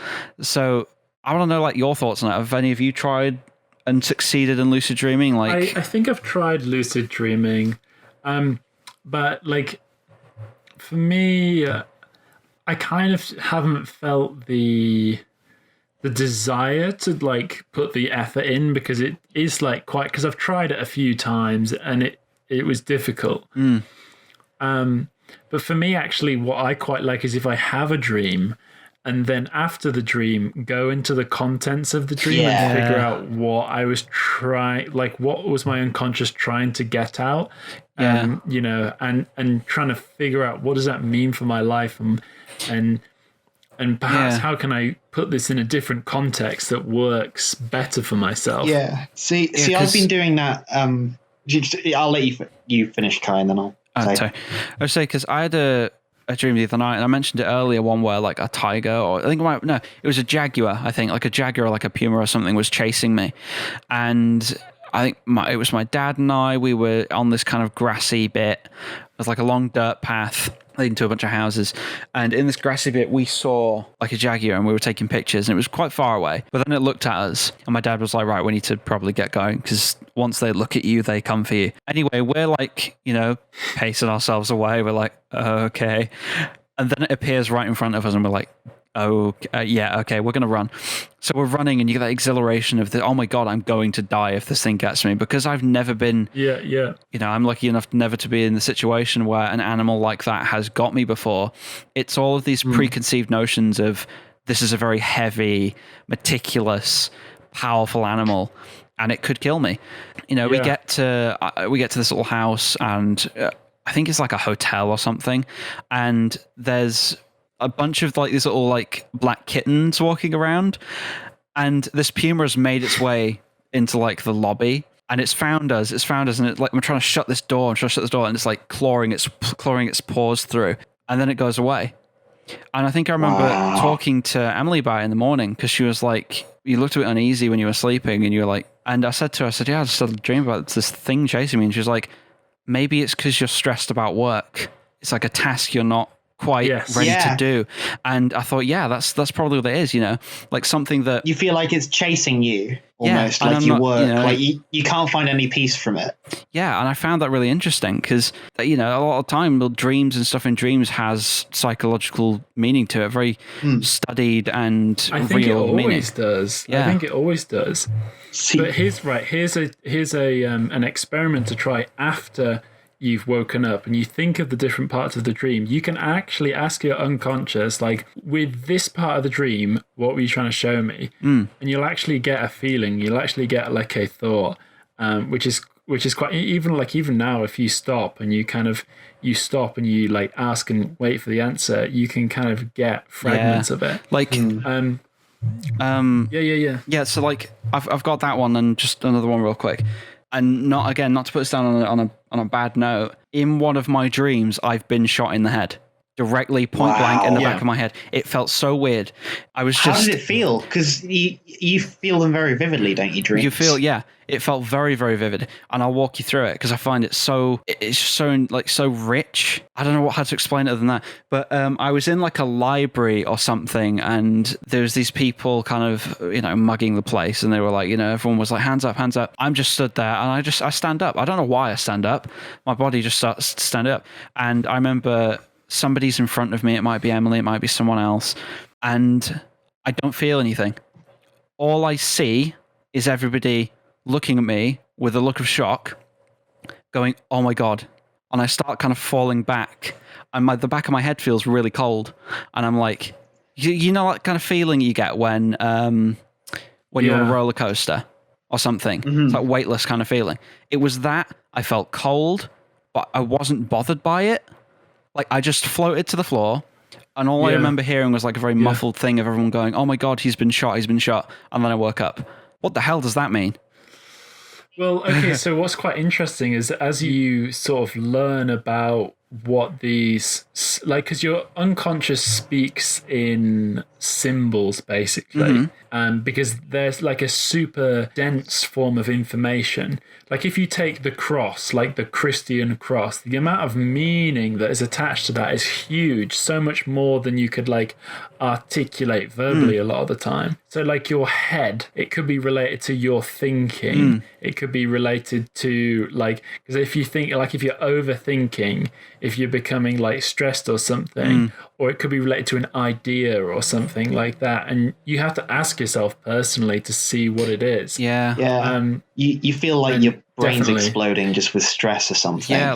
So I want to know like your thoughts on that. Have any of you tried and succeeded in lucid dreaming? Like, I think I've tried lucid dreaming. But like, for me, I kind of haven't felt the desire to like put the effort in because it is like quite, because I've tried it a few times and it was difficult. But for me, actually, what I quite like is if I have a dream and then after the dream, go into the contents of the dream and figure out what I was trying, like what was my unconscious trying to get out, and trying to figure out what does that mean for my life, and perhaps how can I put this in a different context that works better for myself. Yeah. See, I've been doing that. I'll let you finish, Kai, and then I'll say. Sorry. I would say because I had a dream the other night, and I mentioned it earlier. One where like a tiger, or it was a jaguar. I think like a jaguar, or like a puma or something, was chasing me, and I think it was my dad and I. We were on this kind of grassy bit. It was like a long dirt path leading to a bunch of houses, and in this grassy bit we saw like a jaguar and we were taking pictures, and it was quite far away, but then it looked at us and my dad was like, right, we need to probably get going because once they look at you they come for you. Anyway, we're like pacing ourselves away, we're like, okay, and then it appears right in front of us and we're like, okay, we're gonna run. So we're running and you get that exhilaration of oh my god, I'm going to die if this thing gets me, because I've never been I'm lucky enough never to be in the situation where an animal like that has got me before. It's all of these preconceived notions of this is a very heavy, meticulous, powerful animal and it could kill me. We get to this little house, and I think it's like a hotel or something, and there's a bunch of like these little like black kittens walking around, and this puma has made its way into like the lobby, and it's found us, and it's like, we're trying to shut this door, and it's like clawing its paws through, and then it goes away. And I think I remember Wow. talking to Emily about it in the morning because she was like, you looked a bit uneasy when you were sleeping, and you were like, and I said to her, I said, yeah, I just had a dream about this thing chasing me. And she was like, maybe it's because you're stressed about work. It's like a task you're not quite Yes. ready Yeah. to do. And I thought, yeah, that's probably what it is, you know, like something that You feel like it's chasing you Yeah, almost, and like I'm your not, work. you know, like you can't find any peace from it. yeah, and I found that really interesting because, you know, a lot of time, well, dreams and stuff in dreams has psychological meaning to it, very studied and I think it real meaning. always does. Yeah. I think it always does. See, But here's a an experiment to try after you've woken up and you think of the different parts of the dream. You can actually ask your unconscious, like, with this part of the dream, what were you trying to show me? And you'll actually get a feeling. You'll actually get like a thought, which is quite, even now, if you stop and you stop and you like ask and wait for the answer, you can kind of get fragments of it. Like, Yeah. so like I've got that one and just another one real quick. And not to put us down on a bad note. In one of my dreams, I've been shot in the head, directly point blank in the back of my head. It felt so weird. I was how just. did it feel? Because you feel them very vividly, don't you? Dreams. You feel, yeah. It felt very, very vivid, and I'll walk you through it because I find it so. It's so like so rich. I don't know how to explain it other than that. But I was in like a library or something, and there was these people kind of mugging the place, and they were like, everyone was like, hands up, hands up. I'm just stood there, and I stand up. I don't know why I stand up. My body just starts to stand up, and I remember somebody's in front of me. It might be Emily. It might be someone else, and I don't feel anything. All I see is everybody looking at me with a look of shock, going, oh my God. And I start kind of falling back, and the back of my head feels really cold. And I'm like, you know that kind of feeling you get when you're on a roller coaster or something? It's like weightless kind of feeling. It was that. I felt cold, but I wasn't bothered by it. Like, I just floated to the floor, and all I remember hearing was like a very muffled thing of everyone going, oh my God, he's been shot. And then I woke up. What the hell does that mean? Well, okay, so what's quite interesting is that as you sort of learn about what these, like, because your unconscious speaks in symbols, basically, because there's like a super dense form of information. Like, if you take the cross, like the Christian cross, the amount of meaning that is attached to that is huge, so much more than you could like articulate verbally a lot of the time. So like your head, it could be related to your thinking. It could be related to like, because if you think, like, if you're overthinking, if you're becoming like stressed or something, or it could be related to an idea or something like that. And you have to ask yourself personally to see what it is. Yeah. Yeah. You feel like your brain's definitely exploding just with stress or something. Yeah,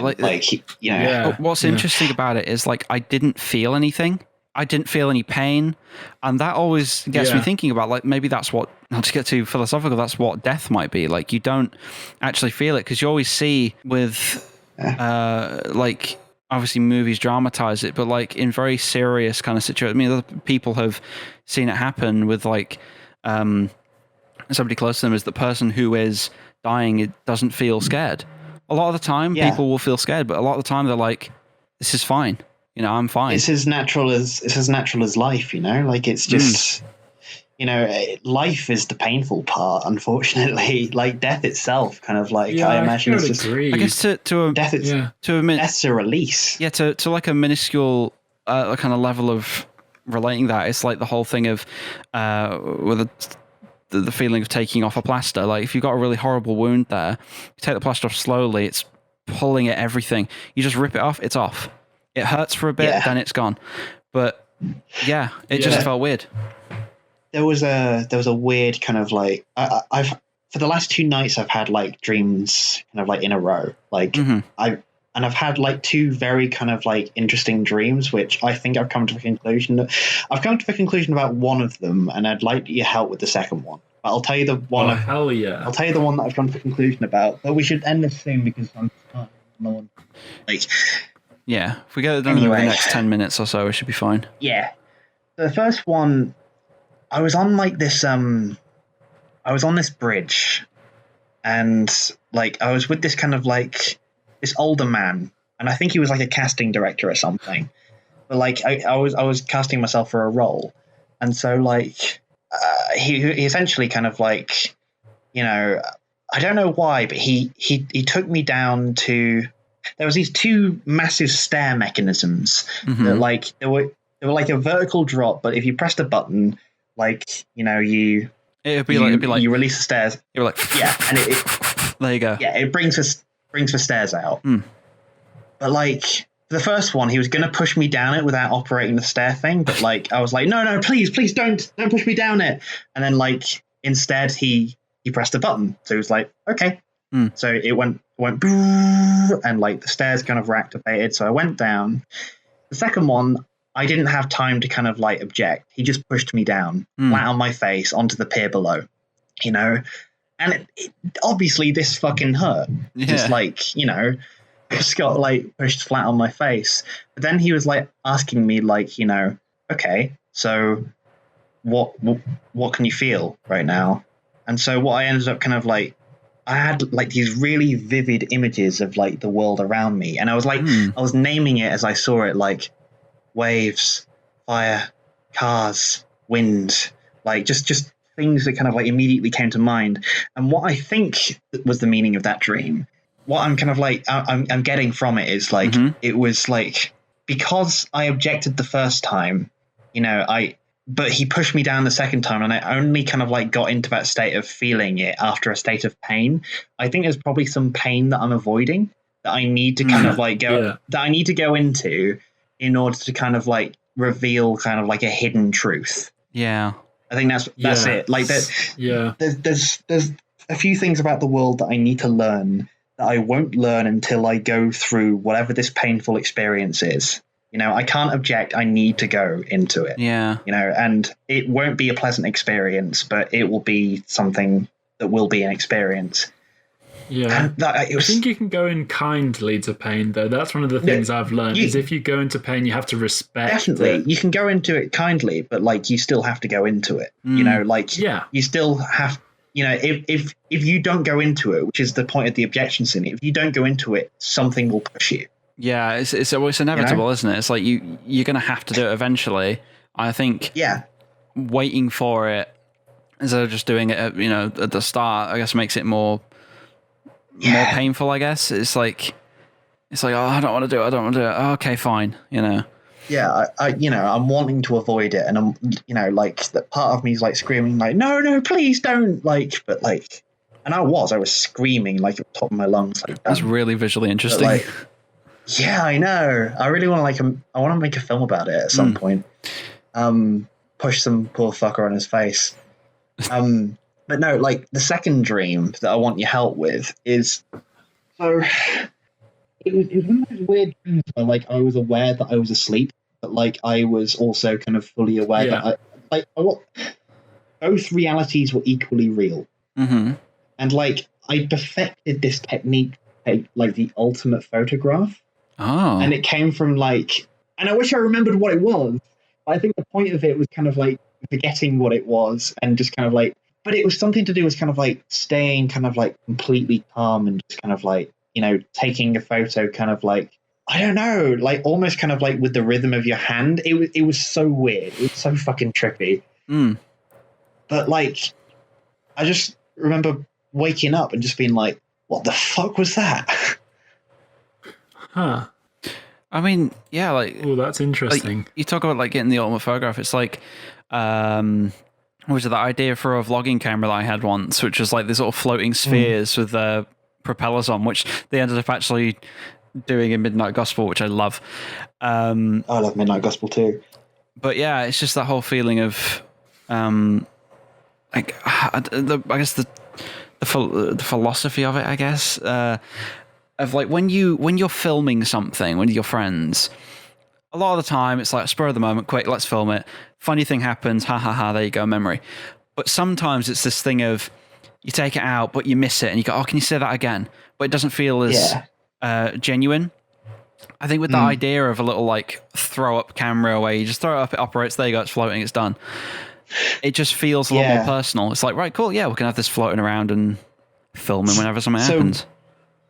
Yeah. What's interesting about it is, like, I didn't feel anything. I didn't feel any pain. And that always gets me thinking about, like, maybe that's what, not to get too philosophical, that's what death might be. Like, you don't actually feel it, because you always see with, like, obviously movies dramatize it, but like in very serious kind of situations. I mean, other people have seen it happen with like somebody close to them is the person who is dying. It doesn't feel scared. A lot of the time, people will feel scared, but a lot of the time they're like, "This is fine. I'm fine." It's as natural as life. Like it's just. Life is the painful part, unfortunately. Like death itself, kind of like I imagine it's just. agree. I guess Death's a release. Yeah, to like a minuscule kind of level of relating that, it's like the whole thing of with the feeling of taking off a plaster. Like if you've got a really horrible wound there, you take the plaster off slowly. It's pulling at everything. You just rip it off. It's off. It hurts for a bit, then it's gone. But yeah, it just felt weird. There was a weird kind of like I've for the last 2 nights I've had like dreams kind of like in a row. Like I've had like 2 very kind of like interesting dreams, which I think I've come to a conclusion. I've come to the conclusion about one of them, and I'd like your help with the second one. But I'll tell you the one. Oh, hell yeah! I'll tell you the one that I've come to a conclusion about. But we should end this soon because I'm no one. Like, yeah, if we get it done in the next 10 minutes or so, we should be fine. Yeah, the first one. I was on like this I was on this bridge, and like I was with this kind of like this older man, and I think he was like a casting director or something. but like I was casting myself for a role, and so like he essentially kind of like, you know, I don't know why, but he took me down to, there was these two massive stair mechanisms that like they were like a vertical drop, but if you pressed a button, like, you know, it'd be like you release the stairs. You're like, yeah, and it there you go. Yeah, it brings the stairs out. But like the first one, he was going to push me down it without operating the stair thing, but like I was like, no, please don't push me down it. And then like instead he pressed a button, so he was like, okay. So it went and like the stairs kind of were activated. So I went down. The second one, I didn't have time to kind of like object. He just pushed me down flat on my face onto the pier below, you know. And it obviously this fucking hurt. Just like, you know, just got like pushed flat on my face. But then he was like asking me like, you know, okay, so what can you feel right now? And so what I ended up kind of like, I had like these really vivid images of like the world around me, and I was like, I was naming it as I saw it, like waves, fire, cars, wind, like just things that kind of like immediately came to mind. And what I think was the meaning of that dream, what I'm kind of like I'm getting from it is like it was like, because I objected the first time, you know, but he pushed me down the second time, and I only kind of like got into that state of feeling it after a state of pain. I think there's probably some pain that I'm avoiding that I need to kind of like that I need to go into in order to kind of like reveal kind of like a hidden truth. Yeah. I think that's it. Like there's a few things about the world that I need to learn that I won't learn until I go through whatever this painful experience is. You know, I can't object. I need to go into it. Yeah. You know, and it won't be a pleasant experience, but it will be something that will be an experience. Yeah. I think you can go in kindly to pain, though. That's one of the things I've learned, is if you go into pain, you have to respect Definitely. it. You can go into it kindly, but like you still have to go into it. You know, like you still have, you know, if you don't go into it, which is the point of the objection scene, if you don't go into it, something will push you. Yeah, it's inevitable, you know? Isn't it? It's like you're going to have to do it eventually. I think waiting for it instead of just doing it at, you know, at the start, I guess makes it more painful, I guess. It's like, oh, I don't want to do it. Oh, okay, fine, you know. Yeah, I you know, I'm wanting to avoid it, and I'm, you know, like that part of me is like screaming like, no, please don't, like, but like, and I was screaming like at the top of my lungs. Like, that's really visually interesting. Like, yeah, I know. I really want to I want to make a film about it at some point. Push some poor fucker on his face. But no, like the second dream that I want your help with is, so it was one of those weird dreams where like I was aware that I was asleep, but like I was also kind of fully aware that both realities were equally real. And like I perfected this technique, like the ultimate photograph. Oh. And it came from like, and I wish I remembered what it was, but I think the point of it was kind of like forgetting what it was and just kind of like, but it was something to do with kind of like staying kind of like completely calm and just kind of like, you know, taking a photo kind of like, I don't know, like almost kind of like with the rhythm of your hand. It was so weird. It was so fucking trippy. But like, I just remember waking up and just being like, what the fuck was that? Huh. I mean, yeah, like... Oh, that's interesting. Like, you talk about, like, getting the ultimate photograph. It's like, what was it, that idea for a vlogging camera that I had once, which was, like, these little floating spheres with propellers on, which they ended up actually doing in Midnight Gospel, which I love. I love Midnight Gospel, too. But, yeah, it's just that whole feeling of, like, I guess the philosophy of it, I guess, of like when you're filming something with your friends, a lot of the time it's like spur of the moment, quick, let's film it. Funny thing happens, ha ha ha, there you go, memory. But sometimes it's this thing of you take it out, but you miss it, and you go, oh, can you say that again? But it doesn't feel as genuine. I think with the idea of a little like throw up camera where you just throw it up, it operates, there you go, it's floating, it's done. It just feels a lot more personal. It's like, right, cool, yeah, we can have this floating around and filming whenever something happens.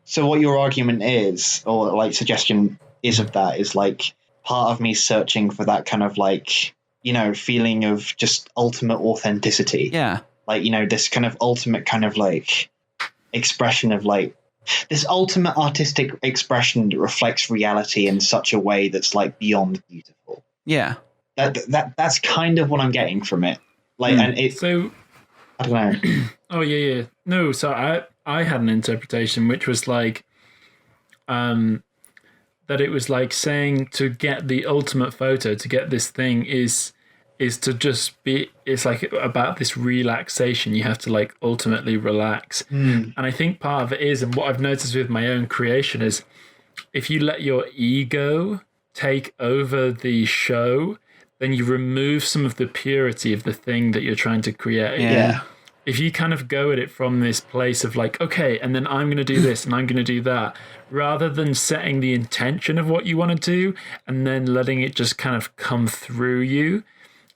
So what your argument is, or like suggestion is of that, is like part of me searching for that kind of like, feeling of just ultimate authenticity. Yeah. Like, this kind of ultimate kind of like expression of like this ultimate artistic expression that reflects reality in such a way that's like beyond beautiful. Yeah. That's kind of what I'm getting from it. Like, and it. So I don't know. Oh yeah. No, so I had an interpretation which was like, that it was like saying to get the ultimate photo, to get this thing is to just be, it's like about this relaxation. You have to like ultimately relax. And I think part of it is, and what I've noticed with my own creation is, if you let your ego take over the show, then you remove some of the purity of the thing that you're trying to create. Yeah. If you kind of go at it from this place of like, okay, and then I'm going to do this and I'm going to do that, rather than setting the intention of what you want to do and then letting it just kind of come through you.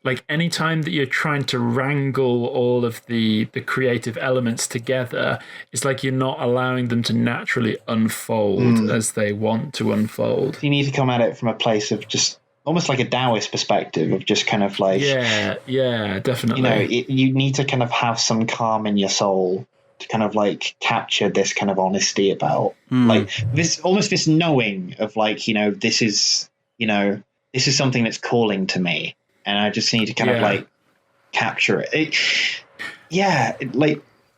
Like anytime that you're trying to wrangle all of the creative elements together, it's like you're not allowing them to naturally unfold as they want to unfold. You need to come at it from a place of just almost like a Taoist perspective of just kind of like... Yeah, definitely. You need to kind of have some calm in your soul to kind of like capture this kind of honesty about like this knowing of like, this is something that's calling to me. And I just need to kind of like capture it.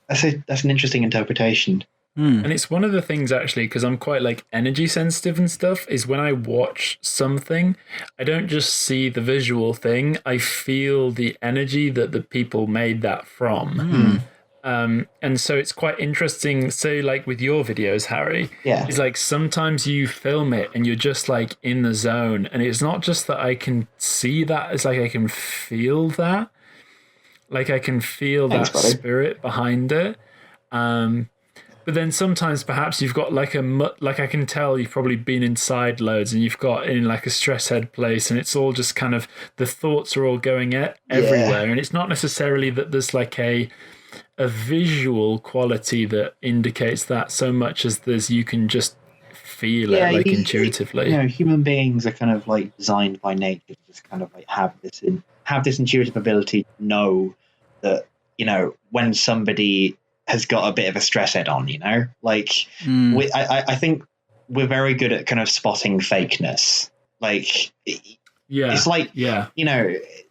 That's an interesting interpretation. And it's one of the things actually, because I'm quite like energy sensitive and stuff, is when I watch something, I don't just see the visual thing, I feel the energy that the people made that from. And so it's quite interesting. So like with your videos, Harry, it's like sometimes you film it and you're just like in the zone, and it's not just that I can see that, it's like I can feel that. Like I can feel that spirit behind it. But then sometimes perhaps you've got like I can tell you've probably been inside loads and you've got in like a stress head place, and it's all just kind of, the thoughts are all going everywhere. And it's not necessarily that there's like a visual quality that indicates that so much as you can just feel it like intuitively. Human beings are kind of like designed by nature to just kind of like have this intuitive ability to know that, when somebody has got a bit of a stress head on, I think we're very good at kind of spotting fakeness. Like, it's like,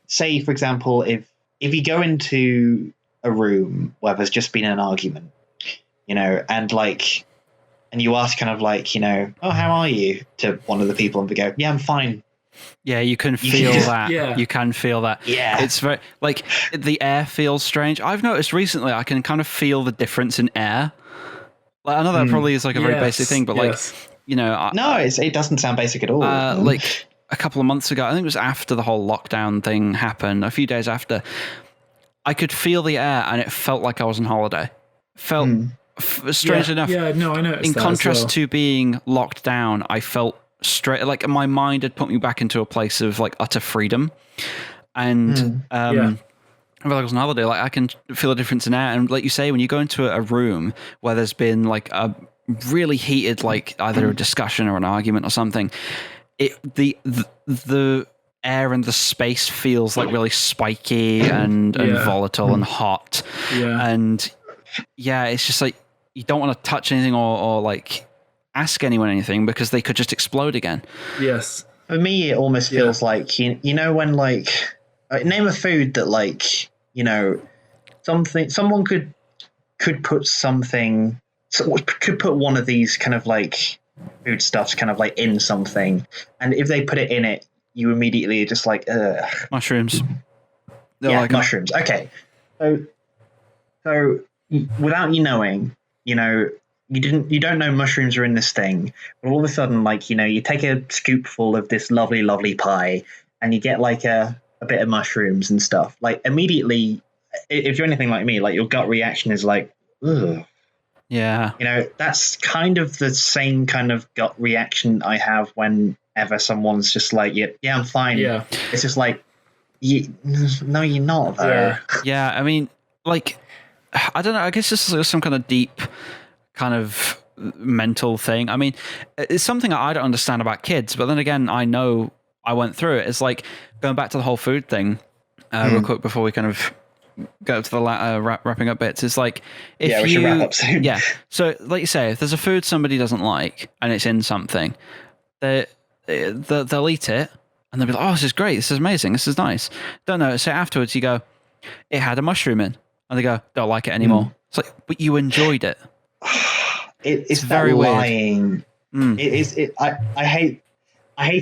say for example, if you go into a room where there's just been an argument, and you ask kind of like, oh, how are you, to one of the people, and they go, yeah, I'm fine. Yeah, you can feel that. Yeah. You can feel that. Yeah. It's very, like, the air feels strange. I've noticed recently I can kind of feel the difference in air. Like, I know that probably is like a very basic thing, but like, no, it doesn't sound basic at all. Like a couple of months ago, I think it was after the whole lockdown thing happened, a few days after, I could feel the air and it felt like I was on holiday. Felt strange enough. Yeah, no, I noticed in that contrast as well. to being locked down, I felt straight, like my mind had put me back into a place of like utter freedom. And I feel like I was on holiday. Like I can feel a difference in air. And like you say, when you go into a room where there's been like a really heated, like either a discussion or an argument or something, the air and the space feels like really spiky and volatile and hot. And it's just like you don't want to touch anything or like ask anyone anything because they could just explode again. Yes. For me, it almost feels like, when like, name a food that like, someone could put something, could put one of these kind of like foodstuffs kind of like in something. And if they put it in it, you immediately just like, ugh. Mushrooms. Mushrooms. Okay. So without you knowing, you don't know mushrooms are in this thing, but all of a sudden, like, you take a scoopful of this lovely, lovely pie and you get like a bit of mushrooms and stuff. Like immediately, if you're anything like me, like your gut reaction is like, ugh. Yeah. That's kind of the same kind of gut reaction I have whenever someone's just like, yeah, I'm fine. Yeah. It's just like, no, you're not though. Yeah. I mean, like, I don't know. I guess this is some kind of deep kind of mental thing. I mean, it's something I don't understand about kids, but then again, I know I went through it. It's like going back to the whole food thing real quick before we kind of go to the wrapping up bits. It's like if we should wrap up soon. Yeah. So like you say, if there's a food somebody doesn't like and it's in something, they'll eat it and they'll be like, oh, this is great. This is amazing. This is nice. Don't know. So afterwards you go, it had a mushroom in. And they go, don't like it anymore. It's like, but you enjoyed it. It's very lying. weird. I hate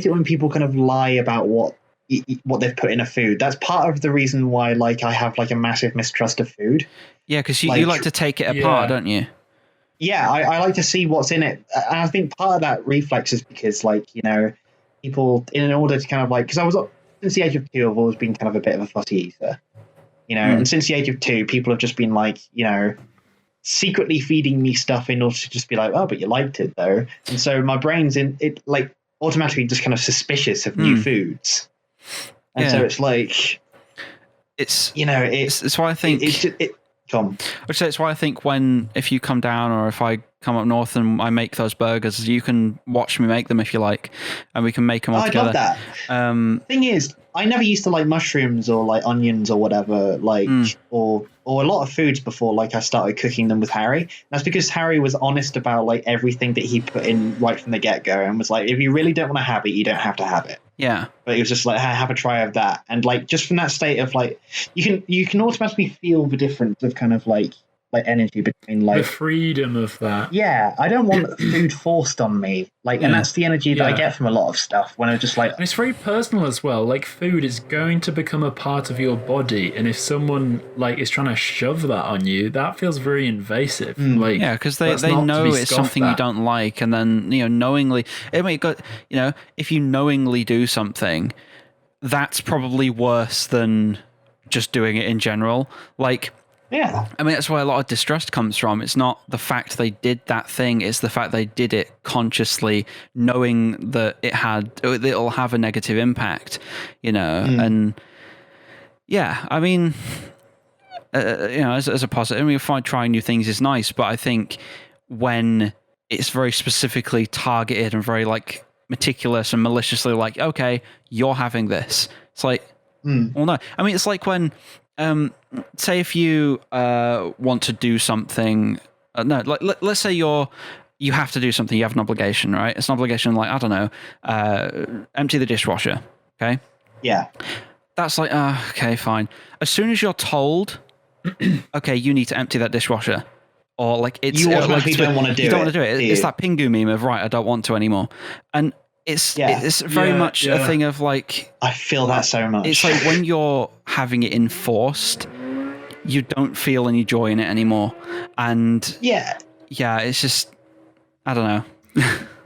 it when people kind of lie about what they've put in a food. That's part of the reason why like I have like a massive mistrust of food. Yeah, because you like to take it apart, don't you? Yeah, I like to see what's in it. And I think part of that reflex is because like, you know, people in order to kind of like, because I was since the age of 2, I've always been kind of a bit of a fussy eater. You know, and since the age of 2, people have just been like, you know, secretly feeding me stuff in order to just be like, oh, but you liked it though. And so my brain's like automatically just kind of suspicious of new foods. And so it's like, it's, you know, it's why I think Tom. I'd say it's why I think if you come down or if I come up north and I make those burgers, you can watch me make them if you like, and we can make them all together. I love that. Thing is, I never used to like mushrooms or like onions or whatever, like or a lot of foods before like I started cooking them with Harry. And that's because Harry was honest about like everything that he put in right from the get-go and was like, if you really don't want to have it, you don't have to have it. Yeah. But he was just like, have a try of that. And like just from that state of like you can automatically feel the difference of kind of like energy between like the freedom of that. Yeah, I don't want food forced on me. Like, and that's the energy that I get from a lot of stuff when I'm just like. And it's very personal as well. Like, food is going to become a part of your body, and if someone like is trying to shove that on you, that feels very invasive. Like, yeah, because they know it's something you don't like, and then knowingly. I mean, if you knowingly do something, that's probably worse than just doing it in general. Like. Yeah. I mean, that's where a lot of distrust comes from. It's not the fact they did that thing, it's the fact they did it consciously, knowing that it'll have a negative impact, and yeah, I mean, as a positive, I mean, trying new things is nice, but I think when it's very specifically targeted and very like meticulous and maliciously like, okay, you're having this. It's like, well, no. I mean, it's like when, say if you want to do something, let's say you have to do something, you have an obligation, right? It's an obligation like, I don't know, empty the dishwasher, okay? Yeah. That's like, okay, fine. As soon as you're told, okay, you need to empty that dishwasher, or like it's you automatically don't want to do it. You don't want to do it. It's that Pingu meme of, right, I don't want to anymore. And it's very much a thing of like, I feel that so much. It's like when you're having it enforced, you don't feel any joy in it anymore. And yeah, it's just, I don't know.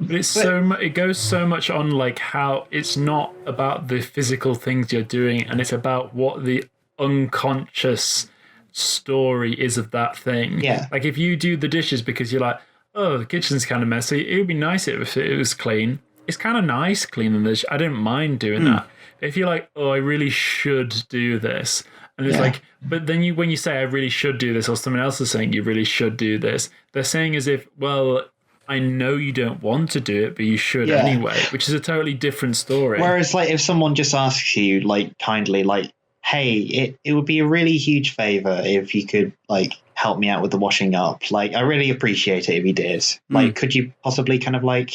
But it goes so much on like how it's not about the physical things you're doing, and it's about what the unconscious story is of that thing. Yeah. Like if you do the dishes because you're like, oh, the kitchen's kind of messy, it would be nice if it was clean. It's kind of nice cleaning the dish. I don't mind doing that. If you're like, oh, I really should do this, and it's like, but then when you say I really should do this, or someone else is saying you really should do this, they're saying as if, well, I know you don't want to do it, but you should anyway, which is a totally different story. Whereas like if someone just asks you like kindly, like, hey, it would be a really huge favor if you could like help me out with the washing up. Like, I really appreciate it if you did. Like, could you possibly kind of like,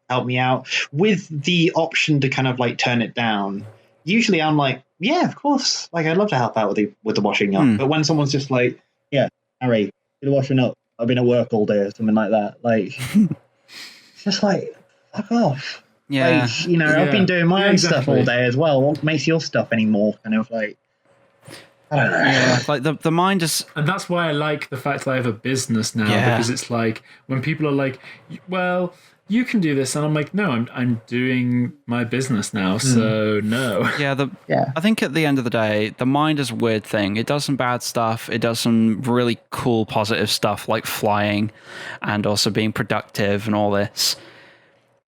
help me out, with the option to kind of like turn it down? Usually I'm like, yeah, of course. Like, I'd love to help out with the washing up. But when someone's just like, yeah, Harry, do the washing up. I've been at work all day or something like that. Like, it's just like, fuck off. Yeah. Like, I've been doing my own stuff all day as well. What makes your stuff any more kind of like, I don't know. Yeah, like the mind is... And that's why I like the fact that I have a business now, because it's like, when people are like, well, you can do this, and I'm like, no, I'm doing my business now, so no. Yeah, I think at the end of the day, the mind is a weird thing. It does some bad stuff. It does some really cool, positive stuff, like flying and also being productive and all this.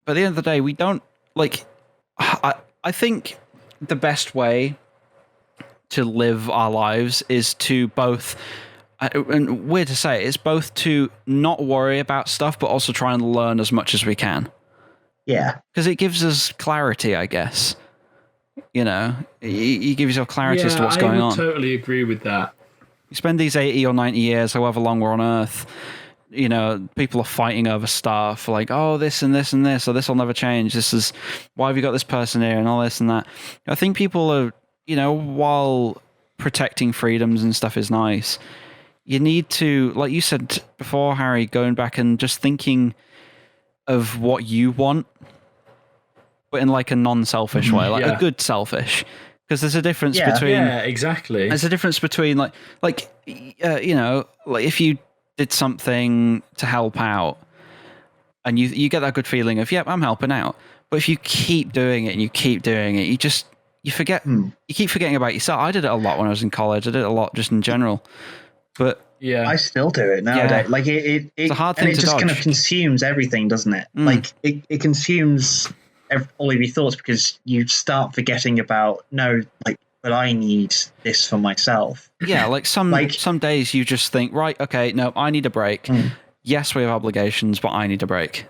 But at the end of the day, we don't, like... I think the best way to live our lives is to both... and weird to say, it's both to not worry about stuff, but also try and learn as much as we can. Yeah. Because it gives us clarity, I guess. You know, you give yourself clarity as to what's going on. I would totally agree with that. You spend these 80 or 90 years, however long we're on Earth, you know, people are fighting over stuff like, oh, this and this and this, or this will never change. This is, why have you got this person here and all this and that. I think people are, you know, while protecting freedoms and stuff is nice, you need to, like you said before, Harry, going back and just thinking of what you want, but in like a non-selfish way, like a good selfish. Because there's a difference between... Yeah, exactly. There's a difference between, you know, like if you did something to help out and you get that good feeling of, yep, I'm helping out. But if you keep doing it and you keep doing it, you forget, you keep forgetting about yourself. I did it a lot when I was in college. I did it a lot just in general. But yeah, I still do it nowadays. Yeah. Like it's a hard thing and it to just kind dodge. of consumes everything, doesn't it? Like it consumes all of your thoughts because you start forgetting about but I need this for myself. Yeah, like some days you just think, right, okay, no, I need a break. Yes, we have obligations, but I need a break.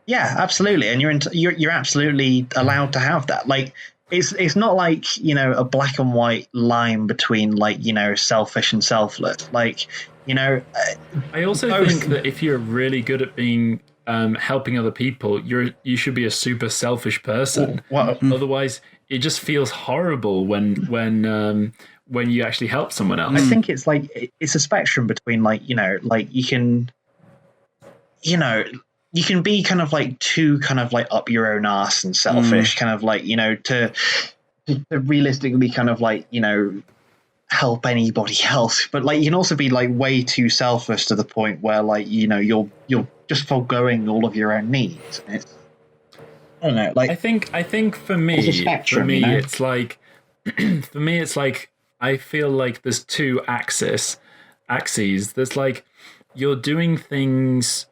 Yeah, absolutely, and you're absolutely allowed to have that. Like, it's not like, you know, a black and white line between, like, you know, selfish and selfless. Like, you know, I also think that if you're really good at being helping other people, you should be a super selfish person. Otherwise, it just feels horrible when you actually help someone else. I think it's like it's a spectrum between, like, you know, like you can be kind of like too kind of like up your own arse and selfish, kind of like, you know, to realistically kind of like, you know, help anybody else. But like you can also be like way too selfish to the point where, like, you know, you're just foregoing all of your own needs. And it's, I don't know. Like I think for me, it's a spectrum, you know? it's like for me it's like I feel like there's two axes. There's like you're doing things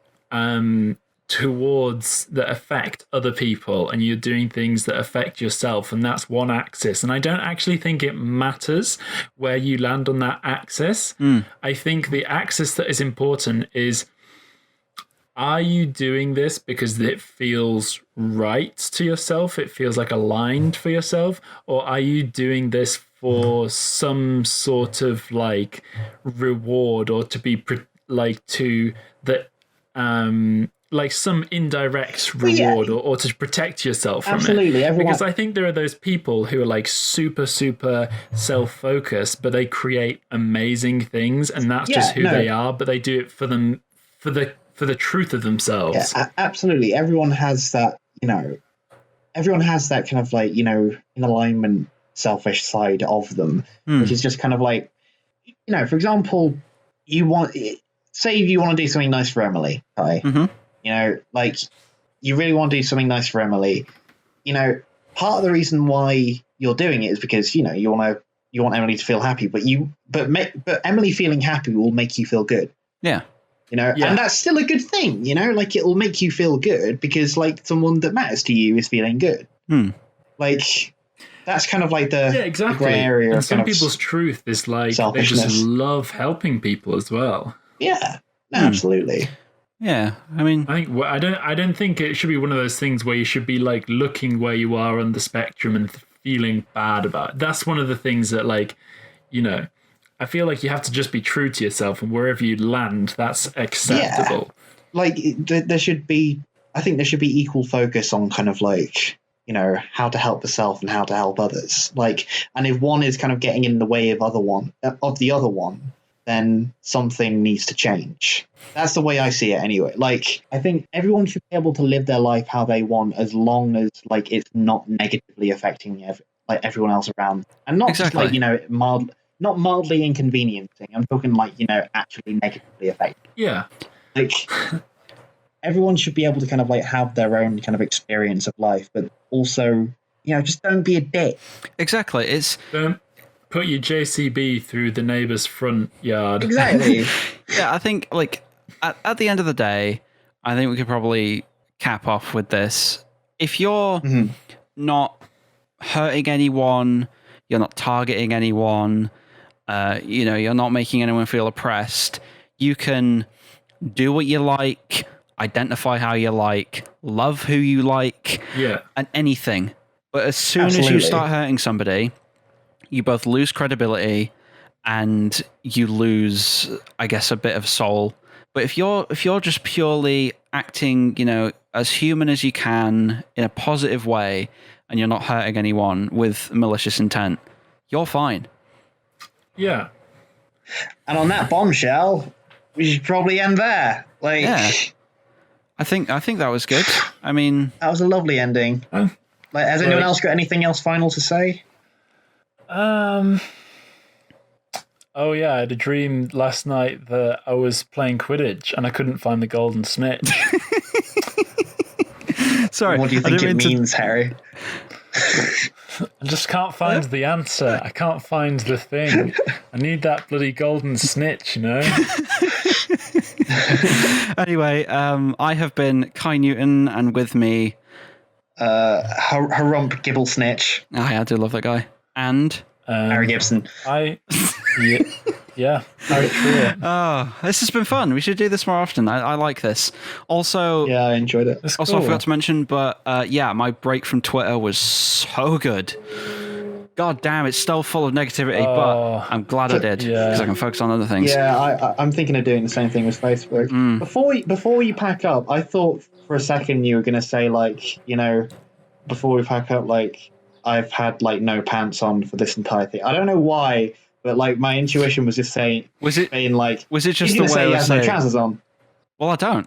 towards that affect other people, and you're doing things that affect yourself, and that's one axis. And I don't actually think it matters where you land on that axis. I think the axis that is important is, are you doing this because it feels right to yourself? It feels like aligned for yourself? Or are you doing this for some sort of like reward, or to be like some indirect reward, or to protect yourself from it? Because I think there are those people who are like super, super self-focused, but they create amazing things, and that's just who they are, but they do it for the truth of themselves. Yeah, absolutely. Everyone has that, you know, everyone has that kind of like, you know, in alignment, selfish side of them, which is just kind of like, you know, for example, say you want to do something nice for Emily, right? You know, like you really want to do something nice for Emily. You know, part of the reason why you're doing it is because, you know, you want Emily to feel happy, but Emily feeling happy will make you feel good. Yeah. You know, and that's still a good thing, you know, like it'll make you feel good because like someone that matters to you is feeling good. Like that's kind of like the gray area. And some people's truth is like they just love helping people as well. Yeah, absolutely. Yeah, I mean, I don't think it should be one of those things where you should be like looking where you are on the spectrum and feeling bad about it. That's one of the things that, like, you know, I feel like you have to just be true to yourself, and wherever you land, that's acceptable. Yeah. Like there should be equal focus on kind of like, you know, how to help yourself and how to help others. Like, and if one is kind of getting in the way of the other one, then something needs to change. That's the way I see it anyway. Like, I think everyone should be able to live their life how they want, as long as like it's not negatively affecting everyone else around, and not just like, you know, not mildly inconveniencing. I'm talking like, you know, actually negatively affecting. Yeah. Like everyone should be able to kind of like have their own kind of experience of life, but also, you know, just don't be a dick. Exactly. Don't put your JCB through the neighbour's front yard. Exactly. Yeah, I think like at the end of the day, I think we could probably cap off with this. If you're not hurting anyone, you're not targeting anyone, you know, you're not making anyone feel oppressed, you can do what you like. identify how you like, love who you like, and anything. But as soon as you start hurting somebody, you both lose credibility and you lose, I guess, a bit of soul. But if you're just purely acting, as human as you can in a positive way, and you're not hurting anyone with malicious intent, you're fine. Yeah. And on that bombshell, we should probably end there. I think that was good. I mean, that was a lovely ending. Has anyone else got anything else final to say? Oh yeah, I had a dream last night that I was playing Quidditch and I couldn't find the golden snitch. Sorry. What do you think it means, Harry? I just can't find the answer. I can't find the thing. I need that bloody golden snitch, Anyway, I have been Kai Newton, and with me... Harump Gibble Snitch. Oh, yeah, I do love that guy. And... Harry Gibson. Harry Trewhitt. Oh, this has been fun. We should do this more often. I like this. Also, yeah, I enjoyed it. Also, I forgot to mention, but my break from Twitter was so good. God damn, it's still full of negativity, but I'm glad I did because I can focus on other things. Yeah, I'm thinking of doing the same thing with Facebook. Before you pack up, I thought for a second you were going to say before we pack up, I've had no pants on for this entire thing. I don't know why, but my intuition was just saying. Was it just the way he has no trousers on? Well, I don't.